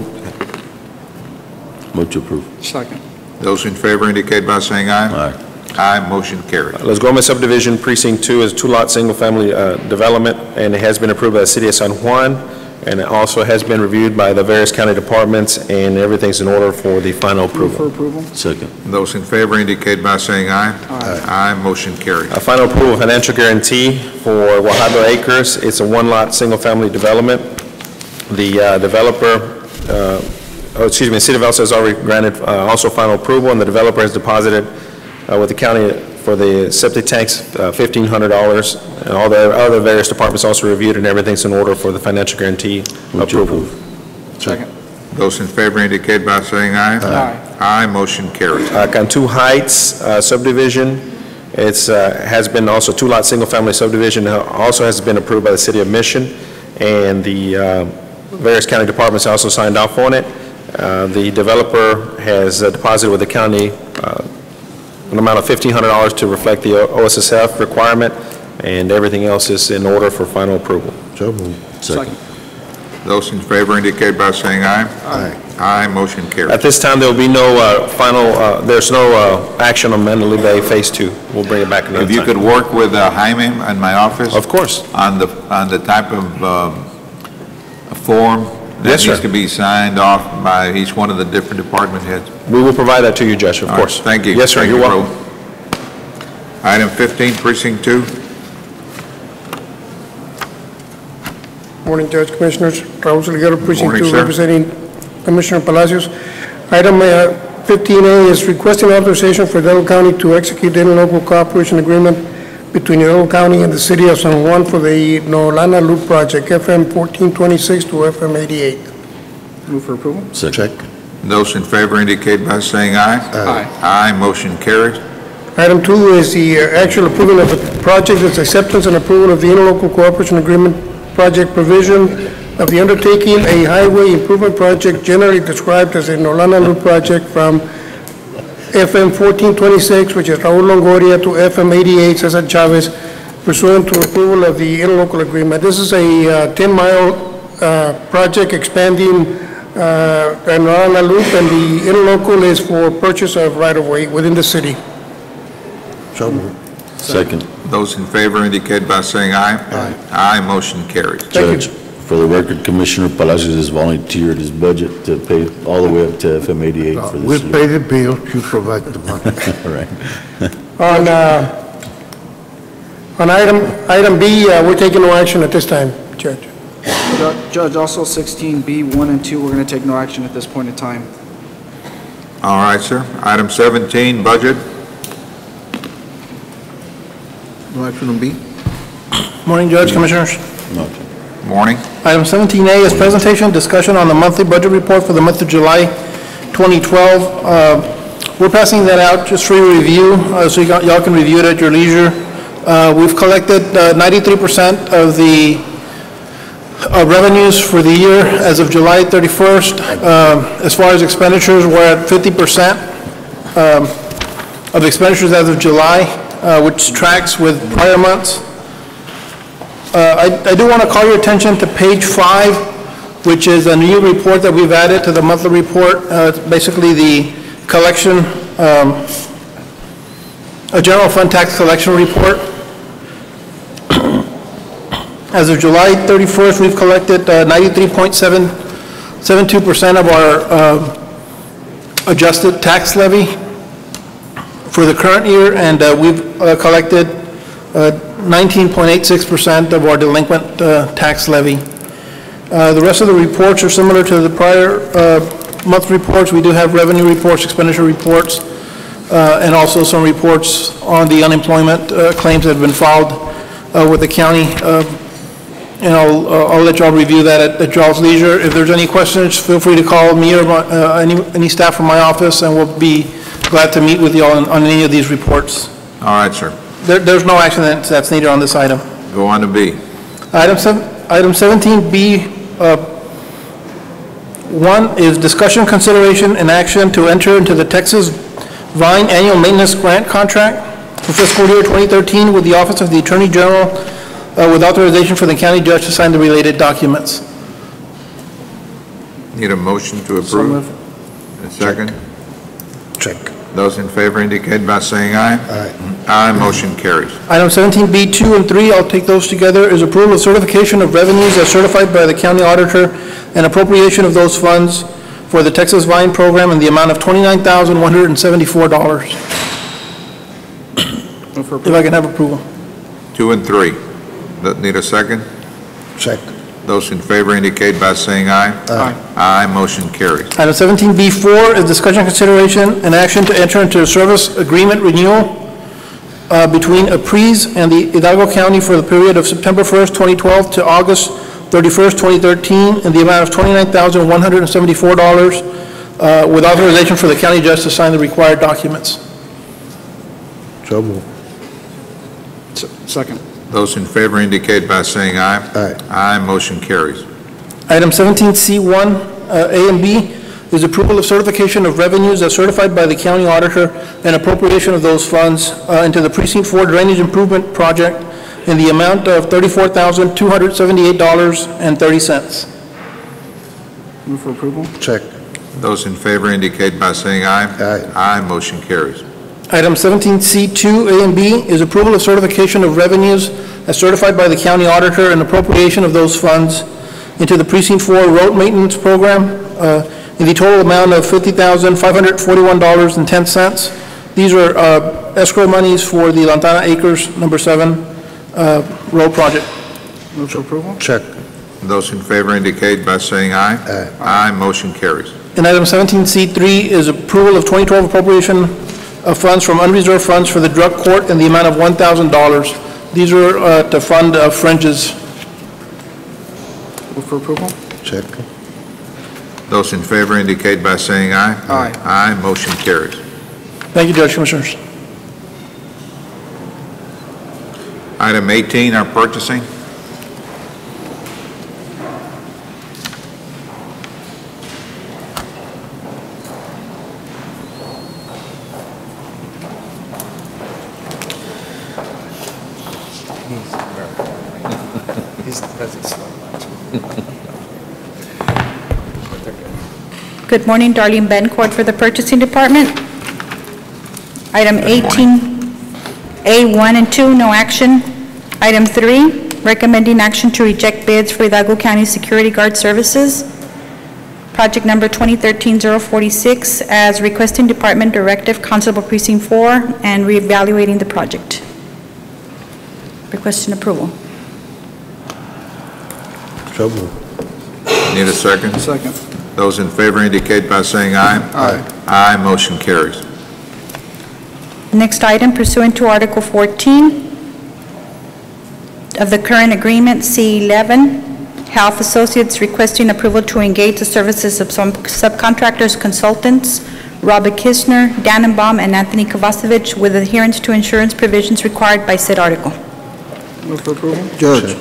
Speaker 2: Move to approve.
Speaker 13: Second.
Speaker 3: Those in favor indicate by saying aye. Aye. Aye, motion carries.
Speaker 11: Los Gomez Subdivision Precinct 2 is a 2-lot single-family development, and it has been approved by the City of San Juan, and it also has been reviewed by the various county departments, and everything's in order for the final approval.
Speaker 13: For approval.
Speaker 2: Second.
Speaker 3: Those in favor indicate by saying aye. Aye. Aye, motion carries.
Speaker 11: Final approval of financial guarantee for Guajardo Acres. It's a 1-lot single-family development. The developer, the City of Elsa has already granted also final approval, and the developer has deposited with the county for the septic tanks, $1,500, and all the other various departments also reviewed, and everything's in order for the financial guarantee approval.
Speaker 13: Second.
Speaker 3: Those in favor indicate by saying aye.
Speaker 13: Aye.
Speaker 3: Aye, motion carries.
Speaker 11: Cantu Heights subdivision, it's has been also 2-lot single-family subdivision, also has been approved by the City of Mission, and the various county departments also signed off on it. The developer has deposited with the county an amount of $1,500 to reflect the OSSF requirement, and everything else is in order for final approval.
Speaker 2: Second.
Speaker 3: Those in favor indicate by saying aye. Aye. Aye, motion carries.
Speaker 11: At this time, there will be no there's no action on Mandalay Bay Phase 2. We'll bring it back another time.
Speaker 3: If you could work with Jaime in my office.
Speaker 11: Of course.
Speaker 3: On the type of form that needs to be signed off by each one of the different department heads.
Speaker 11: We will provide that to you, Judge, of course.
Speaker 3: Right, thank you.
Speaker 11: Yes, sir,
Speaker 3: Thank
Speaker 11: you're
Speaker 3: you,
Speaker 11: welcome.
Speaker 3: Item 15, Precinct 2.
Speaker 12: Morning, Judge, Commissioners. Raul Salguero, Precinct
Speaker 3: Morning,
Speaker 12: 2,
Speaker 3: sir.
Speaker 12: representing Commissioner Palacios. Item 15A is requesting authorization for Hidalgo County to execute the interlocal cooperation agreement between Hidalgo County and the City of San Juan for the Nolana Loop Project, FM 1426 to FM 88.
Speaker 13: Move for approval?
Speaker 2: Check.
Speaker 3: Those in favor indicate by saying aye.
Speaker 13: Aye.
Speaker 3: Aye, motion carries.
Speaker 12: Item 2 is the actual approval of the project, its acceptance and approval of the interlocal cooperation agreement project provision of the undertaking a highway improvement project generally described as a Nolana Loop project from FM 1426, which is Raul Longoria, to FM 88, Cesar Chavez, pursuant to approval of the interlocal agreement. This is a 10-mile project expanding the Nolana Loop, and the interlocal is for purchase of right-of-way within the city.
Speaker 8: So moved.
Speaker 2: Second.
Speaker 3: Those in favor indicate by saying aye. Aye. Aye, motion carries.
Speaker 2: Judge, for the record, Commissioner Palacios has volunteered his budget to pay all the way up to FM 88 for this
Speaker 8: We'll
Speaker 2: year.
Speaker 8: pay the bill, you provide the money.
Speaker 2: All right.
Speaker 12: On item B, we're taking no action at this time, Judge.
Speaker 13: Judge, also 16B, 1 and 2, we're going to take no action at this point in time.
Speaker 3: All right, sir. Item 17, budget.
Speaker 18: No action on B?
Speaker 7: Morning, Judge, Commissioners.
Speaker 3: Morning.
Speaker 7: Item 17A is presentation discussion on the monthly budget report for the month of July 2012. We're passing that out just for your review, so y'all can review it at your leisure. We've collected 93% of the revenues for the year as of July 31st. As far as expenditures, we're at 50% of expenditures as of July, which tracks with prior months. I do want to call your attention to page 5, which is a new report that we've added to the monthly report. It's basically the collection, a general fund tax collection report. As of July 31st, we've collected 93.72% of our adjusted tax levy for the current year, and we've collected 19.86% of our delinquent tax levy. The rest of the reports are similar to the prior month reports. We do have revenue reports, expenditure reports, and also some reports on the unemployment claims that have been filed with the county. And I'll let y'all review that at y'all's leisure. If there's any questions, feel free to call me or any staff from my office, and we'll be glad to meet with y'all on any of these reports.
Speaker 3: All right, sir.
Speaker 7: There's no action that's needed on this item.
Speaker 3: Go on to B.
Speaker 7: Item 17B, 1 is discussion, consideration, and action to enter into the Texas Vine Annual Maintenance Grant Contract for fiscal year 2013 with the Office of the Attorney General, with authorization for the county judge to sign the related documents.
Speaker 3: Need a motion to approve?
Speaker 7: So moved.
Speaker 3: A second?
Speaker 8: Check.
Speaker 3: Those in favor indicate by saying aye.
Speaker 8: Aye.
Speaker 3: Aye, motion carries.
Speaker 7: Item 17B, 2 and 3, I'll take those together, is approval of certification of revenues as certified by the county auditor and appropriation of those funds for the Texas Vine program in the amount of $29,174. If I can have approval.
Speaker 3: 2 and 3. Need a second?
Speaker 8: Check.
Speaker 3: Those in favor indicate by saying aye.
Speaker 7: Aye.
Speaker 3: Aye, motion carries.
Speaker 7: Item 17B4 is discussion, consideration, and action to enter into a service agreement renewal between APRES and the Hidalgo County for the period of September 1st, 2012 to August 31st, 2013 in the amount of $29,174 with authorization for the county judge to sign the required documents.
Speaker 8: So moved.
Speaker 13: Second.
Speaker 3: Those in favor indicate by saying aye.
Speaker 8: Aye.
Speaker 3: Aye, motion carries.
Speaker 7: Item 17C1, A and B, is approval of certification of revenues as certified by the county auditor and appropriation of those funds into the Precinct 4 Drainage Improvement Project in the amount of $34,278.30.
Speaker 13: Move for approval?
Speaker 8: Check.
Speaker 3: Those in favor indicate by saying aye.
Speaker 8: Aye.
Speaker 3: Aye, motion carries.
Speaker 7: Item 17C2, A and B, is approval of certification of revenues as certified by the county auditor and appropriation of those funds into the Precinct 4 Road Maintenance Program in the total amount of $50,541.10. These are escrow monies for the Lantana Acres No. 7 road project.
Speaker 13: Move for approval?
Speaker 8: Check.
Speaker 3: Those in favor indicate by saying aye.
Speaker 8: Aye.
Speaker 3: Aye, motion carries.
Speaker 7: And item 17C3 is approval of 2012 appropriation of funds from unreserved funds for the drug court in the amount of $1,000. These are to fund French's.
Speaker 13: Move for approval?
Speaker 8: Second.
Speaker 3: Those in favor indicate by saying aye.
Speaker 13: Aye.
Speaker 3: Aye, motion carries.
Speaker 7: Thank you, Judge, Commissioners.
Speaker 3: Item 18, our purchasing.
Speaker 19: Good morning, Darlene Bencourt for the Purchasing Department. Item 18A1 and 2, no action. Item 3, recommending action to reject bids for Hidalgo County Security Guard Services. Project number 2013-046 as requesting Department Directive, Constable Precinct 4, and reevaluating the project. Requesting approval.
Speaker 8: So moved.
Speaker 3: Need a second?
Speaker 13: Second.
Speaker 3: Those in favor indicate by saying aye.
Speaker 13: Aye.
Speaker 3: Aye, motion carries.
Speaker 19: Next item, pursuant to Article 14 of the current agreement, C11, Health Associates requesting approval to engage the services of some subcontractors, consultants, Robert Kisner, Dannenbaum, and Anthony Kovacevic with adherence to insurance provisions required by said article.
Speaker 13: Move for approval?
Speaker 18: Judge,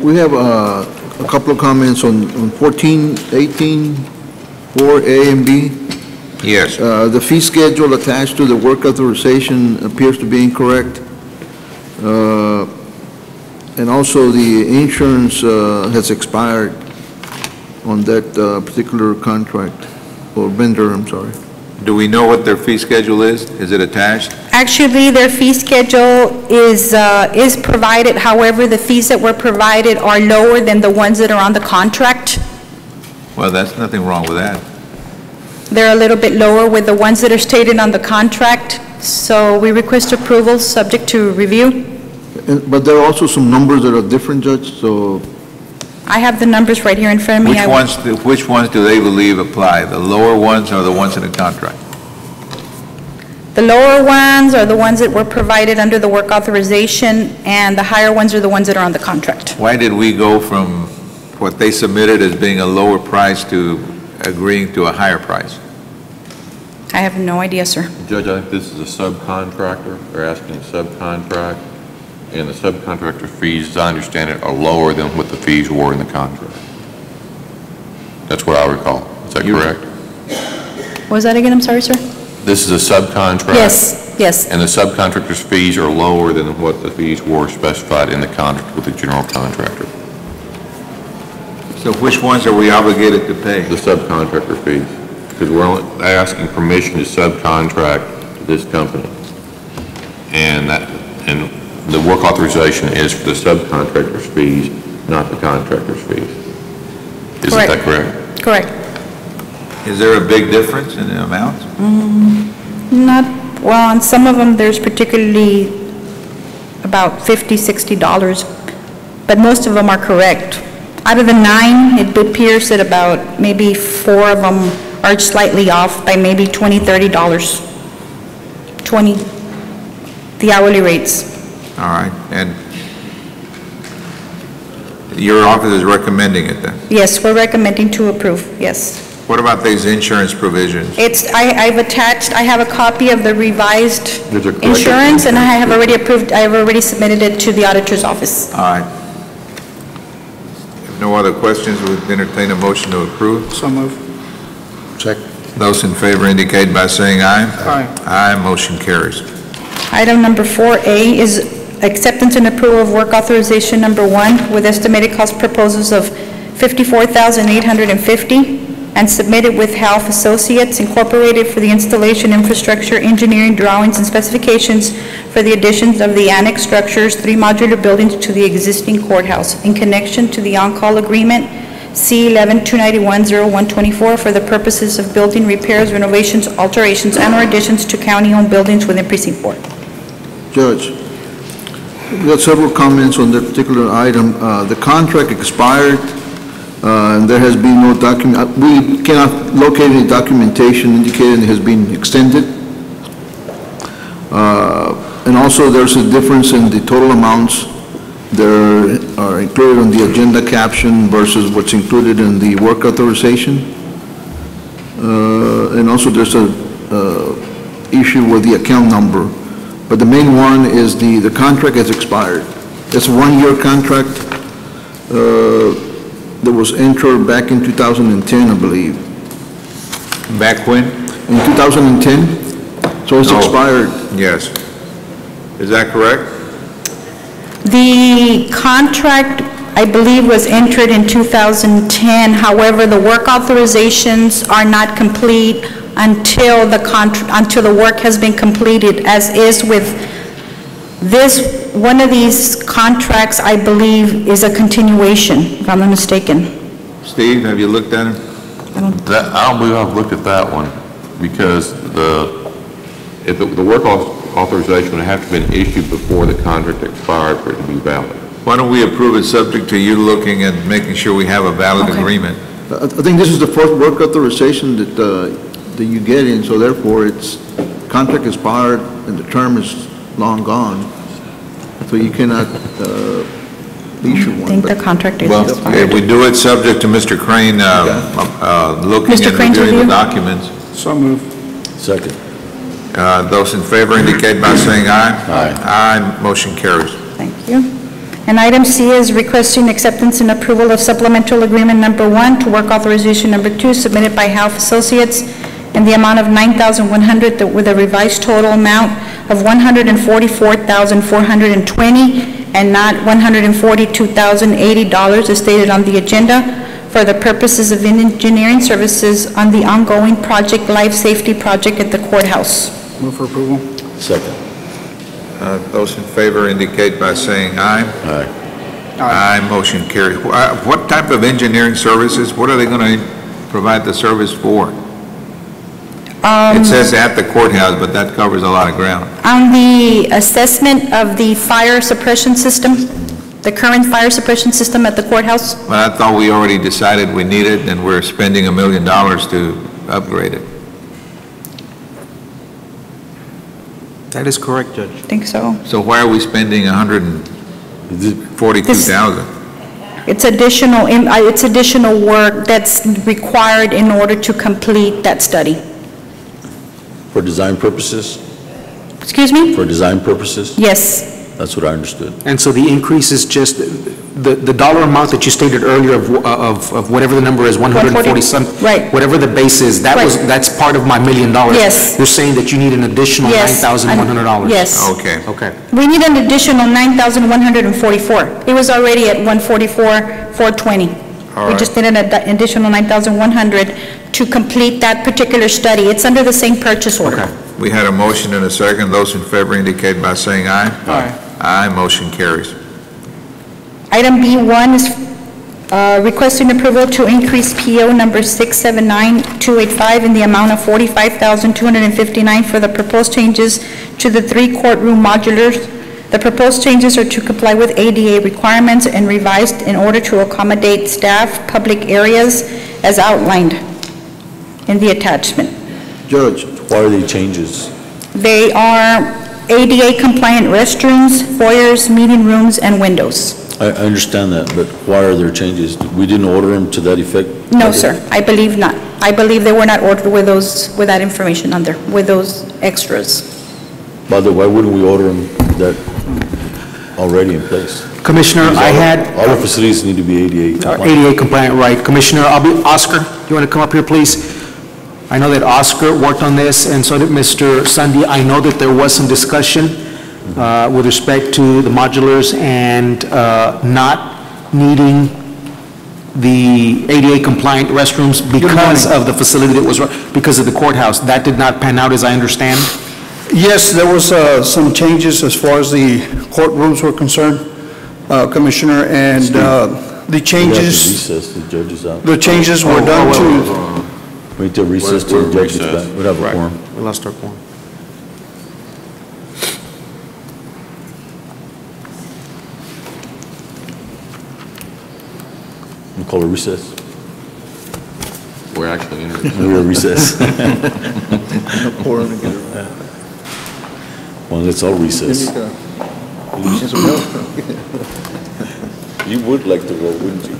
Speaker 18: we have a couple of comments on 14, 18, 4A and B.
Speaker 3: Yes.
Speaker 18: The fee schedule attached to the work authorization appears to be incorrect. And also the insurance has expired on that particular contract, or vendor, I'm sorry.
Speaker 3: Do we know what their fee schedule is? Is it attached?
Speaker 19: Actually, their fee schedule is provided, however, the fees that were provided are lower than the ones that are on the contract.
Speaker 3: Well, that's nothing wrong with that.
Speaker 19: They're a little bit lower with the ones that are stated on the contract, so we request approval subject to review.
Speaker 18: But there are also some numbers that are different, Judge, so
Speaker 19: I have the numbers right here in front of me.
Speaker 3: Which ones do they believe apply? The lower ones or the ones in the contract?
Speaker 19: The lower ones are the ones that were provided under the work authorization, and the higher ones are the ones that are on the contract.
Speaker 3: Why did we go from what they submitted as being a lower price to agreeing to a higher price?
Speaker 19: I have no idea, sir.
Speaker 14: Judge, I think this is a subcontractor. They're asking a subcontract, and the subcontractor fees, as I understand it, are lower than what the fees were in the contract. That's what I recall. Is that correct?
Speaker 19: What was that again? I'm sorry, sir.
Speaker 14: This is a subcontract?
Speaker 19: Yes, yes.
Speaker 14: And the subcontractor's fees are lower than what the fees were specified in the contract with the general contractor?
Speaker 3: So which ones are we obligated to pay?
Speaker 14: The subcontractor fees, because we're only asking permission to subcontract to this company. And the work authorization is for the subcontractor's fees, not the contractor's fees. Isn't that correct?
Speaker 19: Correct.
Speaker 3: Is there a big difference in the amounts?
Speaker 19: Not, well, on some of them, there's particularly about $50, $60, but most of them are correct. Out of the 9, it appears that about maybe 4 of them are slightly off by maybe $20, $30. 20, the hourly rates.
Speaker 3: All right, and your office is recommending it then?
Speaker 19: Yes, we're recommending to approve, yes.
Speaker 3: What about these insurance provisions?
Speaker 19: I have a copy of the revised insurance, and I have already submitted it to the auditor's office.
Speaker 3: All right. If no other questions, we'll entertain a motion to approve.
Speaker 13: So move.
Speaker 8: Check.
Speaker 3: Those in favor indicate by saying aye.
Speaker 13: Aye.
Speaker 3: Aye, motion carries.
Speaker 19: Item number 4A is acceptance and approval of work authorization number 1 with estimated cost proposals of $54,850 and submitted with Health Associates Incorporated for the installation, infrastructure, engineering drawings and specifications for the additions of the annex structures, 3 modular buildings to the existing courthouse in connection to the on-call agreement C11-291-0124 for the purposes of building repairs, renovations, alterations, and or additions to county-owned buildings within Precinct 4.
Speaker 18: Judge, We got several comments on that particular item. The contract expired, and there has been no document, we cannot locate any documentation indicating it has been extended. And also, there's a difference in the total amounts that are included on the agenda caption versus what's included in the work authorization. And also, there's a issue with the account number. But the main one is the contract has expired. It's a one-year contract that was entered back in 2010, I believe.
Speaker 3: Back when?
Speaker 18: In 2010. So it's expired.
Speaker 3: Yes. Is that correct?
Speaker 19: The contract, I believe, was entered in 2010. However, the work authorizations are not complete until the work has been completed, as is with this. One of these contracts, I believe, is a continuation, if I'm not mistaken.
Speaker 3: Steve, have you looked at it?
Speaker 14: I don't believe I've looked at that one, because if the work authorization would have to have been issued before the contract expired for it to be valid.
Speaker 3: Why don't we approve it subject to you looking and making sure we have a valid agreement?
Speaker 18: I think this is the first work authorization that you get in, so therefore it's contract expired and the term is long gone. So you cannot issue one.
Speaker 19: I think the contract is
Speaker 3: Well,
Speaker 19: expired.
Speaker 3: if we do it subject to Mr. Crane looking
Speaker 19: Mr.
Speaker 3: and
Speaker 19: Crane's
Speaker 3: reviewing the
Speaker 19: review?
Speaker 3: documents.
Speaker 10: So moved.
Speaker 2: Second.
Speaker 3: Those in favor indicate by saying aye.
Speaker 2: Aye.
Speaker 3: Aye, motion carries.
Speaker 19: Thank you. And item C is requesting acceptance and approval of supplemental agreement number 1 to work authorization number 2 submitted by Health Associates in the amount of $9,100 with a revised total amount of $144,420 and not $142,080 as stated on the agenda for the purposes of engineering services on the ongoing project Life Safety Project at the courthouse.
Speaker 13: Move for approval.
Speaker 2: Second.
Speaker 3: Those in favor indicate by saying aye.
Speaker 2: Aye.
Speaker 3: Aye, motion carries. What type of engineering services, what are they going to provide the service for? It says at the courthouse, but that covers a lot of ground.
Speaker 19: On the assessment of the fire suppression system, the current fire suppression system at the courthouse,
Speaker 3: Well, I thought we already decided we need it, and we're spending $1 million to upgrade it.
Speaker 20: That is correct, Judge.
Speaker 19: I think so.
Speaker 3: So why are we spending $142,000?
Speaker 19: It's additional work that's required in order to complete that study.
Speaker 2: For design purposes?
Speaker 19: Excuse me?
Speaker 2: For design purposes?
Speaker 19: Yes.
Speaker 2: That's what I understood.
Speaker 20: And so the increase is just, the dollar amount that you stated earlier of whatever the number is, 140 something.
Speaker 19: Right.
Speaker 20: Whatever the base is, that's part of my $1 million.
Speaker 19: Yes.
Speaker 20: You're saying that you need an additional
Speaker 19: Yes.
Speaker 20: $9,100?
Speaker 19: Yes.
Speaker 3: Okay.
Speaker 20: Okay.
Speaker 19: We need an additional $9,144. It was already at $144,420. We
Speaker 3: right.
Speaker 19: just need an additional $9,100 to complete that particular study. It's under the same purchase order.
Speaker 20: Okay.
Speaker 3: We had a motion and a second. Those in favor indicate by saying aye.
Speaker 10: Aye.
Speaker 3: Aye, motion carries.
Speaker 19: Item B1 is requesting approval to increase PO number 679285 in the amount of $45,259 for the proposed changes to the 3 courtroom modulars. The proposed changes are to comply with ADA requirements and revised in order to accommodate staff, public areas as outlined in the attachment.
Speaker 2: Judge, why are they changes?
Speaker 19: They are ADA compliant restrooms, foyers, meeting rooms, and windows.
Speaker 2: I understand that, but why are there changes? We didn't order them to that effect?
Speaker 19: No, sir, I believe not. I believe they were not ordered with that information on there, with those extras.
Speaker 2: By the way, why wouldn't we order them that already in place?
Speaker 20: Commissioner,
Speaker 2: Because
Speaker 20: I had...
Speaker 2: all our facilities need to be ADA compliant.
Speaker 20: ADA compliant, right. Commissioner, Oscar, you want to come up here, please? I know that Oscar worked on this, and so did Mr. Sunday. I know that there was some discussion with respect to the modulars and not needing the ADA compliant restrooms because of the facility that was, because of the courthouse. That did not pan out, as I understand?
Speaker 12: Yes, there was some changes as far as the courtrooms were concerned, Commissioner, and the changes...
Speaker 2: Recess, the judges out.
Speaker 12: The changes were done to...
Speaker 2: Wait till recess till the judge gets back. We'd have a quorum.
Speaker 20: We lost our quorum.
Speaker 2: We'll call a recess.
Speaker 14: We're actually in.
Speaker 2: We're a recess. Well, let's all recess. You would like to roll, wouldn't you?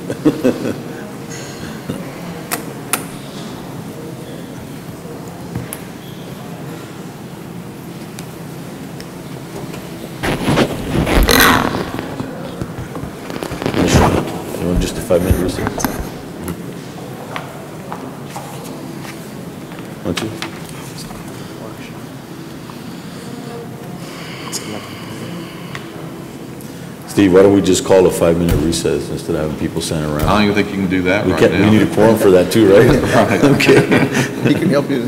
Speaker 2: You want just a 5-minute recess? Want you? Steve, why don't we just call a 5-minute recess instead of having people standing around?
Speaker 14: I don't even think you can do that right now.
Speaker 2: We need a quorum for that too, right?
Speaker 14: Right.
Speaker 2: Okay.
Speaker 18: He can help you.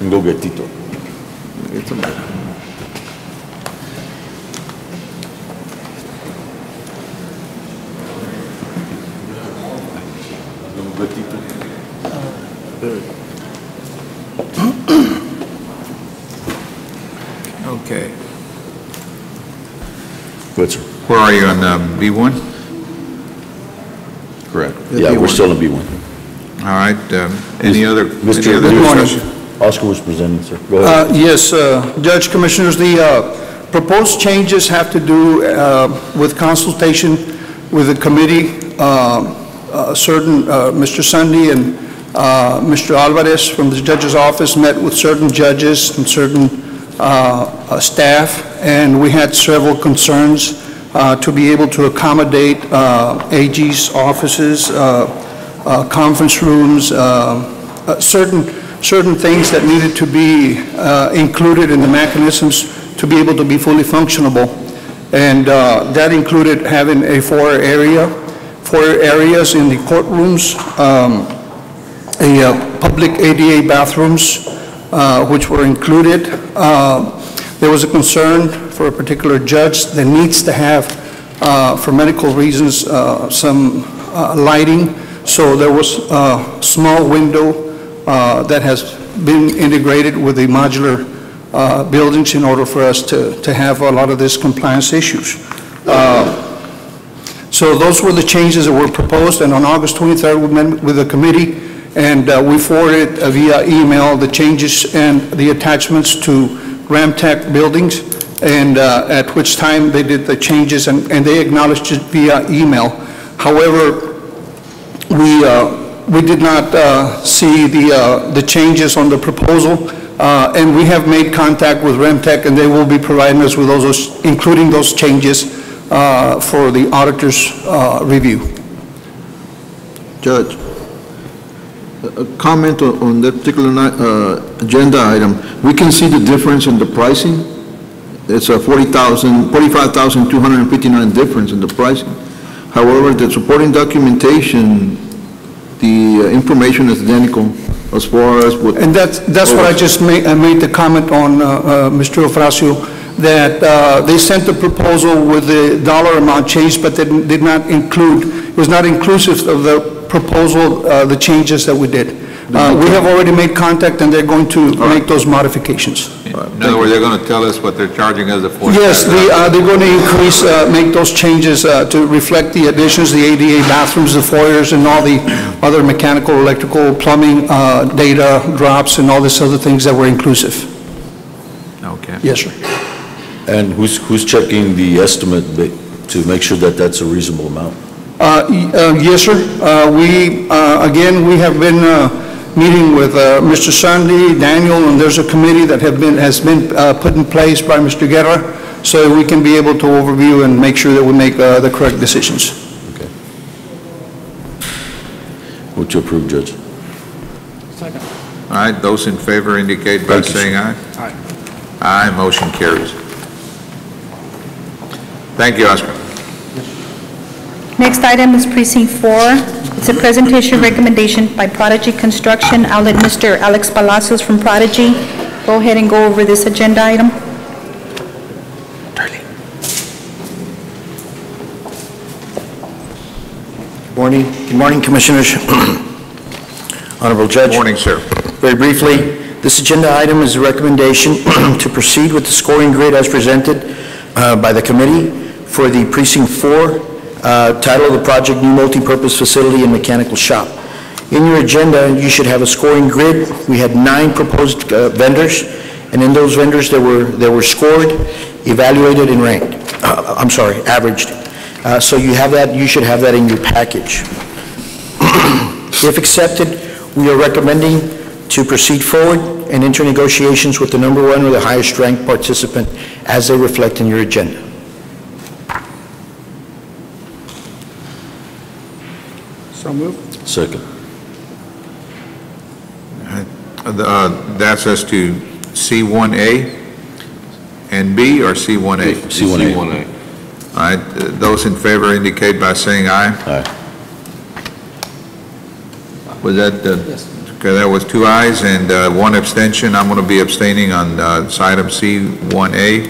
Speaker 2: And go get Tito.
Speaker 3: Okay.
Speaker 2: Go ahead, sir.
Speaker 3: Where are you on B1?
Speaker 2: Correct. Yeah, we're still in B1.
Speaker 3: All right, any other
Speaker 2: Mr.
Speaker 3: discussion?
Speaker 2: Oscar was presenting, sir. Go ahead.
Speaker 10: Yes, Judge, Commissioners, the proposed changes have to do with consultation with the committee. Mr. Sunday and Mr. Alvarez from the judge's office met with certain judges and certain staff, and we had several concerns to be able to accommodate AG's offices, conference rooms, certain things that needed to be included in the mechanisms to be able to be fully functionable. And that included having a four areas in the courtrooms, public ADA bathrooms, which were included. There was a concern for a particular judge that needs to have, for medical reasons, some lighting. So there was a small window that has been integrated with the modular buildings in order for us to have a lot of these compliance issues. So those were the changes that were proposed, and on August 23rd, we met with the committee, and we forwarded via email the changes and the attachments to Ramtech buildings, and at which time they did the changes, and they acknowledged it via email. However, we did not see the changes on the proposal, and we have made contact with Ramtech, and they will be providing us with those, including those changes for the auditor's review.
Speaker 18: Judge, a comment on that particular agenda item. We can see the difference in the pricing. It's a $45,259 difference in the pricing. However, the supporting documentation, the information is identical as far as what... And
Speaker 10: that's what I just made the comment on, Mr. Ofracio, that they sent the proposal with the dollar amount changed, but they did not include, it was not inclusive of the proposal, the changes that we did. We have already made contact, and they're going to make those modifications.
Speaker 3: In other words, they're going to tell us what they're charging us for.
Speaker 10: Yes, they're going to increase, make those changes to reflect the additions, the ADA bathrooms, the foyers, and all the other mechanical, electrical, plumbing, data drops, and all these other things that were inclusive.
Speaker 3: Okay.
Speaker 10: Yes, sir.
Speaker 2: And who's checking the estimate to make sure that that's a reasonable amount?
Speaker 10: Yes, sir. Again, we have been meeting with Mr. Sunday, Daniel, and there's a committee that has been put in place by Mr. Guerra, so we can be able to overview and make sure that we make the correct decisions.
Speaker 2: Okay. Would you approve, Judge?
Speaker 3: Second. All right, those in favor indicate by saying aye.
Speaker 10: Aye.
Speaker 3: Aye, motion carries. Thank you, Oscar.
Speaker 19: Next item is Precinct 4. It's a presentation recommendation by Prodigy Construction. I'll let Mr. Alex Palacios from Prodigy go ahead and go over this agenda item.
Speaker 15: Good morning, Commissioners. Honorable Judge.
Speaker 3: Good morning, sir.
Speaker 15: Very briefly, this agenda item is a recommendation to proceed with the scoring grid as presented by the committee for the Precinct 4, title of the project, New Multipurpose Facility and Mechanical Shop. In your agenda, you should have a scoring grid. We had 9 proposed vendors, and in those vendors that were scored, evaluated, and ranked. Averaged. So you have that. You should have that in your package. If accepted, we are recommending to proceed forward and enter negotiations with the number 1 or the highest ranked participant as they reflect in your agenda.
Speaker 13: So moved.
Speaker 2: Second.
Speaker 3: That's as to C1A and B, or C1A?
Speaker 2: C1A.
Speaker 3: All right, those in favor indicate by saying aye.
Speaker 2: Aye.
Speaker 3: Was that,
Speaker 13: Yes.
Speaker 3: okay, that was 2 ayes and 1 abstention. I'm going to be abstaining on item C1A.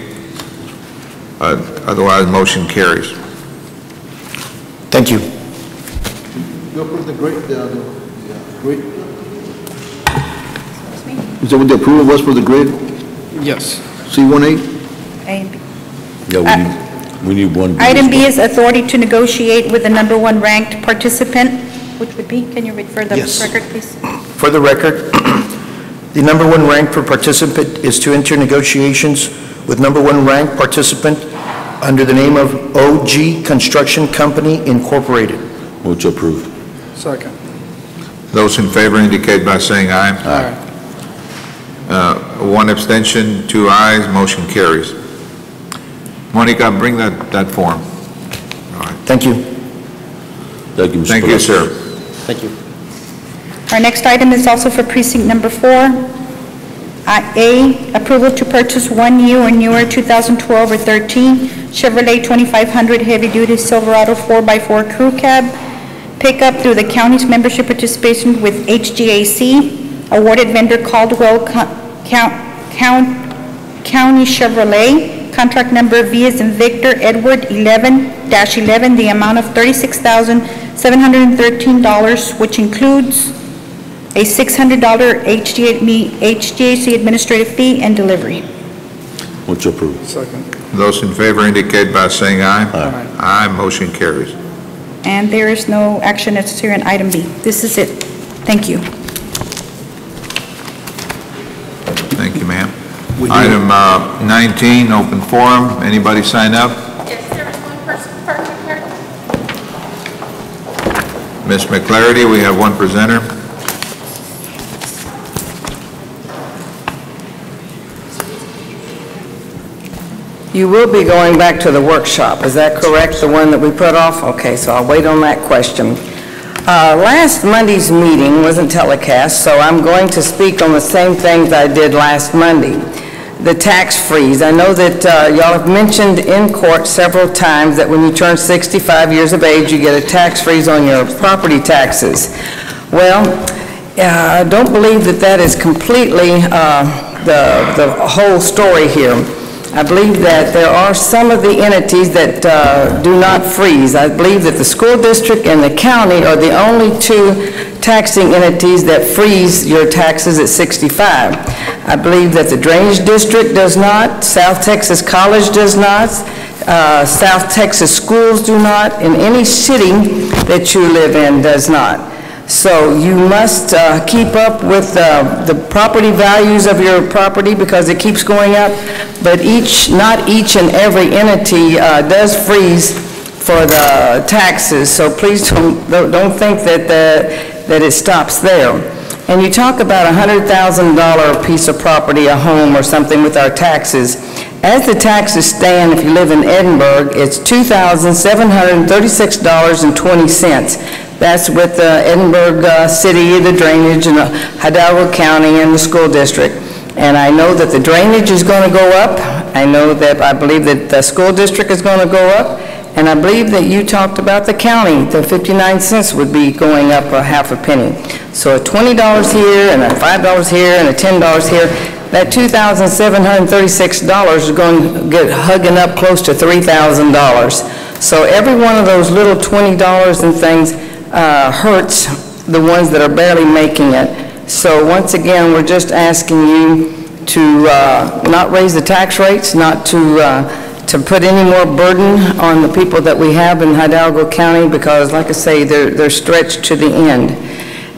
Speaker 3: Otherwise, motion carries.
Speaker 15: Thank you.
Speaker 18: You approve the grade, Is that what the approval was for the grade?
Speaker 13: Yes.
Speaker 18: C1A?
Speaker 19: A and B.
Speaker 2: Yeah, we need one.
Speaker 19: Item B is authority to negotiate with the number 1 ranked participant, which would be, can you read for the
Speaker 15: Yes.
Speaker 19: record, please?
Speaker 15: For the record, the number 1 ranked for participant is to enter negotiations with number 1 ranked participant under the name of OG Construction Company Incorporated.
Speaker 2: Move to approve.
Speaker 13: Second.
Speaker 3: Those in favor indicate by saying aye.
Speaker 13: Aye.
Speaker 3: 1 abstention, 2 ayes, motion carries. Monica, bring that form. All right.
Speaker 15: Thank you.
Speaker 2: Thank you, Mr.
Speaker 3: Thank you, sir.
Speaker 15: Thank you.
Speaker 19: Our next item is also for precinct number 4. A, approval to purchase 1 new or newer 2012 or 13 Chevrolet 2500 heavy-duty Silverado 4x4 crew cab pickup through the county's membership participation with HGAC. Awarded vendor Caldwell County Chevrolet. Contract number V as in Victor Edward 11-11, the amount of $36,713, which includes a $600 HGAC administrative fee and delivery.
Speaker 2: Move to approve.
Speaker 13: Second.
Speaker 3: Those in favor indicate by saying aye. Aye. Aye, motion carries.
Speaker 19: And there is no action necessary on item B. This is it. Thank you.
Speaker 3: Thank you, ma'am. Item 19, open forum. Anybody sign up?
Speaker 16: Yes, there was 1 person parking here.
Speaker 3: Ms. McClarity, we have 1 presenter.
Speaker 1: You will be going back to the workshop, is that correct? The one that we put off? Okay, so I'll wait on that question. Last Monday's meeting wasn't telecast, so I'm going to speak on the same things I did last Monday. The tax freeze. I know that y'all have mentioned in court several times that when you turn 65 years of age, you get a tax freeze on your property taxes. Well, I don't believe that that is completely the whole story here. I believe that there are some of the entities that do not freeze. I believe that the school district and the county are the only 2 taxing entities that freeze your taxes at 65. I believe that the Drainage District does not, South Texas College does not, South Texas Schools do not, and any city that you live in does not. So you must keep up with the property values of your property because it keeps going up, but not each and every entity does freeze for the taxes, so please don't think that it stops there. And you talk about a $100,000 piece of property, a home or something with our taxes. As the taxes stand, if you live in Edinburgh, it's $2,736.20. That's with Edinburgh City, the drainage, and Hidalgo County, and the school district. And I know that the drainage is going to go up. I believe that the school district is going to go up. And I believe that you talked about the county, the 59 cents would be going up a half a penny. So $20 here, and a $5 here, and a $10 here, that $2,736 is going to get hugging up close to $3,000. So every one of those little $20 and things hurts the ones that are barely making it. So once again, we're just asking you to not raise the tax rates, not to to put any more burden on the people that we have in Hidalgo County, because like I say, they're stretched to the end.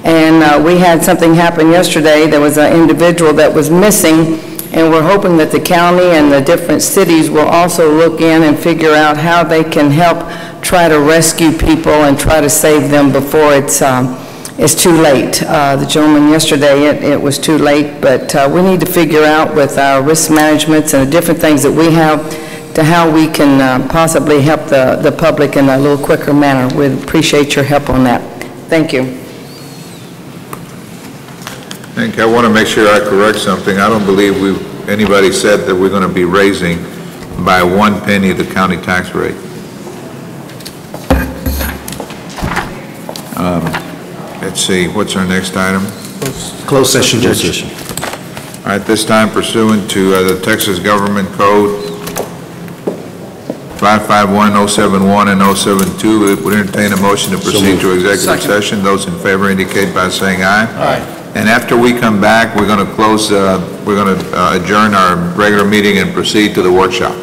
Speaker 1: And we had something happen yesterday. There was an individual that was missing, and we're hoping that the county and the different cities will also look in and figure out how they can help try to rescue people and try to save them before it's too late. The gentleman yesterday, it was too late, but we need to figure out with our risk managements and the different things that we have to how we can possibly help the public in a little quicker manner. We'd appreciate your help on that. Thank you.
Speaker 3: Thank you. I want to make sure I correct something. I don't believe anybody said that we're going to be raising by 1 penny the county tax rate. Let's see, what's our next item?
Speaker 20: Closed session, Judge.
Speaker 3: All right, this time pursuant to the Texas Government Code 551-071 and 072, it would entertain a motion to proceed to executive session. Those in favor indicate by saying aye.
Speaker 12: Aye.
Speaker 3: And after we come back, we're going to close, we're going to adjourn our regular meeting and proceed to the workshop.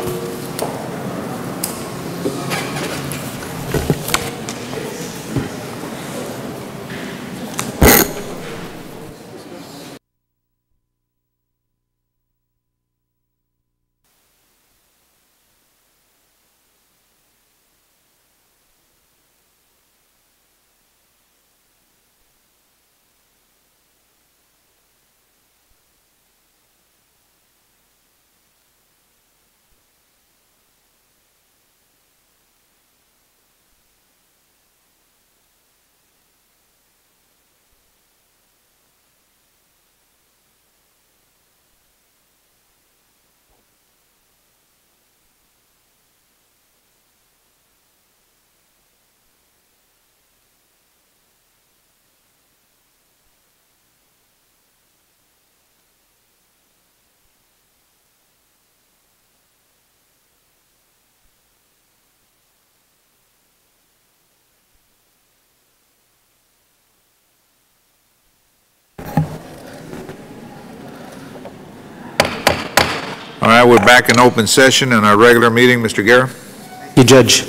Speaker 3: All right, we're back in open session in our regular meeting. Mr. Guerra?
Speaker 20: Thank you, Judge.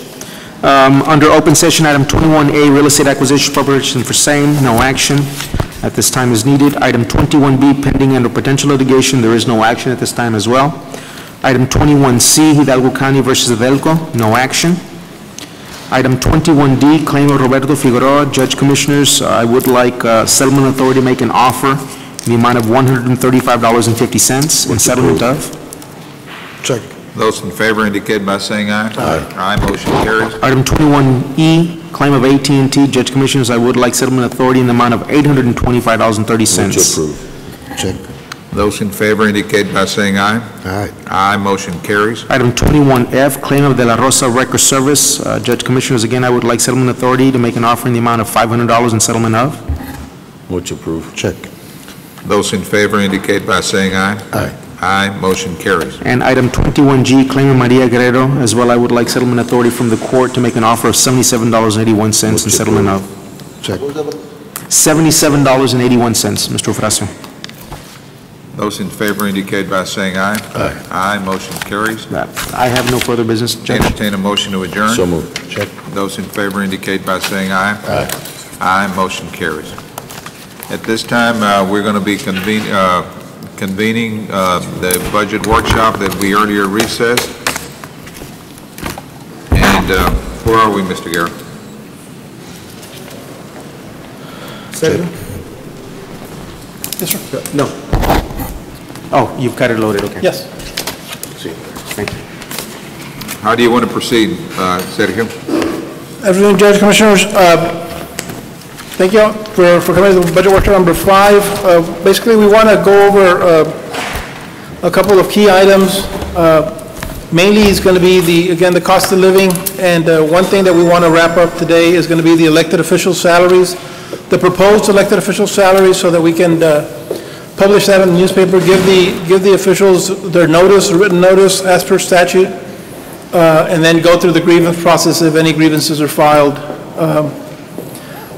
Speaker 20: Under open session, item 21A, real estate acquisition preparation for same, no action at this time is needed. Item 21B, pending and or potential litigation, there is no action at this time as well. Item 21C, Hidalgo County versus Adelco, no action. Item 21D, claim of Roberto Figueroa. Judge Commissioners, I would like settlement authority to make an offer in the amount of $135.50 in settlement of.
Speaker 8: Check.
Speaker 3: Those in favor indicate by saying aye. Aye. Aye, motion carries.
Speaker 20: Item 21E, claim of AT&T. Judge Commissioners, I would like settlement authority in the amount of $825.30.
Speaker 8: Approve. Check.
Speaker 3: Those in favor indicate by saying aye.
Speaker 8: Aye.
Speaker 3: Aye, motion carries.
Speaker 20: Item 21F, claim of De La Rosa Record Service. Judge Commissioners, again, I would like settlement authority to make an offer in the amount of $500 in settlement of.
Speaker 8: Much approved. Check.
Speaker 3: Those in favor indicate by saying aye.
Speaker 8: Aye.
Speaker 3: Aye, motion carries.
Speaker 20: And item 21G, claim of Maria Guerrero. As well, I would like settlement authority from the court to make an offer of $77.81 in settlement of.
Speaker 8: Check.
Speaker 20: $77.81, Mr. Ofracio.
Speaker 3: Those in favor indicate by saying aye.
Speaker 8: Aye.
Speaker 3: Aye, motion carries.
Speaker 20: I have no further business, Judge.
Speaker 3: Entertain a motion to adjourn.
Speaker 8: So moved. Check.
Speaker 3: Those in favor indicate by saying aye.
Speaker 8: Aye.
Speaker 3: Aye, motion carries. At this time, we're going to be convening the budget workshop that we earlier recessed. And where are we, Mr. Guerra?
Speaker 12: Second.
Speaker 7: Yes, sir.
Speaker 20: No. Oh, you've got it loaded, okay.
Speaker 7: Yes.
Speaker 20: Thank you.
Speaker 3: How do you want to proceed, Sergio?
Speaker 7: Afternoon, Judge, Commissioners. Thank you for coming to the budget workshop number 5. Basically, we want to go over a couple of key items. Mainly is going to be the cost of living, and one thing that we want to wrap up today is going to be the elected official salaries, the proposed elected official salaries, so that we can publish that in the newspaper, give the officials their notice, written notice as per statute, and then go through the grievance process if any grievances are filed.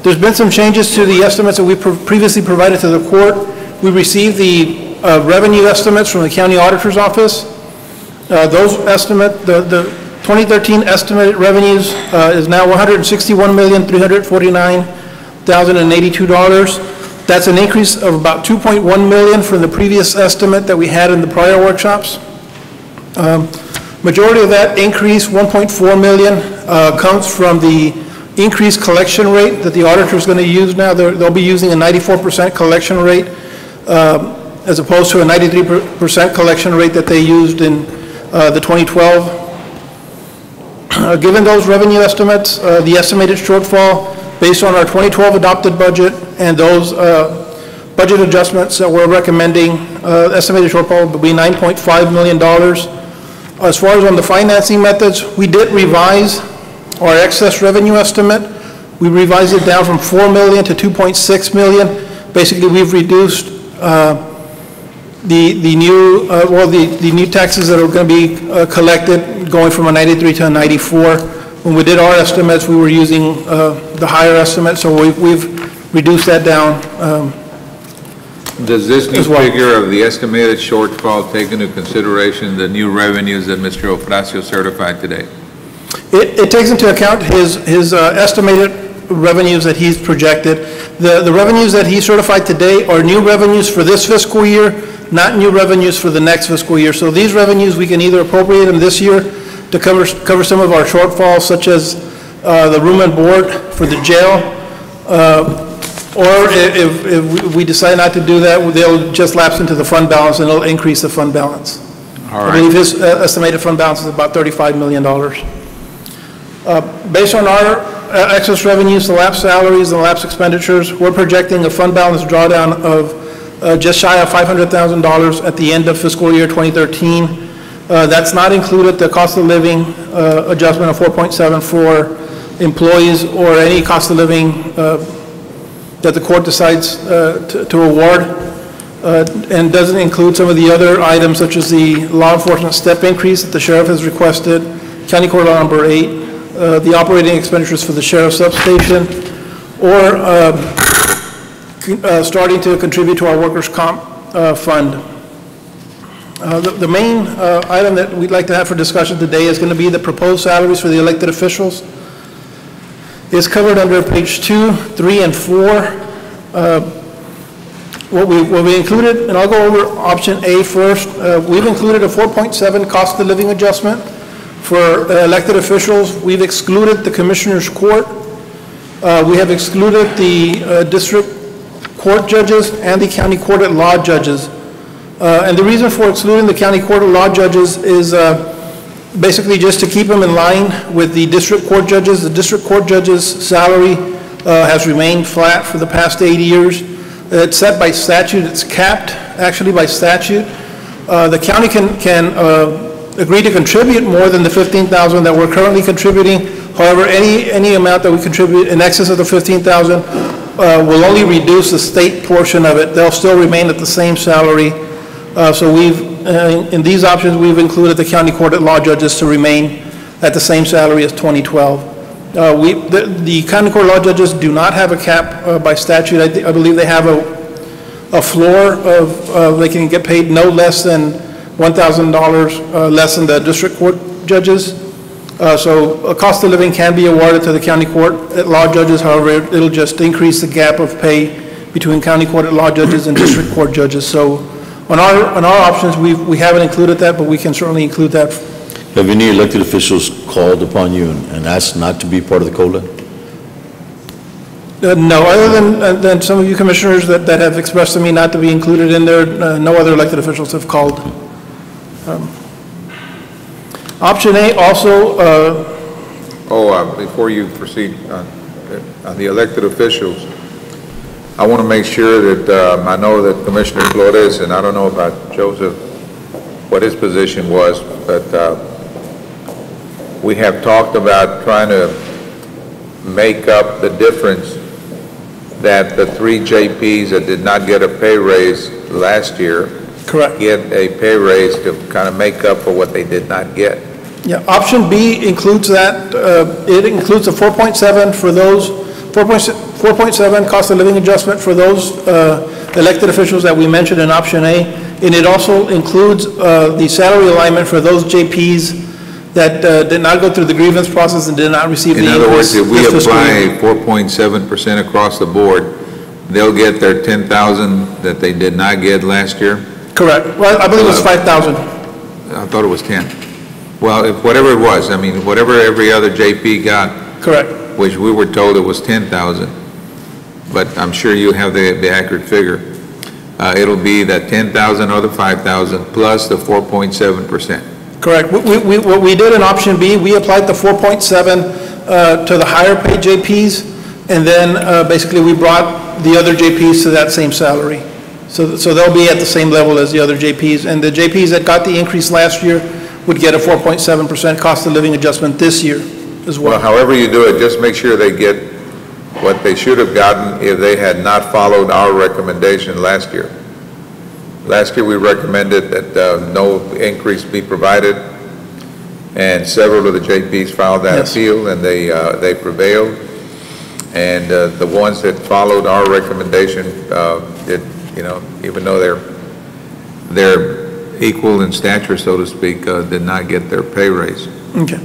Speaker 7: There's been some changes to the estimates that we previously provided to the court. We received the revenue estimates from the county auditor's office. Those estimate, the 2013 estimated revenues is now $161,349,082. That's an increase of about $2.1 million from the previous estimate that we had in the prior workshops. Majority of that increase, $1.4 million, comes from the increased collection rate that the auditor is going to use now. They'll be using a 94% collection rate as opposed to a 93% collection rate that they used in the 2012. Given those revenue estimates, the estimated shortfall based on our 2012 adopted budget and those budget adjustments that we're recommending, estimated shortfall will be $9.5 million. As far as on the financing methods, we did revise our excess revenue estimate. We revised it down from $4 million to $2.6 million. Basically, we've reduced the new taxes that are going to be collected, going from a 93 to a 94. When we did our estimates, we were using the higher estimate, so we've reduced that down.
Speaker 3: Does this new figure of the estimated shortfall take into consideration the new revenues that Mr. Ofracio certified today?
Speaker 7: It takes into account his estimated revenues that he's projected. The revenues that he certified today are new revenues for this fiscal year, not new revenues for the next fiscal year. So these revenues, we can either appropriate them this year to cover some of our shortfalls, such as the room and board for the jail, or if we decide not to do that, they'll just lapse into the fund balance and it'll increase the fund balance.
Speaker 3: All right.
Speaker 7: I believe his estimated fund balance is about $35 million. Based on our excess revenues, the lapse salaries, and lapse expenditures, we're projecting a fund balance drawdown of just shy of $500,000 at the end of fiscal year 2013. That's not included the cost of living adjustment of 4.7 for employees or any cost of living that the court decides to award, and doesn't include some of the other items such as the law enforcement step increase that the sheriff has requested, County Court Law Number 8, the operating expenditures for the sheriff's substation, or starting to contribute to our workers' comp fund. The main item that we'd like to have for discussion today is going to be the proposed salaries for the elected officials. It's covered under page 2, 3, and 4. What we included, and I'll go over option A first. We've included a 4.7 cost of living adjustment for elected officials. We've excluded the Commissioner's Court. We have excluded the district court judges and the county court at law judges. And the reason for excluding the county court at law judges is basically just to keep them in line with the district court judges. The district court judges' salary has remained flat for the past 8 years. It's set by statute. It's capped actually by statute. The county can agree to contribute more than the $15,000 that we're currently contributing. However, any amount that we contribute in excess of the $15,000 will only reduce the state portion of it. They'll still remain at the same salary. So in these options, we've included the county court at law judges to remain at the same salary as 2012. The county court law judges do not have a cap by statute. I believe they have a floor of they can get paid no less than $1,000 less than the district court judges. So a cost of living can be awarded to the county court at law judges. However, it'll just increase the gap of pay between county court at law judges and district court judges. So on our options, we haven't included that, but we can certainly include that.
Speaker 2: Have any elected officials called upon you and asked not to be part of the COLA?
Speaker 7: No, other than some of you commissioners that have expressed to me not to be included in there, no other elected officials have called. Option A also...
Speaker 3: before you proceed on the elected officials, I want to make sure that I know that Commissioner Flores, and I don't know about Joseph, what his position was, but we have talked about trying to make up the difference that the 3 JPs that did not get a pay raise last year get a pay raise to kind of make up for what they did not get.
Speaker 7: Yeah, option B includes that. It includes a 4.7 for those 4.7 cost of living adjustment for those elected officials that we mentioned in option A, and it also includes the salary alignment for those JPs that did not go through the grievance process and did not receive the
Speaker 3: In
Speaker 7: increase.
Speaker 3: other words, if we
Speaker 7: this fiscal year.
Speaker 3: apply 4.7% across the board, they'll get their 10,000 that they did not get last year?
Speaker 7: Correct. Well, I believe it was 5,000.
Speaker 3: I thought it was 10. Well, if whatever it was, I mean, whatever every other JP got.
Speaker 7: Correct.
Speaker 3: Which we were told it was 10,000, but I'm sure you have the accurate figure. It'll be that 10,000 or the 5,000 plus the 4.7%.
Speaker 7: Correct. What we did in option B, we applied the 4.7 to the higher paid JPs, and then basically we brought the other JPs to that same salary. So they'll be at the same level as the other JPs, and the JPs that got the increase last year would get a 4.7% cost of living adjustment this year as well.
Speaker 3: Well, however you do it, just make sure they get what they should have gotten if they had not followed our recommendation last year. Last year, we recommended that no increase be provided, and several of the JPs filed that appeal, and they prevailed. And the ones that followed our recommendation did, you know, even though they're equal in stature, so to speak, did not get their pay raise.
Speaker 7: Okay.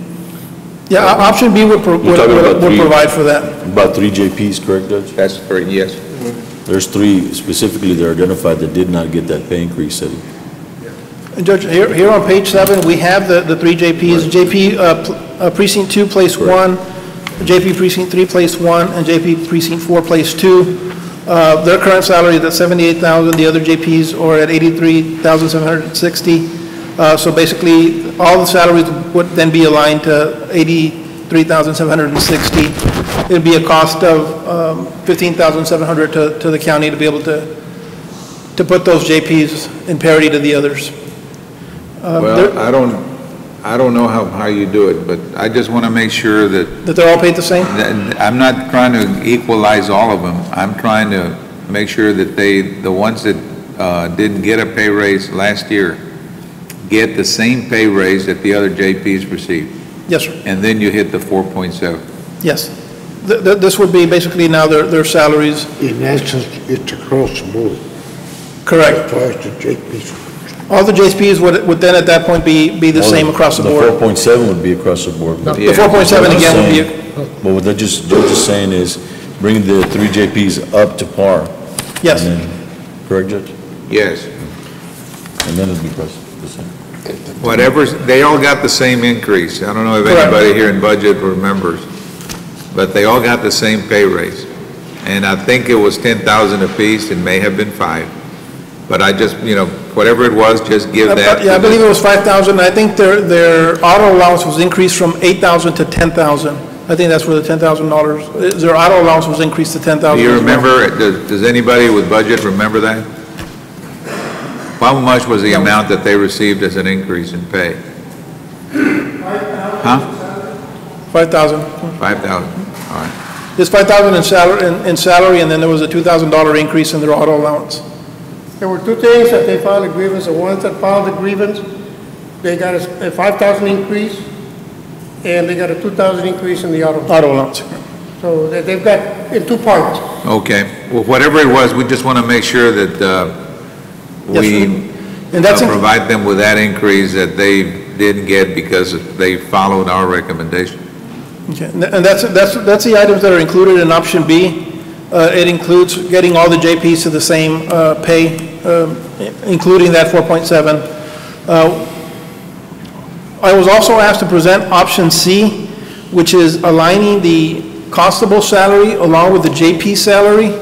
Speaker 7: Yeah, option B would provide for that.
Speaker 2: About 3 JPs, correct, Judge?
Speaker 3: That's correct, yes.
Speaker 2: There's 3 specifically that are identified that did not get that pay increase setting.
Speaker 7: And Judge, here on page 7, we have the 3 JPs. Right. JP Precinct 2 place 1, JP Precinct 3 place 1, and JP Precinct 4 place 2. Their current salary is at $78,000. The other JPs are at $83,760. So basically, all the salaries would then be aligned to $83,760. It'd be a cost of $15,700 to the county to be able to put those JPs in parity to the others.
Speaker 3: Well, I don't know how you do it, but I just want to make sure that
Speaker 7: they're all paid the same?
Speaker 3: I'm not trying to equalize all of them. I'm trying to make sure that the ones that didn't get a pay raise last year get the same pay raise that the other JPs received.
Speaker 7: Yes, sir.
Speaker 3: And then you hit the 4.7.
Speaker 7: Yes. This would be basically now their salaries.
Speaker 8: In essence, it's across the board.
Speaker 7: Correct.
Speaker 8: As far as the JPs.
Speaker 7: All the JPs would then at that point be the same across the board.
Speaker 2: The 4.7 would be across the board.
Speaker 7: The 4.7 again would be.
Speaker 2: But what they're just saying is bring the 3 JPs up to par.
Speaker 7: Yes.
Speaker 2: Correct, Judge?
Speaker 3: Yes.
Speaker 2: And then it'll be the same.
Speaker 3: Whatever, they all got the same increase. I don't know if anybody here in budget remembers, but they all got the same pay raise. And I think it was 10,000 apiece. It may have been 5. But I just, you know, whatever it was, just give that.
Speaker 7: Yeah, I believe it was 5,000. I think their auto allowance was increased from 8,000 to 10,000. I think that's where the $10,000, their auto allowance was increased to 10,000.
Speaker 3: Do you remember, does anybody with budget remember that? How much was the amount that they received as an increase in pay? Huh?
Speaker 7: 5,000.
Speaker 3: 5,000, all right.
Speaker 7: There's 5,000 in salary, and then there was a $2,000 increase in their auto allowance.
Speaker 12: There were 2 things that they filed a grievance. The ones that filed the grievance, they got a 5,000 increase, and they got a 2,000 increase in the auto
Speaker 7: allowance.
Speaker 12: So they've got in 2 parts.
Speaker 3: Okay, well, whatever it was, we just want to make sure that we provide them with that increase that they didn't get because they followed our recommendation.
Speaker 7: Okay, and that's the items that are included in option B. It includes getting all the JPs to the same pay, including that 4.7. I was also asked to present option C, which is aligning the constable salary along with the JP salary.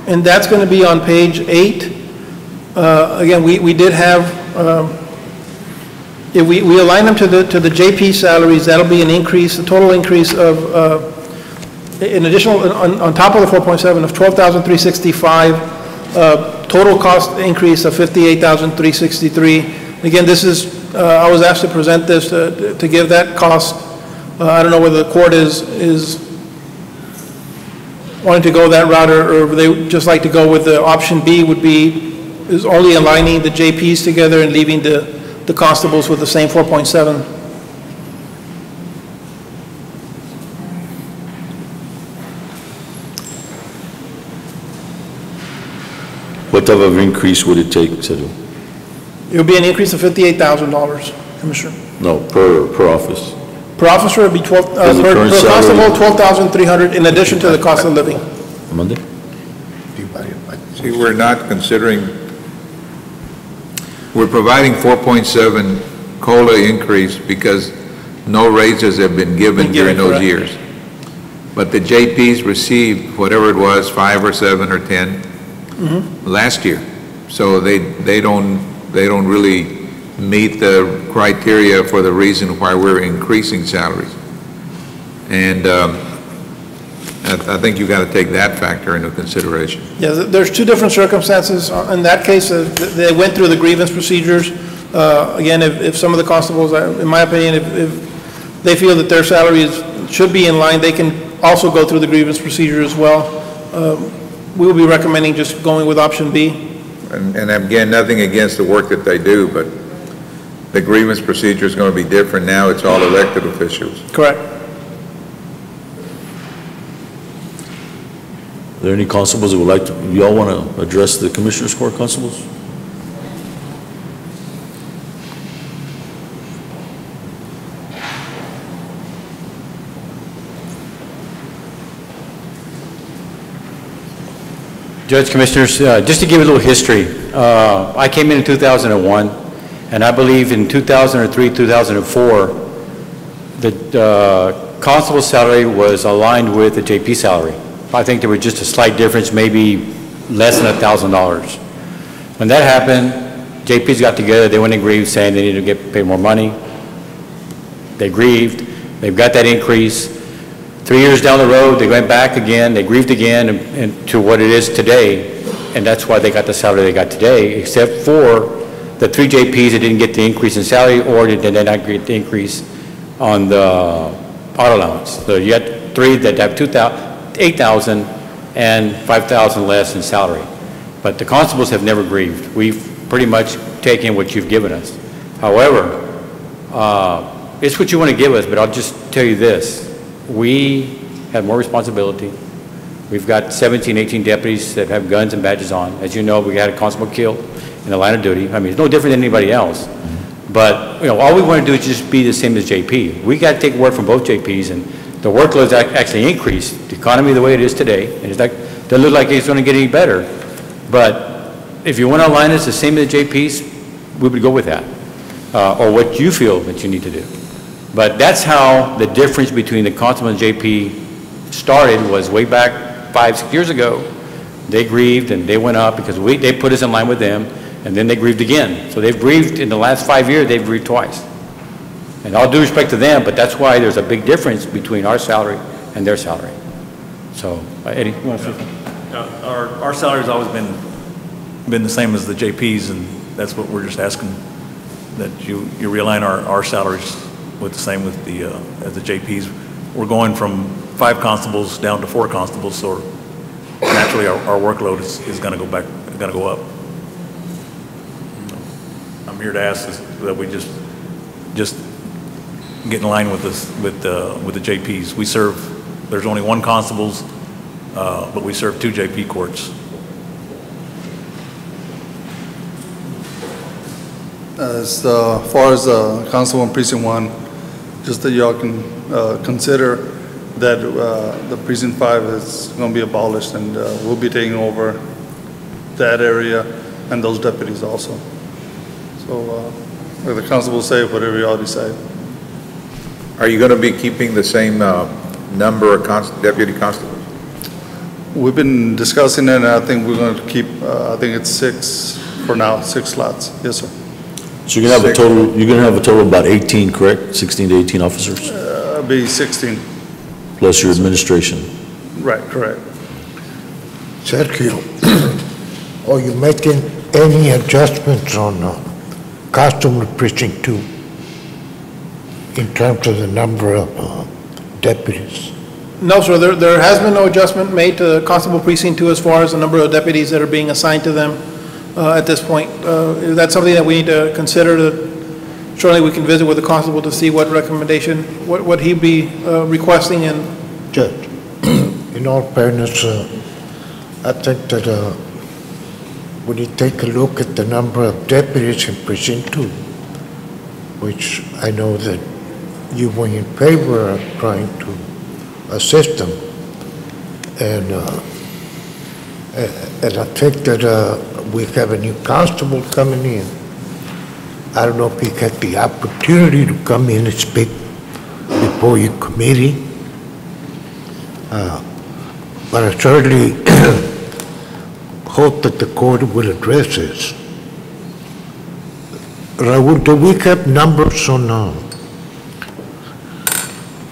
Speaker 7: And that's going to be on page 8. Again, we did have, if we align them to the JP salaries, that'll be an increase, a total increase of, in additional, on top of the 4.7 of $12,365, total cost increase of $58,363. Again, this is, I was asked to present this to give that cost. I don't know whether the court is wanting to go that route, or they just like to go with the option B is only aligning the JPs together and leaving the constables with the same 4.7.
Speaker 2: What type of increase would it take, Sergio?
Speaker 7: It would be an increase of $58,000, Commissioner.
Speaker 2: No, per office.
Speaker 7: Per officer, it would be 12,
Speaker 2: Because the
Speaker 7: per
Speaker 2: current
Speaker 7: constable,
Speaker 2: salary-
Speaker 7: $12,300 in addition to the cost of living.
Speaker 2: Monday?
Speaker 3: See, we're not considering, we're providing 4.7 COLA increase because no raises have been given during those
Speaker 7: correct.
Speaker 3: years. But the JPs received whatever it was, 5 or 7 or 10 last year. So they don't really meet the criteria for the reason why we're increasing salaries. And I think you've got to take that factor into consideration.
Speaker 7: Yeah, there's two different circumstances. In that case, they went through the grievance procedures. Again, if some of the constables, in my opinion, if they feel that their salaries should be in line, they can also go through the grievance procedure as well. We will be recommending just going with option B.
Speaker 3: And again, nothing against the work that they do, but the grievance procedure is going to be different now. It's all elected officials.
Speaker 7: Correct.
Speaker 2: Are there any constables that would like to, you all want to address the Commissioners Court constables?
Speaker 6: Judge, Commissioners, just to give a little history, I came in 2001, and I believe in 2003, 2004, the constable's salary was aligned with the JP salary. I think there was just a slight difference, maybe less than $1,000. When that happened, JPs got together, they went and grieved saying they needed to get paid more money. They grieved, they've got that increase. 3 years down the road, they went back again, they grieved again and to what it is today, and that's why they got the salary they got today, except for the 3 JPs that didn't get the increase in salary or did not get the increase on the auto allowance. So you got 3 that have $8,000 and $5,000 less in salary. But the constables have never grieved. We've pretty much taken what you've given us. However, it's what you want to give us, but I'll just tell you this. We have more responsibility. We've got 17, 18 deputies that have guns and badges on. As you know, we had a constable killed in the line of duty. I mean, it's no different than anybody else. But, you know, all we want to do is just be the same as JP. We got to take work from both JPs, and the workload's actually increased. The economy the way it is today, and it's like, doesn't look like it's going to get any better. But if you want to align us the same as JPs, we would go with that, or what you feel that you need to do. But that's how the difference between the constable and JP started, was way back 5, 6 years ago. They grieved and they went up because they put us in line with them, and then they grieved again. So they've grieved in the last 5 years, they've grieved twice. And all due respect to them, but that's why there's a big difference between our salary and their salary. So, Eddie, you want to say something?
Speaker 17: Our salary's always been the same as the JP's, and that's what we're just asking, that you realign our salaries with the same with the as the JP's. We're going from 5 constables down to 4 constables, so naturally our workload is going to go up. I'm here to ask that we just get in line with this with the JP's. We serve. There's only 1 constables, but we serve 2 JP courts.
Speaker 23: As far as Constable in Precinct 1, just that y'all can consider that the Precinct 5 is going to be abolished, and we'll be taking over that area and those deputies also. So let the constable say whatever y'all decide.
Speaker 3: Are you going to be keeping the same number of deputy constables?
Speaker 23: We've been discussing it, and I think we're going to keep, I think it's 6 for now, 6 slots. Yes, sir.
Speaker 2: So you're going to have a total, you're going to have a total of about 18, correct? 16 to 18 officers?
Speaker 23: Be 16.
Speaker 2: Plus your administration.
Speaker 23: Right, correct.
Speaker 8: Sergio, are you making any adjustments on Constable Precinct 2 in terms of the number of deputies?
Speaker 7: No, sir, there has been no adjustment made to Constable Precinct 2 as far as the number of deputies that are being assigned to them at this point. That's something that we need to consider. Surely we can visit with the constable to see what recommendation, what he'd be requesting. And
Speaker 8: Judge, in all fairness, I think that when you take a look at the number of deputies in Precinct 2, which I know that you were in favor of trying to assist them, and I think that we have a new constable coming in. I don't know if he had the opportunity to come in and speak before your committee, but I certainly hope that the court will address this. Raul, do we have numbers on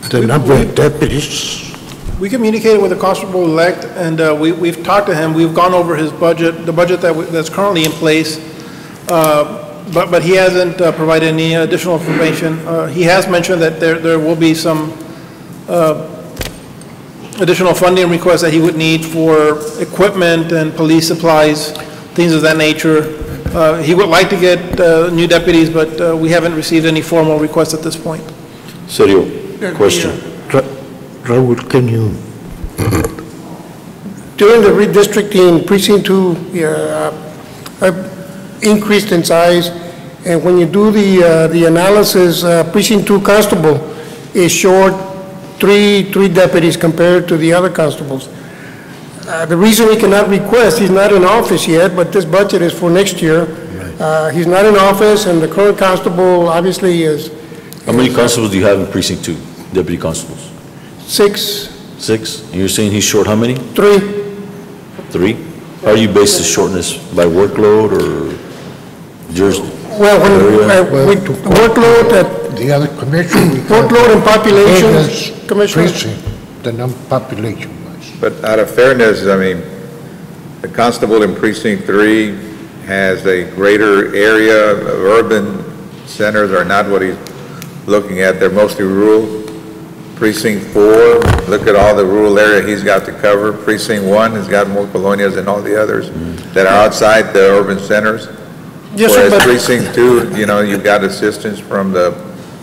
Speaker 8: the number of deputies?
Speaker 7: We communicated with the constable-elect, and we've talked to him. We've gone over his budget, the budget that's currently in place, but he hasn't provided any additional information. He has mentioned that there will be some additional funding requests that he would need for equipment and police supplies, things of that nature. He would like to get new deputies, but we haven't received any formal requests at this point.
Speaker 2: Sergio, question.
Speaker 8: Raul, can you?
Speaker 12: During the redistricting, Precinct 2 increased in size, and when you do the analysis, Precinct 2 constable is short three deputies compared to the other constables. The reason we cannot request, he's not in office yet, but this budget is for next year. He's not in office, and the current constable obviously is.
Speaker 2: How many constables do you have in Precinct 2, deputy constables?
Speaker 12: 6.
Speaker 2: 6? And you're saying he's short how many?
Speaker 12: 3.
Speaker 2: 3? How do you base the shortness? By workload or yours?
Speaker 12: Well, we workload at
Speaker 8: the other commission.
Speaker 12: Workload and population, Commissioner.
Speaker 8: The population wise.
Speaker 3: But out of fairness, I mean, the constable in Precinct 3 has a greater area of urban centers are not what he's looking at. They're mostly rural. Precinct 4, look at all the rural area he's got to cover. Precinct 1 has got more colonias than all the others that are outside the urban centers.
Speaker 12: Yes,
Speaker 3: whereas
Speaker 12: sir,
Speaker 3: Precinct 2, you know, you've got assistance from the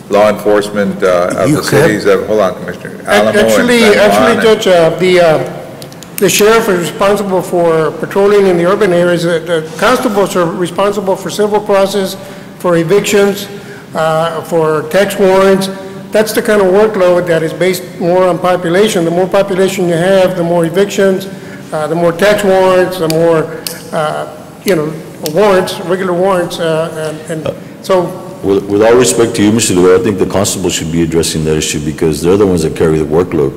Speaker 3: law enforcement of the cities of, hold on, Commissioner, Alamo
Speaker 12: Actually, Judge, the sheriff is responsible for patrolling in the urban areas. The constables are responsible for civil process, for evictions, for tax warrants. That's the kind of workload that is based more on population. The more population you have, the more evictions, the more tax warrants, the more, warrants, regular warrants, and so.
Speaker 2: With all respect to you, Mr. Lugar, I think the constable should be addressing that issue because they're the ones that carry the workload.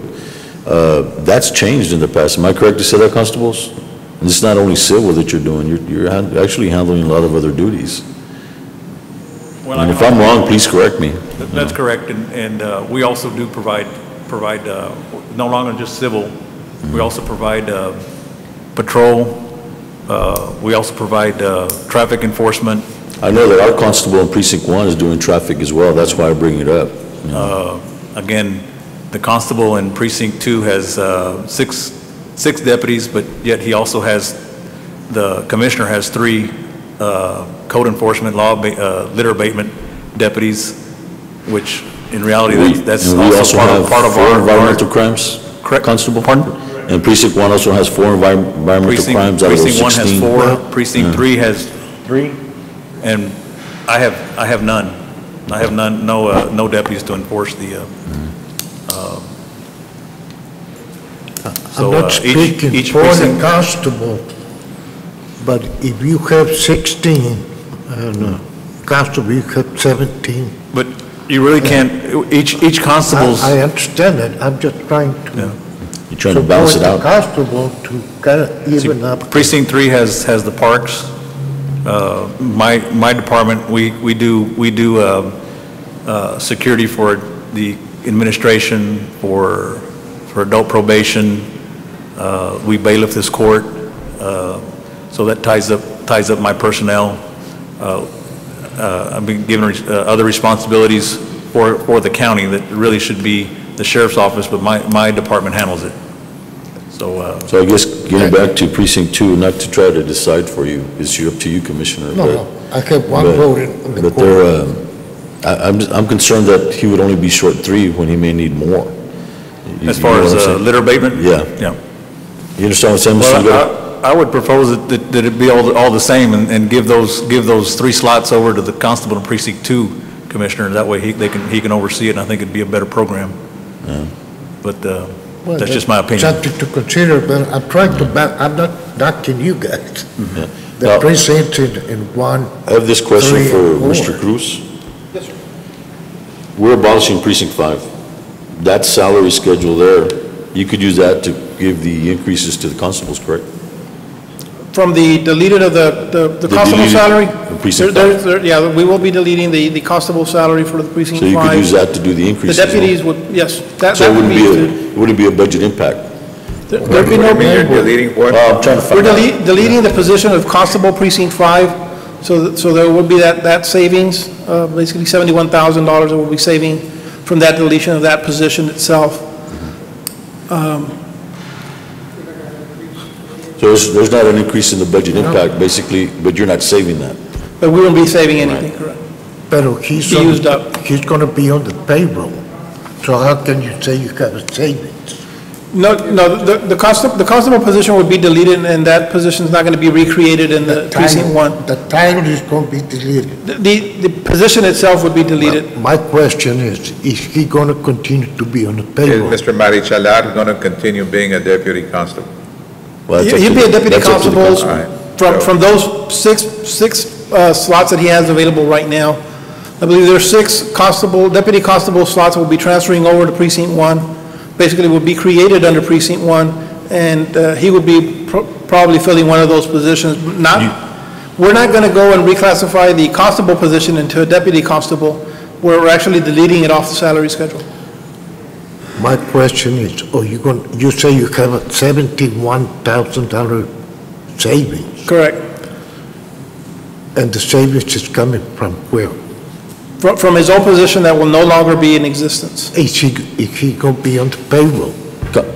Speaker 2: That's changed in the past. Am I correct to say that, constables? And it's not only civil that you're doing, you're actually handling a lot of other duties.
Speaker 17: Well,
Speaker 2: and if I'm wrong, please correct me.
Speaker 17: That's correct, and we also do provide no longer just civil, we also provide patrol, we also provide traffic enforcement.
Speaker 2: I know that our constable in Precinct 1 is doing traffic as well, that's why I bring it up.
Speaker 17: Again, the constable in Precinct 2 has six deputies, but yet he also has, the commissioner has 3 code enforcement, litter abatement deputies, which in reality, that's also part of our
Speaker 2: environmental crimes.
Speaker 17: Correct.
Speaker 2: Constable. Pardon? And Precinct 1 also has 4 environmental crimes out of those 16.
Speaker 17: Precinct 1 has 4. Precinct 3 has 3, and I have none. I have none. No deputies to enforce the.
Speaker 8: I'm not speaking for the constable, but if you have 16 and constable, you have 17.
Speaker 17: But you really can't. Each constable's.
Speaker 8: I understand that. I'm just trying to.
Speaker 17: Yeah.
Speaker 2: You're trying to balance it out.
Speaker 8: The constable to kind of even up.
Speaker 17: Precinct 3 has the parks. My department, we do security for the administration, for adult probation. We bailiff this court, so that ties up my personnel. I've been given other responsibilities for the county that really should be the sheriff's office, but my department handles it. So
Speaker 2: I guess getting back to Precinct 2, not to try to decide for you, it's up to you, Commissioner.
Speaker 8: No, I have one vote in the
Speaker 2: but
Speaker 8: court.
Speaker 2: I'm concerned that he would only be short 3 when he may need more.
Speaker 17: As far as litter abatement?
Speaker 2: Yeah.
Speaker 17: Yeah.
Speaker 2: You understand what I'm saying, Mr.
Speaker 17: Well, I would propose that it be all the same and give those 3 slots over to the constable and precinct 2 commissioner. That way he can oversee it, and I think it'd be a better program. But
Speaker 8: Well,
Speaker 17: that's just my opinion.
Speaker 8: Something to consider, but I'm trying to, I'm not knocking you guys. The
Speaker 2: Now-
Speaker 8: precincts in 1,
Speaker 2: I have this question
Speaker 8: 3,
Speaker 2: for
Speaker 8: and 4.
Speaker 2: Mr. Cruz. We're abolishing precinct 5. That salary schedule there, you could use that to give the increases to the constables, correct?
Speaker 7: From the deleted of the constable
Speaker 2: deleted
Speaker 7: salary?
Speaker 2: precinct
Speaker 7: Yeah, we will be deleting the constable salary for the precinct 5.
Speaker 2: So you could use that to do the increases.
Speaker 7: The deputies would, yes, that
Speaker 2: So it
Speaker 7: would
Speaker 2: wouldn't be a budget impact?
Speaker 7: There'd be no.
Speaker 3: You're deleting what?
Speaker 2: I'm trying to
Speaker 7: We're
Speaker 2: find out.
Speaker 7: deleting the position of constable precinct 5, so there would be that savings, basically $71,000 that we'll be saving from that deletion of that position itself.
Speaker 2: So there's not an increase in the budget impact, basically, but you're not saving that?
Speaker 7: But we won't be saving anything, correct?
Speaker 8: But he's
Speaker 7: Be used up.
Speaker 8: He's gonna be on the payroll, so how can you say you have a savings?
Speaker 7: No, the constable position would be deleted, and that position is not going to be recreated in the precinct 1.
Speaker 8: The title is gonna be deleted.
Speaker 7: The position itself would be deleted.
Speaker 8: My question is he gonna continue to be on the
Speaker 3: Is
Speaker 8: payroll?
Speaker 3: Mr. Marichalar going to continue being a deputy constable?
Speaker 2: Well, that's up
Speaker 7: He'd
Speaker 2: to
Speaker 7: be a
Speaker 2: the-
Speaker 7: deputy
Speaker 2: that's up to the
Speaker 7: constable from those six slots that he has available right now. I believe there are 6 deputy constable slots that will be transferring over to precinct 1. Basically would be created under precinct 1, and he would be probably filling one of those positions. We're not going to go and reclassify the constable position into a deputy constable. We're actually deleting it off the salary schedule.
Speaker 8: My question is, you say you have a $71,000 savings,
Speaker 7: Correct.
Speaker 8: and the savings is coming from where?
Speaker 7: From his own position that will no longer be in existence.
Speaker 8: Is he gonna be on the payroll?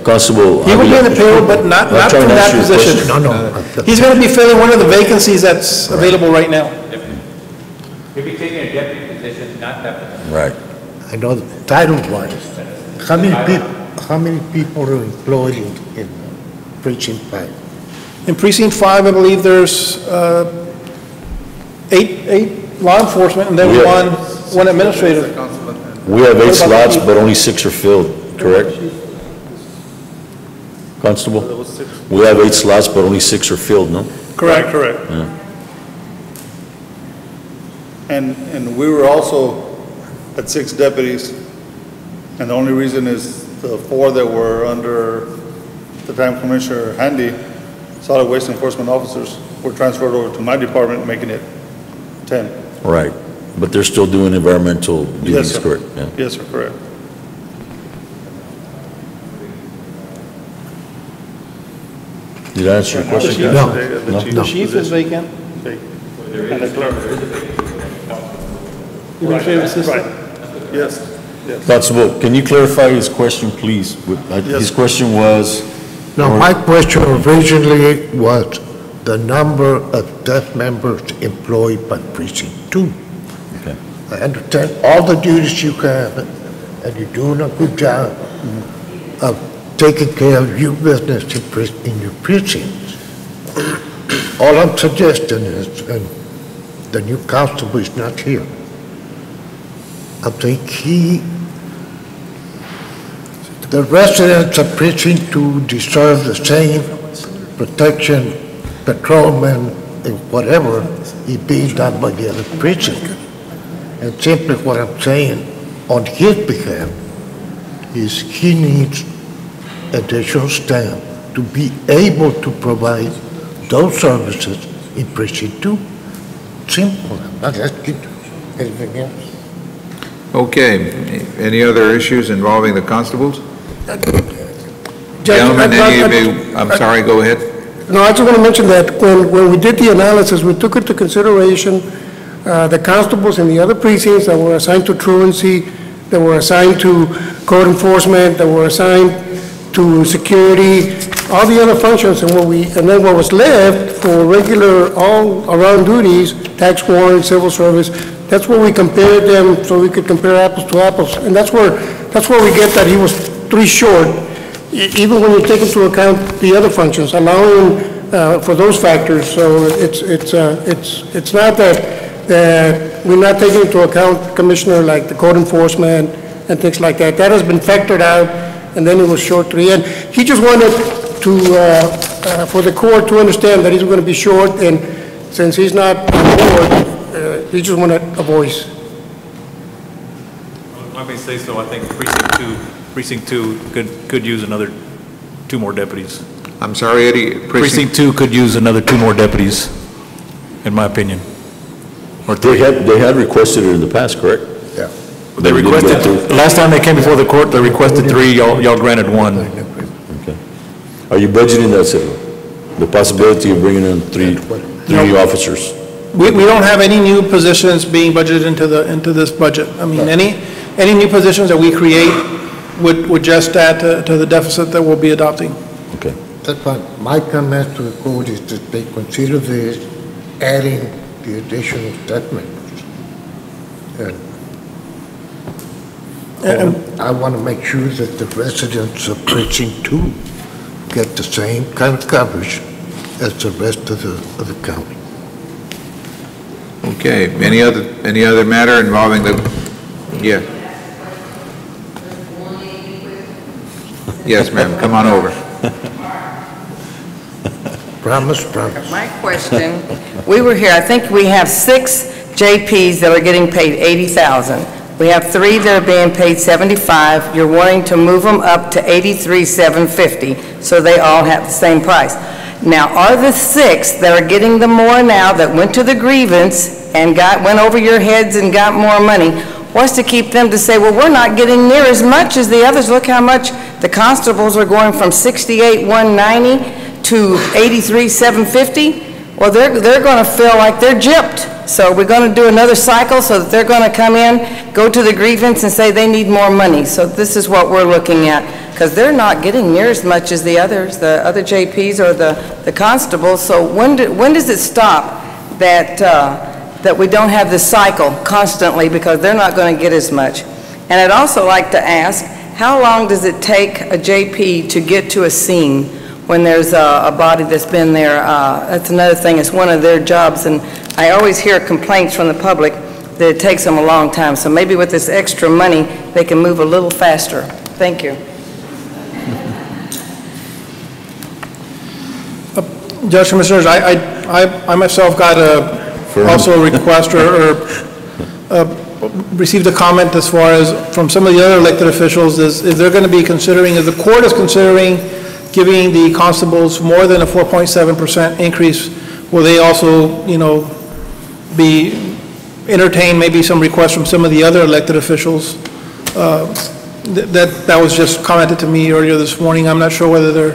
Speaker 2: Constable.
Speaker 7: He will be in the payroll, but not
Speaker 2: I'm trying
Speaker 7: from
Speaker 2: to
Speaker 7: that
Speaker 2: ask you a
Speaker 7: position.
Speaker 2: question.
Speaker 8: No.
Speaker 7: He's going to be filling one of the vacancies that's available right now.
Speaker 6: He'll be taking a deputy position, not deputy.
Speaker 2: Right.
Speaker 8: I know title-wise, how many people are employed in precinct 5?
Speaker 7: In precinct 5, I believe there's 8 law enforcement and then
Speaker 2: We have-
Speaker 7: one administrative.
Speaker 2: We have 8
Speaker 7: What about
Speaker 2: slots,
Speaker 7: the-
Speaker 2: but only 6 are filled, correct? Constable? We have 8 slots, but only 6 are filled, no?
Speaker 7: Correct.
Speaker 2: Yeah.
Speaker 23: And we were also at 6 deputies, and the only reason is the 4 that were under the time Commissioner Handy, solid waste enforcement officers, were transferred over to my department, making it 10.
Speaker 2: Right. But they're still doing environmental
Speaker 23: Yes,
Speaker 2: duties,
Speaker 23: sir.
Speaker 2: correct? Yeah.
Speaker 23: Yes, sir, correct.
Speaker 2: Did I answer your question?
Speaker 23: No.
Speaker 7: The chief is vacant.
Speaker 23: And the clerk.
Speaker 7: Administrative assistant.
Speaker 23: Yes, yes.
Speaker 2: Constable, can you clarify his question, please? His question was?
Speaker 8: Now, my question originally was the number of staff members employed by precinct 2.
Speaker 2: Okay.
Speaker 8: I understand all the duties you have, and you're doing a good job of taking care of your business in your precincts. All I'm suggesting is, and the new constable is not here, I think the residents of precinct 2 deserve the same protection, patrolman, and whatever is being done by the other precinct. And simply what I'm saying on his behalf is he needs additional staff to be able to provide those services in precinct 2. Simple, I'm not asking anything else.
Speaker 3: Okay, any other issues involving the constables?
Speaker 12: Judge,
Speaker 3: Gentlemen, I'm sorry, go ahead.
Speaker 12: No, I just want to mention that when we did the analysis, we took into consideration the constables in the other precincts that were assigned to truancy, that were assigned to code enforcement, that were assigned to security, all the other functions, and then what was left for regular all-around duties, tax warrant, civil service, that's where we compared them, so we could compare apples to apples, and that's where we get that he was 3 short, even when you take into account the other functions, allowing for those factors. So it's not that we're not taking into account, Commissioner, like the code enforcement and things like that. That has been factored out, and then it was short 3. And he just wanted to, for the court to understand that he's going to be short, and since he's not on board, he just wanted a voice.
Speaker 17: If I may say so, I think Precinct 2 could use another 2 more deputies.
Speaker 3: I'm sorry, Eddie.
Speaker 17: Precinct 2 could use another 2 more deputies, in my opinion. Or 3.
Speaker 2: They had requested it in the past, correct?
Speaker 12: Yeah.
Speaker 17: They requested, last time they came before the court, they requested 3, y'all granted 1.
Speaker 2: Okay. Are you budgeting that, Silvio? The possibility of bringing in three officers?
Speaker 7: We don't have any new positions being budgeted into this budget. I mean, any new positions that we create would just add to the deficit that we'll be adopting.
Speaker 2: Okay.
Speaker 8: That's fine. My comment to the court is that they consider this adding the additional staff members. And I want to make sure that the residents of Precinct 2 get the same kind of coverage as the rest of the county.
Speaker 3: Okay, any other matter involving the, yeah. Yes, ma'am, come on over.
Speaker 8: Promise.
Speaker 1: My question, we were here, I think we have 6 JPs that are getting paid $80,000. We have 3 that are being paid $75,000. You're wanting to move them up to $83,750, so they all have the same price. Now, are the 6 that are getting the more now that went to the grievance and went over your heads and got more money, what's to keep them to say, well, we're not getting near as much as the others? Look how much the constables are going from $68,190 to $83,750. Well, they're going to feel like they're gypped. So we're going to do another cycle so that they're going to come in, go to the grievance and say they need more money. So this is what we're looking at, because they're not getting near as much as the other JPs or the constables. So when does it stop that we don't have this cycle constantly, because they're not going to get as much? And I'd also like to ask, how long does it take a JP to get to a scene when there's a body that's been there? That's another thing. It's one of their jobs, and I always hear complaints from the public that it takes them a long time. So maybe with this extra money, they can move a little faster. Thank you.
Speaker 7: Judge, Commissioners, I myself got also a request or received a comment as far as from some of the other elected officials is they're going to be considering, if the court is considering giving the constables more than a 4.7% increase, will they also, entertain maybe some requests from some of the other elected officials? That was just commented to me earlier this morning. I'm not sure whether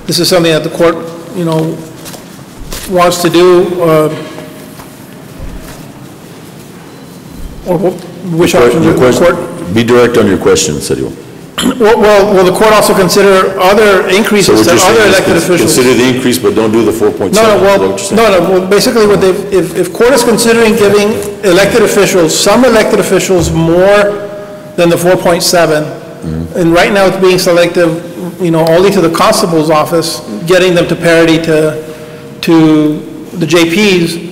Speaker 7: this is something that the court, wants to do, or which option the court?
Speaker 2: Be direct on your question, Sergio.
Speaker 7: Will the court also consider other increases that other elected officials?
Speaker 2: Consider the increase, but don't do the 4.7.
Speaker 7: No. Well, basically, if court is considering giving elected officials, some elected officials more than the 4.7, and right now it's being selective, only to the constable's office, getting them to parity to the JPs.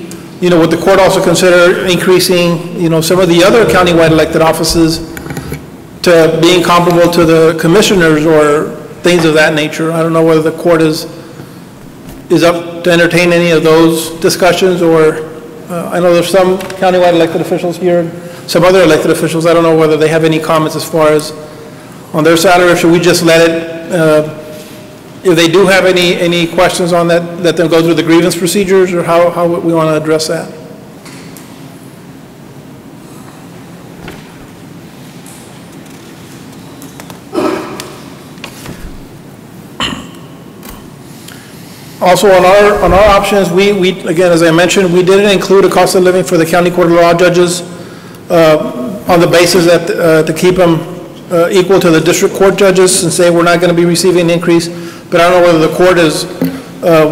Speaker 7: Would the court also consider increasing, some of the other countywide elected offices to being comparable to the commissioners or things of that nature? I don't know whether the court is up to entertain any of those discussions, or I know there's some countywide elected officials here, some other elected officials. I don't know whether they have any comments as far as on their salary, or should we just let it, if they do have any questions on that, let them go through the grievance procedures, or how we want to address that? Also, on our options, we again, as I mentioned, we didn't include a cost of living for the county court of law judges on the basis that to keep them equal to the district court judges, and say we're not going to be receiving an increase. But I don't know whether the court is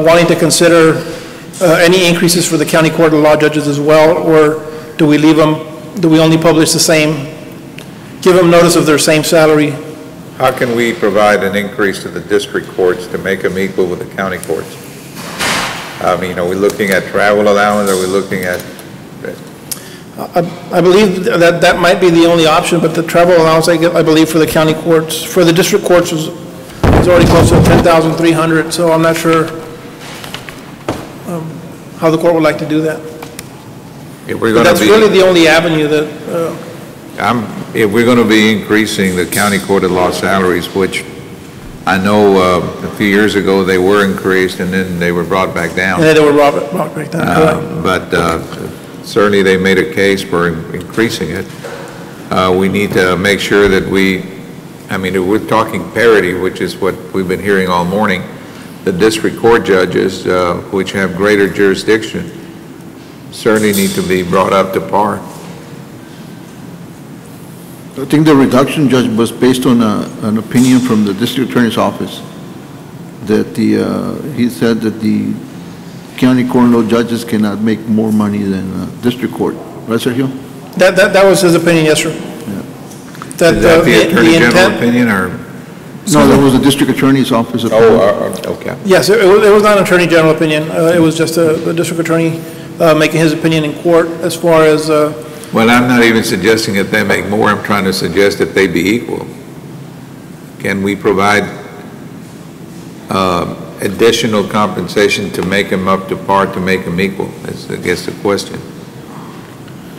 Speaker 7: wanting to consider any increases for the county court of law judges as well, or do we leave them? Do we only publish the same? Give them notice of their same salary?
Speaker 3: How can we provide an increase to the district courts to make them equal with the county courts? I mean, are we looking at travel allowance, are we looking at,
Speaker 7: I believe that might be the only option, but the travel allowance, I believe, for the county courts, for the district courts is already close to 10,300, so I'm not sure how the court would like to do that.
Speaker 3: if we're
Speaker 7: But
Speaker 3: going to
Speaker 7: that's
Speaker 3: be...
Speaker 7: really the only avenue that,
Speaker 3: If we're going to be increasing the county court of law salaries, which I know a few years ago they were increased and then they were brought back down.
Speaker 7: and then they were brought back down, correct?
Speaker 3: But certainly they made a case for increasing it. We need to make sure that I mean, if we're talking parity, which is what we've been hearing all morning, the district court judges, which have greater jurisdiction, certainly need to be brought up to par.
Speaker 18: I think the reduction, Judge, was based on an opinion from the district attorney's office, that he said that the county court and law judges cannot make more money than district court. Right, Sergio?
Speaker 7: That was his opinion, yes, sir.
Speaker 3: Is that the Attorney General opinion, or?
Speaker 18: No, that was the district attorney's office opinion.
Speaker 3: Okay.
Speaker 7: Yes, it was not an attorney general opinion. It was just the district attorney making his opinion in court as far as...
Speaker 3: Well, I'm not even suggesting that they make more. I'm trying to suggest that they be equal. Can we provide additional compensation to make them up to par, to make them equal? That's, I guess, the question.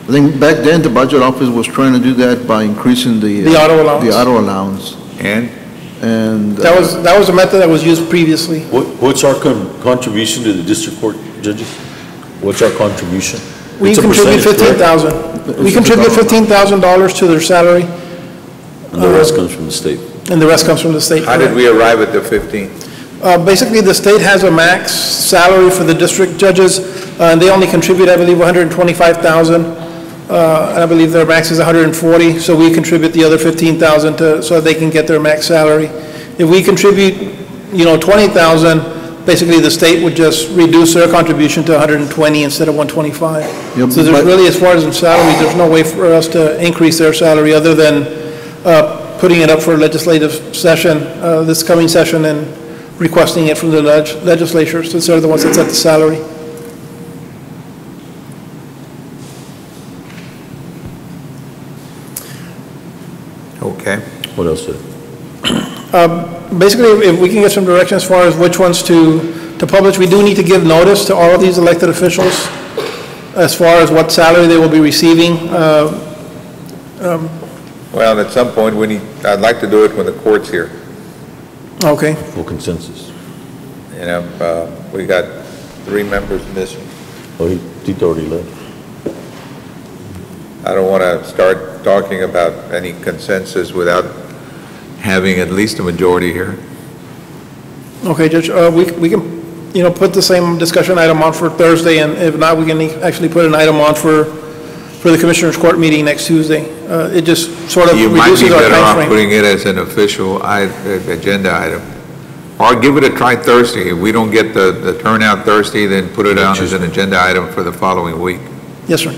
Speaker 18: I think back then, the budget office was trying to do that by increasing the
Speaker 7: auto allowance.
Speaker 18: The auto allowance.
Speaker 3: And
Speaker 7: that was a method that was used previously.
Speaker 2: What's our contribution to the district court judges? What's our contribution?
Speaker 7: We
Speaker 2: It's a
Speaker 7: contribute
Speaker 2: percentage, correct?
Speaker 7: $15,000. We contribute $15,000 to their salary,
Speaker 2: And the rest comes from the state.
Speaker 7: and the rest comes from the state.
Speaker 3: how did we arrive at the 15?
Speaker 7: Basically, the state has a max salary for the district judges, and they only contribute, I believe, $125,000. And I believe their max is $140,000, so we contribute the other $15,000 so they can get their max salary. If we contribute, $20,000, basically the state would just reduce their contribution to $120,000 instead of $125,000.
Speaker 18: Yep,
Speaker 7: So there's
Speaker 18: but-
Speaker 7: really, as far as in salary, there's no way for us to increase their salary other than putting it up for legislative session, this coming session, and requesting it from the legislature, since they're the ones that set the salary.
Speaker 3: Okay.
Speaker 2: What else, sir?
Speaker 7: Basically, if we can get some direction as far as which ones to publish, we do need to give notice to all of these elected officials as far as what salary they will be receiving.
Speaker 3: Well, at some point, I'd like to do it when the court's here.
Speaker 7: Okay.
Speaker 2: Full consensus.
Speaker 3: We got 3 members missing.
Speaker 2: Oh, Tito already left.
Speaker 3: I don't want to start talking about any consensus without having at least a majority here.
Speaker 7: Okay, Judge, we can, put the same discussion item on for Thursday, and if not, we can actually put an item on for the Commissioners' Court meeting next Tuesday. It just sort of
Speaker 3: You might be
Speaker 7: reduces our
Speaker 3: better off
Speaker 7: timeframe.
Speaker 3: putting it as an official agenda item. Or give it a try Thursday. If we don't get the turnout Thursday, then put it on as an agenda item for the following week.
Speaker 7: Yes, sir.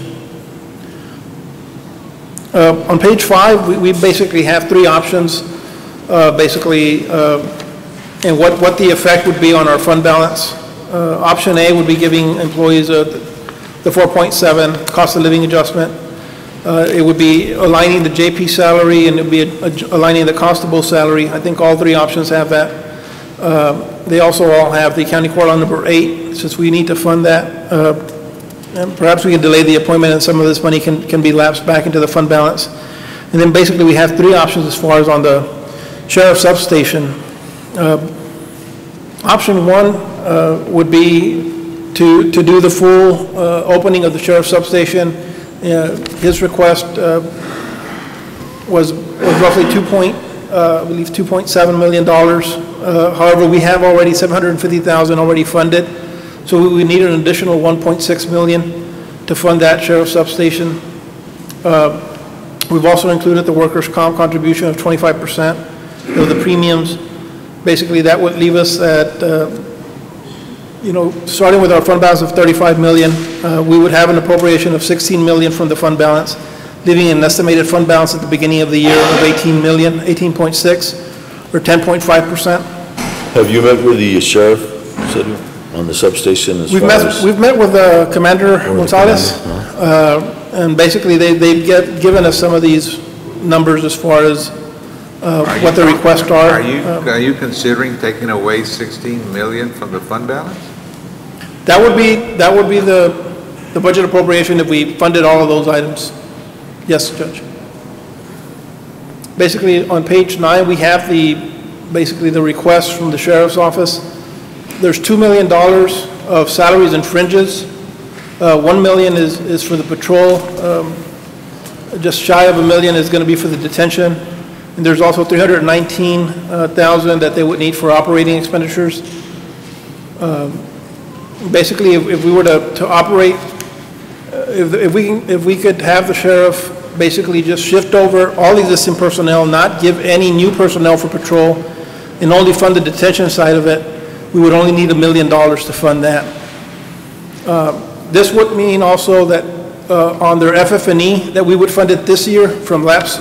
Speaker 7: On page 5, we basically have 3 options, and what the effect would be on our fund balance. Option A would be giving employees the 4.7 cost of living adjustment. It would be aligning the JP salary, and it would be aligning the constable salary. I think all 3 options have that. They also all have the county court on number 8, since we need to fund that. And perhaps we can delay the appointment and some of this money can be lapsed back into the fund balance. And then basically we have 3 options as far as on the sheriff's substation. Option 1 would be to do the full opening of the sheriff's substation. His request was roughly $2.7 million. However, we have already $750,000 already funded. So we need an additional $1.6 million to fund that sheriff's substation. We've also included the workers' comp contribution of 25% of the premiums. Basically, that would leave us at, starting with our fund balance of $35 million, we would have an appropriation of $16 million from the fund balance, leaving an estimated fund balance at the beginning of the year of $18 million, 18.6, or 10.5%.
Speaker 2: Have you met with the sheriff, Sergio? on the substation as
Speaker 7: We've
Speaker 2: far
Speaker 7: met,
Speaker 2: as?
Speaker 7: we've met with Commander
Speaker 2: the
Speaker 7: Gonzalez, and basically they've given us some of these numbers as far as what the requests are.
Speaker 3: Are you considering taking away 16 million from the fund balance?
Speaker 7: That would be the budget appropriation if we funded all of those items. Yes, Judge. Basically, on page 9, we have basically the request from the Sheriff's Office. There's $2 million of salaries and fringes. $1 million is for the patrol. Just shy of $1 million is going to be for the detention. And there's also $319,000 that they would need for operating expenditures. Basically, if we were to operate, if we could have the sheriff basically just shift over all existing personnel, not give any new personnel for patrol, and only fund the detention side of it, we would only need $1 million to fund that. This would mean also that on their FF&E, that we would fund it this year from lapse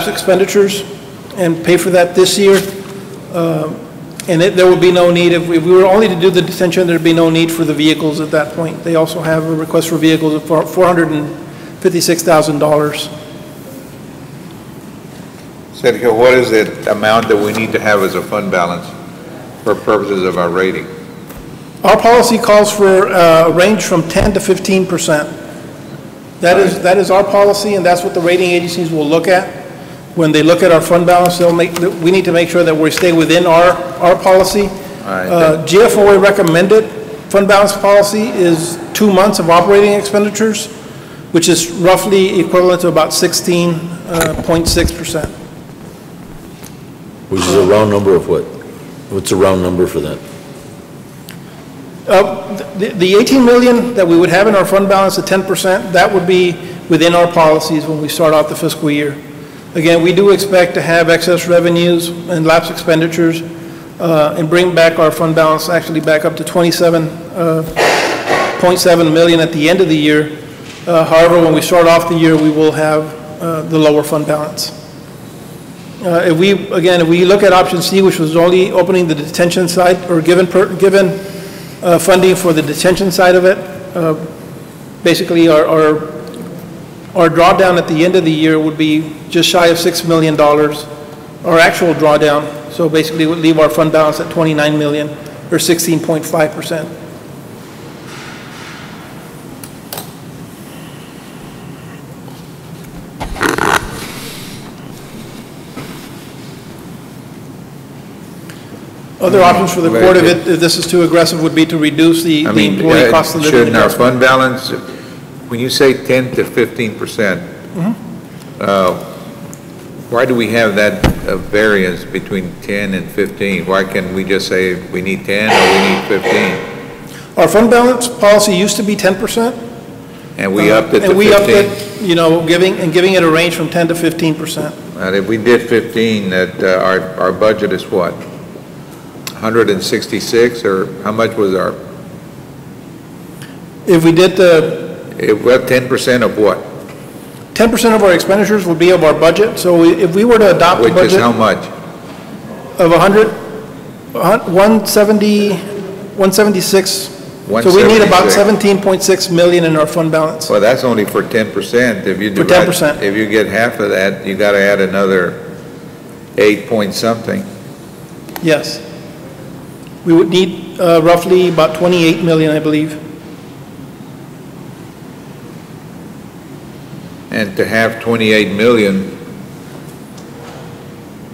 Speaker 7: expenditures and pay for that this year. And there would be no need, if we were only to do the detention, there'd be no need for the vehicles at that point. They also have a request for vehicles of $456,000.
Speaker 3: Sergio, what is the amount that we need to have as a fund balance for purposes of our rating?
Speaker 7: Our policy calls for a range from 10 to 15%. That is our policy, and that's what the rating agencies will look at. When they look at our fund balance, we need to make sure that we stay within our policy. GFOA recommended fund balance policy is 2 months of operating expenditures, which is roughly equivalent to about 16.6%.
Speaker 2: Which is a round number of what? What's a round number for that?
Speaker 7: The 18 million that we would have in our fund balance at 10%, that would be within our policies when we start out the fiscal year. Again, we do expect to have excess revenues and lapse expenditures and bring back our fund balance actually back up to 27.7 million at the end of the year. However, when we start off the year, we will have the lower fund balance. If we look at option C, which was only opening the detention side or given funding for the detention side of it, basically our drawdown at the end of the year would be just shy of $6 million, our actual drawdown. So basically it would leave our fund balance at 29 million or 16.5%. Other options for the court, if this is too aggressive, would be to reduce the employee cost of living
Speaker 3: Shouldn't our
Speaker 7: adjustment.
Speaker 3: fund balance, when you say 10 to 15%, why do we have that variance between 10 and 15? Why can't we just say we need 10 or we need 15?
Speaker 7: Our fund balance policy used to be 10%.
Speaker 3: And we upped it to 15?
Speaker 7: And we upped it, giving it a range from 10 to 15%.
Speaker 3: And if we did 15, that our budget is what? 166, or how much was our?
Speaker 7: If we did
Speaker 3: What, 10% of what?
Speaker 7: 10% of our expenditures would be of our budget. So if we were to adopt a budget.
Speaker 3: Which is how much?
Speaker 7: Of 176. So we need about 17.6 million in our fund balance.
Speaker 3: Well, that's only for 10%. If you
Speaker 7: For 10%.
Speaker 3: If you get half of that, you got to add another 8 point something.
Speaker 7: Yes. We would need roughly about 28 million, I believe.
Speaker 3: And to have 28 million,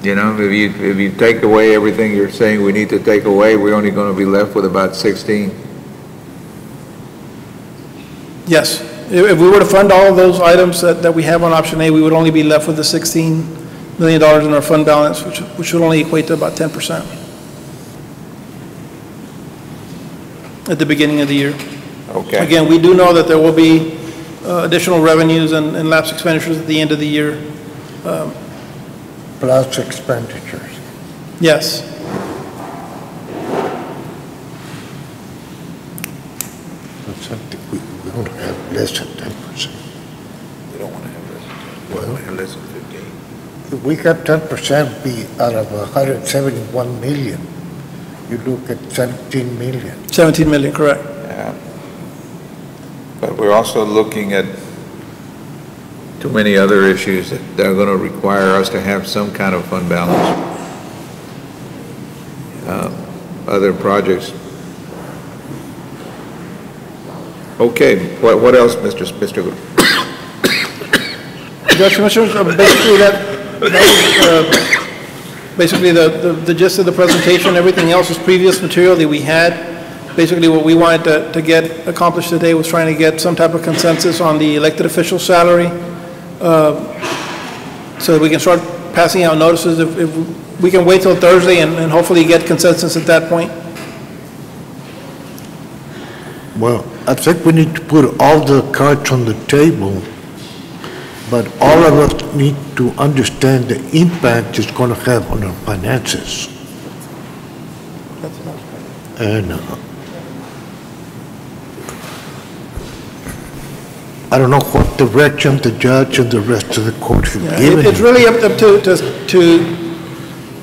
Speaker 3: if you take away everything you're saying we need to take away, we're only going to be left with about 16.
Speaker 7: Yes. If we were to fund all of those items that we have on option A, we would only be left with the $16 million in our fund balance, which would only equate to about 10% at the beginning of the year.
Speaker 3: Okay.
Speaker 7: Again, we do know that there will be additional revenues and lapse expenditures at the end of the year.
Speaker 8: Plus expenditures.
Speaker 7: Yes.
Speaker 8: We don't have less than 10%.
Speaker 3: We don't want to have less than 15.
Speaker 8: If we got 10%, be out of 171 million. you look at 17 million.
Speaker 7: 17 million, correct.
Speaker 3: Yeah. But we're also looking at too many other issues that are going to require us to have some kind of fund balance. Other projects. Okay, what else, Mr.
Speaker 7: Judge, Commissioners, basically basically the gist of the presentation. Everything else is previous material that we had. Basically, what we wanted to get accomplished today was trying to get some type of consensus on the elected official salary, so that we can start passing out notices. If we can wait till Thursday and hopefully get consensus at that point.
Speaker 8: Well, I think we need to put all the cards on the table, but all of us need to understand the impact it's going to have on our finances. And I don't know what direction the judge and the rest of the court have given.
Speaker 7: It's really up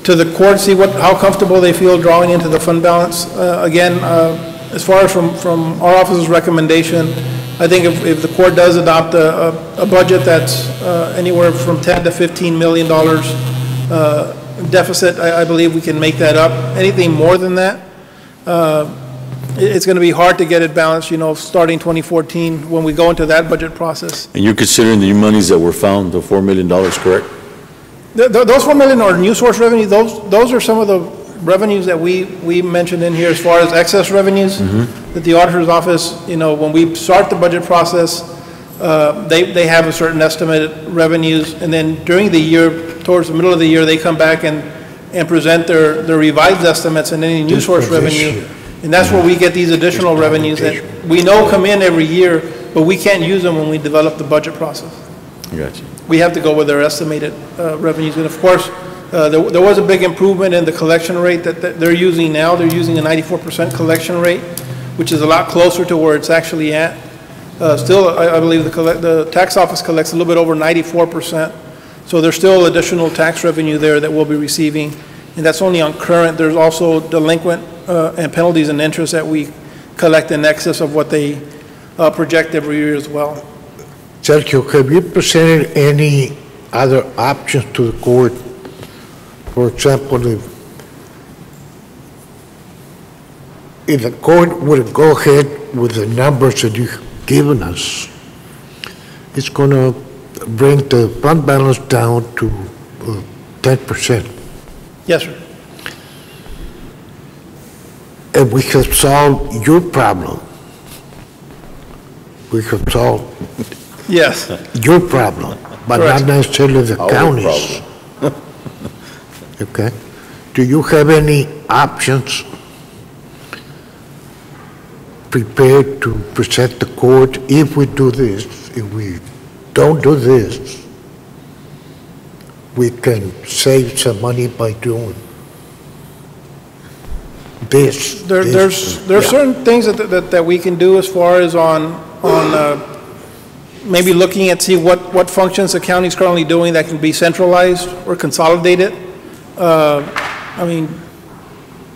Speaker 7: to the court, see how comfortable they feel drawing into the fund balance. Again, as far as from our office's recommendation, I think if the court does adopt a budget that's anywhere from $10 to $15 million deficit, I believe we can make that up. Anything more than that, it's going to be hard to get it balanced, starting 2014 when we go into that budget process.
Speaker 2: And you're considering the monies that were found, the $4 million, correct?
Speaker 7: Those $4 million are new source revenue. Those are some of the revenues that we mentioned in here as far as excess revenues that the auditor's office, when we start the budget process, they have a certain estimated revenues, and then during the year, towards the middle of the year, they come back and present their revised estimates and any new source revenue. And that's where we get these additional revenues that we know come in every year, but we can't use them when we develop the budget process.
Speaker 2: Gotcha.
Speaker 7: We have to go with their estimated revenues. And of course, there was a big improvement in the collection rate that they're using now. They're using a 94% collection rate, which is a lot closer to where it's actually at. Still, I believe the tax office collects a little bit over 94%. So there's still additional tax revenue there that we'll be receiving. And that's only on current. There's also delinquent and penalties and interest that we collect in excess of what they project every year as well.
Speaker 8: Sergio, have you presented any other options to the court? For example, if the court would go ahead with the numbers that you've given us, it's going to bring the fund balance down to 10%.
Speaker 7: Yes, sir.
Speaker 8: And we have solved your problem. We have solved your problem, but not necessarily the county's. Okay. Do you have any options prepared to present the court if we do this? If we don't do this, we can save some money by doing this.
Speaker 7: There's certain things that we can do as far as on maybe looking at see what functions the county is currently doing that can be centralized or consolidated. I mean,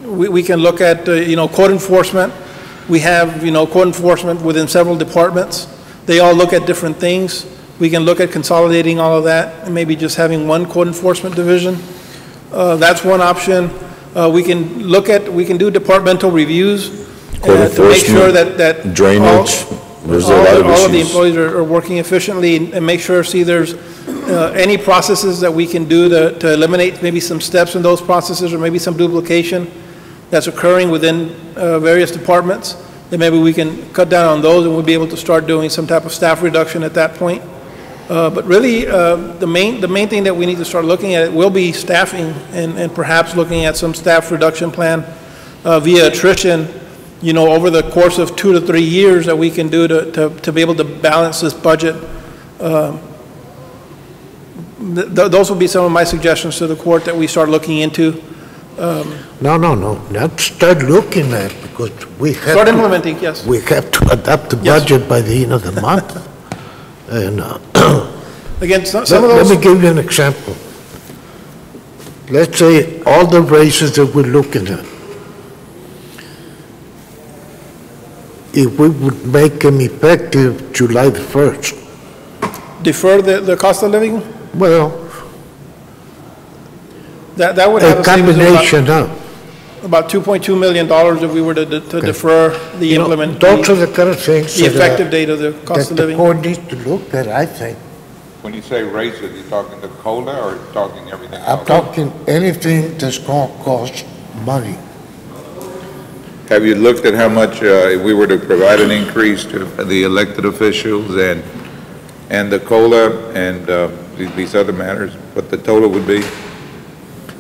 Speaker 7: we can look at code enforcement. We have code enforcement within several departments. They all look at different things. We can look at consolidating all of that and maybe just having one code enforcement division. That's one option. We can do departmental reviews to make sure that
Speaker 2: drainage.
Speaker 7: All of the employees are working efficiently and make sure, see there's any processes that we can do to eliminate maybe some steps in those processes or maybe some duplication that's occurring within various departments. Then maybe we can cut down on those and we'll be able to start doing some type of staff reduction at that point. But really, the main thing that we need to start looking at will be staffing and perhaps looking at some staff reduction plan via attrition, over the course of 2 to 3 years that we can do to be able to balance this budget. Those will be some of my suggestions to the court that we start looking into.
Speaker 8: No. Not start looking at, because we have
Speaker 7: start implementing, yes.
Speaker 8: We have to adopt the budget by the end of the month. And
Speaker 7: again, some of those.
Speaker 8: Let me give you an example. Let's say all the races that we're looking at, if we would make them effective July the 1st.
Speaker 7: Defer the cost of living?
Speaker 8: Well,
Speaker 7: That would have
Speaker 8: a
Speaker 7: a savings
Speaker 8: combination of.
Speaker 7: of about $2.2 million if we were to defer the
Speaker 8: You know,
Speaker 7: implement.
Speaker 8: those are the kind of things
Speaker 7: The
Speaker 8: that,
Speaker 7: effective date of the cost of
Speaker 8: that the
Speaker 7: living.
Speaker 8: court needs to look at, I think.
Speaker 3: When you say raise it, you talking the COLA or talking everything else?
Speaker 8: I'm talking anything that's going to cost money.
Speaker 3: Have you looked at how much, if we were to provide an increase to the elected officials and the COLA and these other matters, what the total would be?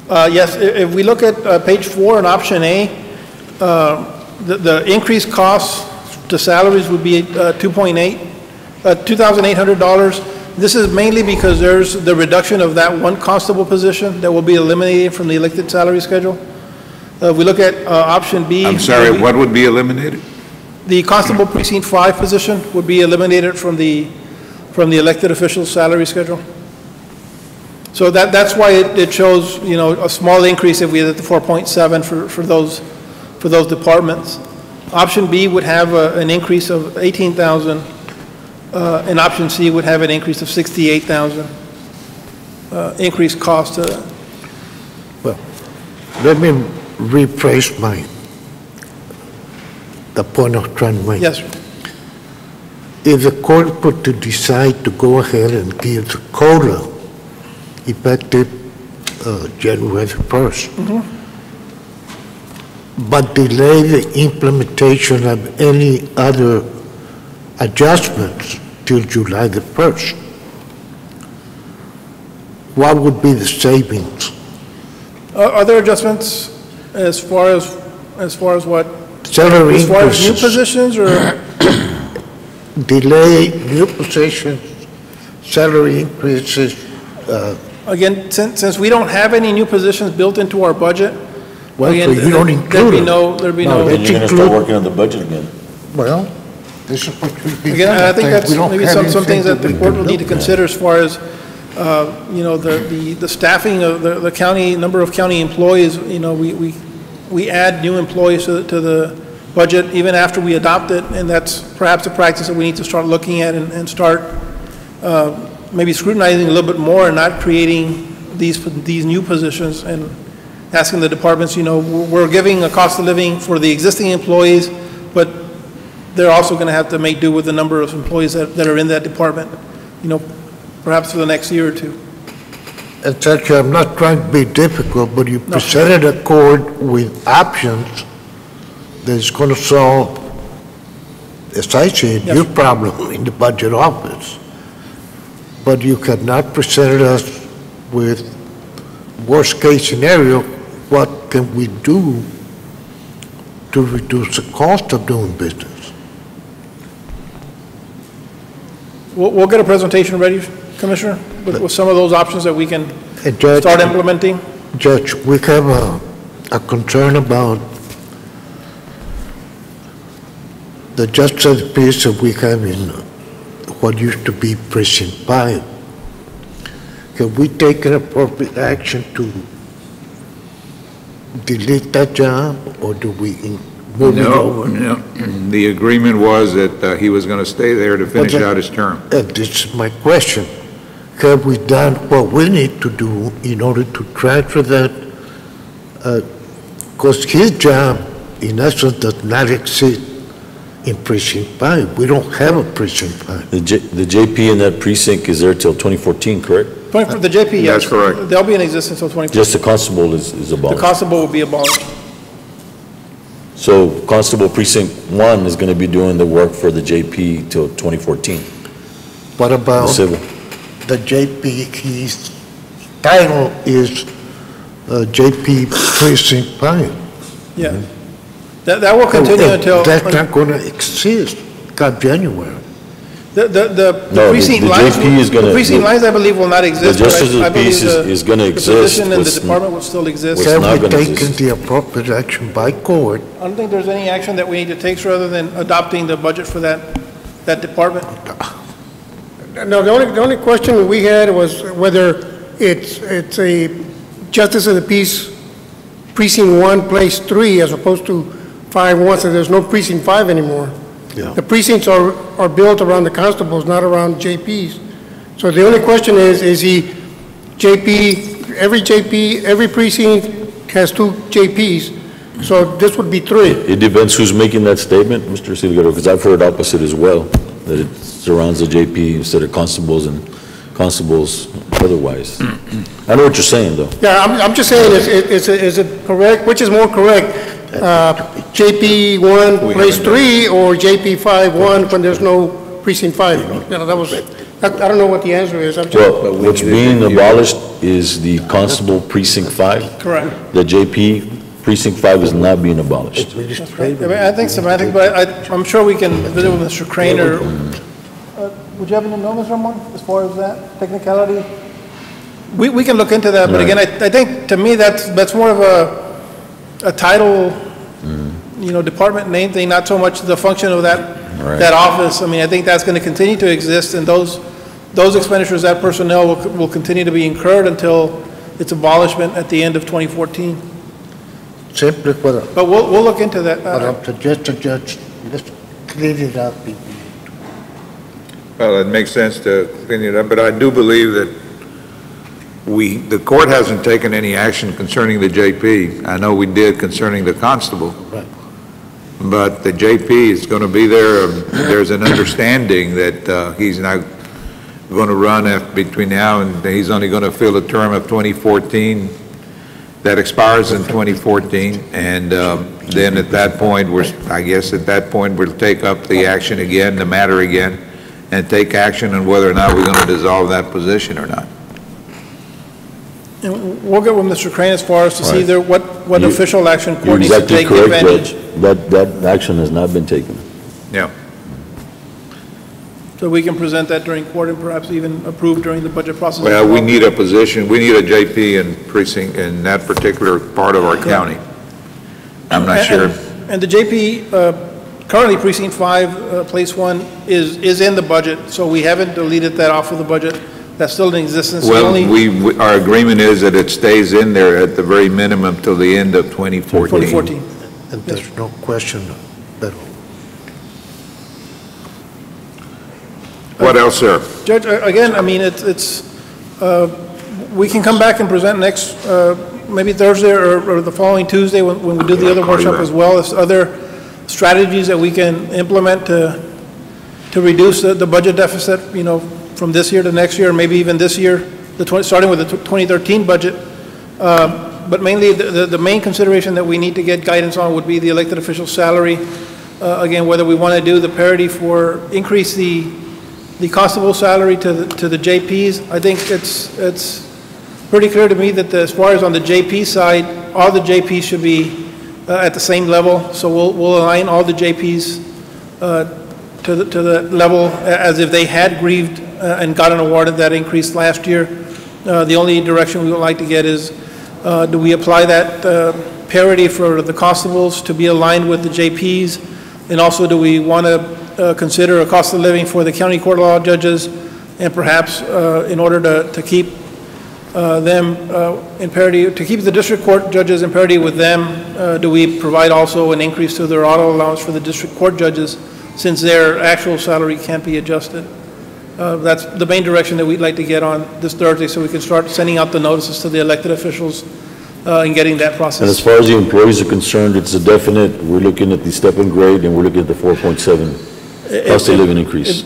Speaker 7: Yes, if we look at page 4 in option A, the increased costs to salaries would be $2,800. This is mainly because there's the reduction of that one constable position that will be eliminated from the elected salary schedule. If we look at option B.
Speaker 3: I'm sorry, what would be eliminated?
Speaker 7: The constable precinct 5 position would be eliminated from the elected officials' salary schedule. So that's why it shows, you know, a small increase if we had the 4.7 for those departments. Option B would have an increase of 18,000, and option C would have an increase of 68,000 increased cost.
Speaker 8: Well, let me rephrase the point of trying to make.
Speaker 7: Yes, sir.
Speaker 8: If the court were to decide to go ahead and give the COLA effective January 1st, but delay the implementation of any other adjustments till July the 1st, what would be the savings?
Speaker 7: Other adjustments as far as what?
Speaker 8: Salary
Speaker 7: as far as new
Speaker 8: increases.
Speaker 7: positions or?
Speaker 8: Delay new positions, salary increases.
Speaker 7: Again, since we don't have any new positions built into our budget.
Speaker 8: Well,
Speaker 7: again,
Speaker 8: so you don't include them.
Speaker 7: There'd be no.
Speaker 2: Then you're gonna start working on the budget again.
Speaker 8: Well, this is what we be.
Speaker 7: Again, I think that's
Speaker 8: We don't
Speaker 7: maybe
Speaker 8: have
Speaker 7: some things that
Speaker 8: anything
Speaker 7: the court will
Speaker 8: we
Speaker 7: need to
Speaker 8: can look
Speaker 7: consider as far as, you know, the staffing of the county, number of county employees. You know, we add new employees to the budget even after we adopt it, and that's perhaps a practice that we need to start looking at and start maybe scrutinizing a little bit more and not creating these new positions and asking the departments, you know, we're giving a cost of living for the existing employees, but they're also going to have to make do with the number of employees that are in that department, you know, perhaps for the next year or two.
Speaker 8: It's actually, I'm not trying to be difficult, but you presented a court with options that's going to solve, as I say, your problem in the budget office. But you have not presented us with worst-case scenario, what can we do to reduce the cost of doing business?
Speaker 7: We'll get a presentation ready, Commissioner, with some of those options that we can start implementing.
Speaker 8: Judge, we have a concern about the justice of the peace that we have in what used to be Precinct 5. Can we take an appropriate action to delete that job, or do we move it over?
Speaker 3: No. The agreement was that he was going to stay there to finish out his term.
Speaker 8: This is my question. Have we done what we need to do in order to transfer that? Because his job, in essence, does not exist in Precinct 5. We don't have a Precinct 5.
Speaker 2: The JP in that precinct is there till 2014, correct?
Speaker 7: The JP, yes.
Speaker 3: That's correct.
Speaker 7: They'll be in existence until 2014.
Speaker 2: Just the constable is
Speaker 7: The
Speaker 2: abolished.
Speaker 7: constable will be abolished.
Speaker 2: So Constable Precinct 1 is going to be doing the work for the JP till 2014.
Speaker 8: What about
Speaker 2: The civil.
Speaker 8: the JP? His title is JP Precinct 5.
Speaker 7: Yeah. That will continue until.
Speaker 8: That's not going to exist come January.
Speaker 7: The
Speaker 2: No,
Speaker 7: precinct
Speaker 2: the
Speaker 7: lines,
Speaker 2: JP is gonna-
Speaker 7: the precinct lines, I believe, will not exist.
Speaker 2: The
Speaker 7: but
Speaker 2: justice of
Speaker 7: I
Speaker 2: the
Speaker 7: believe
Speaker 2: peace is going to
Speaker 7: The
Speaker 2: exist.
Speaker 7: position in the
Speaker 2: What's-
Speaker 7: department will still exist.
Speaker 2: what's
Speaker 8: Have
Speaker 2: not
Speaker 8: we
Speaker 2: gonna
Speaker 8: taken
Speaker 2: exist.
Speaker 8: the appropriate action by court?
Speaker 7: I don't think there's any action that we need to take rather than adopting the budget for that department.
Speaker 12: No, the only question we had was whether it's a Justice of the Peace Precinct 1, Place 3, as opposed to 5-1, so there's no Precinct 5 anymore. The precincts are built around the constables, not around JPs. So the only question is he every precinct has 2 JPs, so this would be 3.
Speaker 2: It depends who's making that statement, Mr. Silguero, because I've heard opposite as well, that it surrounds the JP instead of constables and constables otherwise. I know what you're saying, though.
Speaker 12: Yeah, I'm just saying, is it correct? Which is more correct? JP 1 place 3 or JP 5 1 when there's no precinct 5? You know, that was, I don't know what the answer is.
Speaker 2: Well, what's being abolished is the constable precinct 5.
Speaker 7: Correct.
Speaker 2: The JP precinct 5 is not being abolished.
Speaker 7: I mean, I think semantic, but I'm sure we can visit with Mr. Crane or, would you happen to know, Mr. Ramon, as far as that technicality? We can look into that, but again, I think, to me, that's more of a title, you know, department name thing, not so much the function of that office. I mean, I think that's going to continue to exist, and those expenditures, that personnel will continue to be incurred until its abolishment at the end of 2014.
Speaker 8: Simply put.
Speaker 12: But we'll look into that.
Speaker 8: But I'm suggesting, Judge, let's clean it up.
Speaker 3: Well, it makes sense to clean it up, but I do believe that the court hasn't taken any action concerning the JP. I know we did concerning the constable.
Speaker 8: Right.
Speaker 3: But the JP is going to be there. There's an understanding that he's not going to run between now and he's only going to fill a term of 2014 that expires in 2014. And then at that point, I guess at that point, we'll take up the action again, the matter again, and take action on whether or not we're going to dissolve that position or not.
Speaker 7: And we'll get with Mr. Crane as far as to see there what official action court needs to take,
Speaker 2: You're
Speaker 7: if
Speaker 2: exactly
Speaker 7: any.
Speaker 2: correct, Judge. That action has not been taken.
Speaker 3: Yeah.
Speaker 7: So we can present that during court and perhaps even approve during the budget process.
Speaker 3: Well, we need a position, we need a JP in precinct, in that particular part of our county. I'm not sure.
Speaker 7: And the JP, currently precinct 5, place 1, is in the budget, so we haven't deleted that off of the budget. That's still in existence.
Speaker 3: Well, our agreement is that it stays in there at the very minimum till the end of 2014.
Speaker 7: 2014.
Speaker 8: And there's no question that.
Speaker 3: What else, sir?
Speaker 7: Judge, again, I mean, we can come back and present next, maybe Thursday or the following Tuesday when we do the other workshop as well as other strategies that we can implement to reduce the budget deficit, you know, from this year to next year, maybe even this year, starting with the 2013 budget. But mainly, the main consideration that we need to get guidance on would be the elected official salary. Again, whether we want to do the parity for increase the constable salary to the JPs. I think it's pretty clear to me that as far as on the JP side, all the JPs should be at the same level. So we'll align all the JPs to the level as if they had grieved and gotten awarded that increase last year. The only direction we would like to get is, do we apply that parity for the constables to be aligned with the JPs? And also, do we want to consider a cost of living for the county court law judges? And perhaps in order to keep them in parity, to keep the district court judges in parity with them, do we provide also an increase to their auto allowance for the district court judges since their actual salary can't be adjusted? That's the main direction that we'd like to get on this Thursday, so we can start sending out the notices to the elected officials and getting that process.
Speaker 2: And as far as the employees are concerned, it's a definite, we're looking at the step and grade, and we're looking at the 4.7 cost of living increase.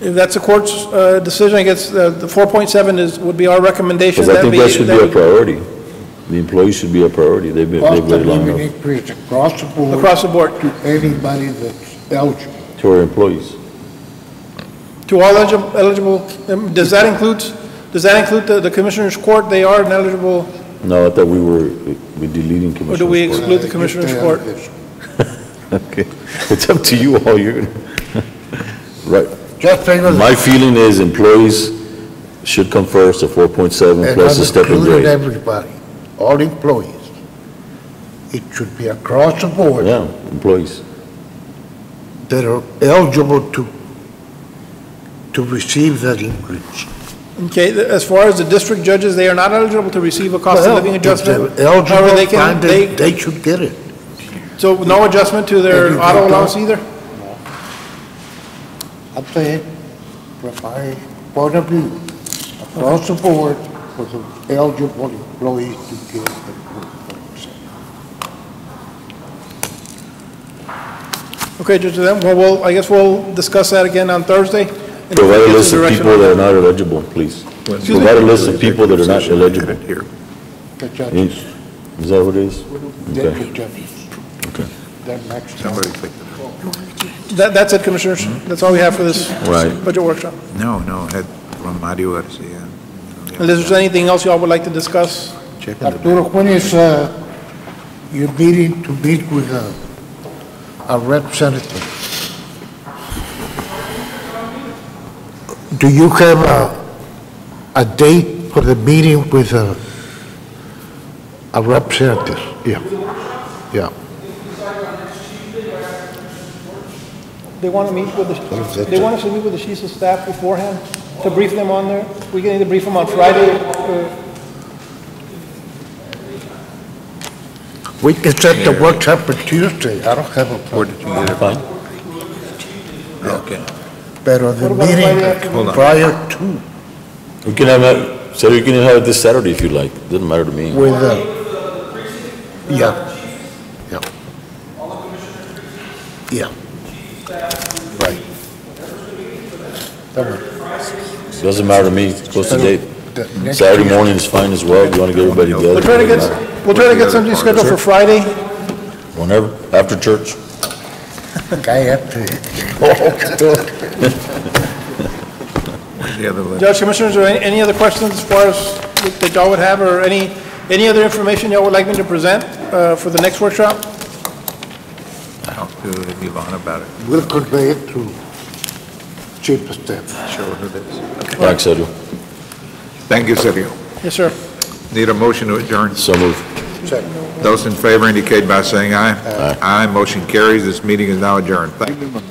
Speaker 7: If that's a court's decision, I guess the 4.7 would be our recommendation.
Speaker 2: Because I think that should be a priority. The employees should be a priority. They've
Speaker 8: Cost of
Speaker 2: very long
Speaker 8: living
Speaker 2: enough.
Speaker 8: increase across the board.
Speaker 7: Across the board.
Speaker 8: To anybody that's eligible.
Speaker 2: To our employees.
Speaker 7: To all eligible, does that include the commissioner's court? They are ineligible.
Speaker 2: No, I thought we were deleting commissioners.
Speaker 7: Or do we exclude the commissioner's court?
Speaker 2: Okay, it's up to you all. You're right. My feeling is employees should come first, a 4.7 plus a step and grade.
Speaker 8: Everybody, all employees. It should be across the board.
Speaker 2: Yeah, employees
Speaker 8: that are eligible to receive that increase.
Speaker 7: Okay, as far as the district judges, they are not eligible to receive a cost of living adjustment.
Speaker 8: If they're eligible,
Speaker 7: However,
Speaker 8: they should get it.
Speaker 7: So no adjustment to their auto allowance either?
Speaker 8: I'm saying, from my point of view, across the board, for the eligible employees to get the 1%.
Speaker 7: Okay, Judge, well, I guess we'll discuss that again on Thursday. And
Speaker 2: Provide a
Speaker 7: get
Speaker 2: list
Speaker 7: some
Speaker 2: of
Speaker 7: direction
Speaker 2: people
Speaker 7: on
Speaker 2: that are not eligible, please.
Speaker 7: Excuse
Speaker 2: Provide a
Speaker 7: me?
Speaker 2: list of people that are not eligible.
Speaker 8: The judges,
Speaker 2: Is that what it is?
Speaker 8: the
Speaker 2: Okay.
Speaker 8: judges,
Speaker 2: Okay.
Speaker 8: they're maxed
Speaker 3: Somebody
Speaker 8: out.
Speaker 3: click
Speaker 7: That's it, Commissioners. That's all we have for this
Speaker 2: Right.
Speaker 7: budget workshop.
Speaker 3: No, had from Mario Garcia.
Speaker 7: Unless there's anything else y'all would like to discuss?
Speaker 8: Arturo, when is your meeting to meet with a representative? Do you have a date for the meeting with a representative? Yeah, yeah.
Speaker 7: They want to meet with they want us to meet with the chiefs of staff beforehand to brief them on there. We can either brief them on Friday or...
Speaker 8: We can set the workshop for Tuesday. I don't have a
Speaker 3: Where
Speaker 8: problem.
Speaker 3: did you get it?
Speaker 2: Fine.
Speaker 3: Okay.
Speaker 8: But the
Speaker 7: What about Friday
Speaker 8: meeting
Speaker 7: afternoon?
Speaker 8: prior to,
Speaker 2: We can have it, so you can have it this Saturday if you like. Doesn't matter to me.
Speaker 8: with, yeah, yeah. Yeah. Right. That one.
Speaker 2: Doesn't matter to me. What's the date?
Speaker 8: The next
Speaker 2: Saturday
Speaker 8: Tuesday.
Speaker 2: morning is fine as well. You want to get everybody together?
Speaker 7: We'll try to get something scheduled for Friday.
Speaker 2: Whenever, after church.
Speaker 8: Cállate.
Speaker 3: The other list.
Speaker 7: Judge, Commissioners, are any other questions as far as that y'all would have, or any other information y'all would like me to present for the next workshop?
Speaker 3: Talk to Yvonne about it.
Speaker 8: We'll convey it to Chief of Staff.
Speaker 3: Show her who it is.
Speaker 2: Thanks, Sergio.
Speaker 3: Thank you, Sergio.
Speaker 7: Yes, sir.
Speaker 3: Need a motion to adjourn?
Speaker 2: So moved.
Speaker 3: Those in favor indicate by saying aye. Aye. Motion carries. This meeting is now adjourned. Thank you.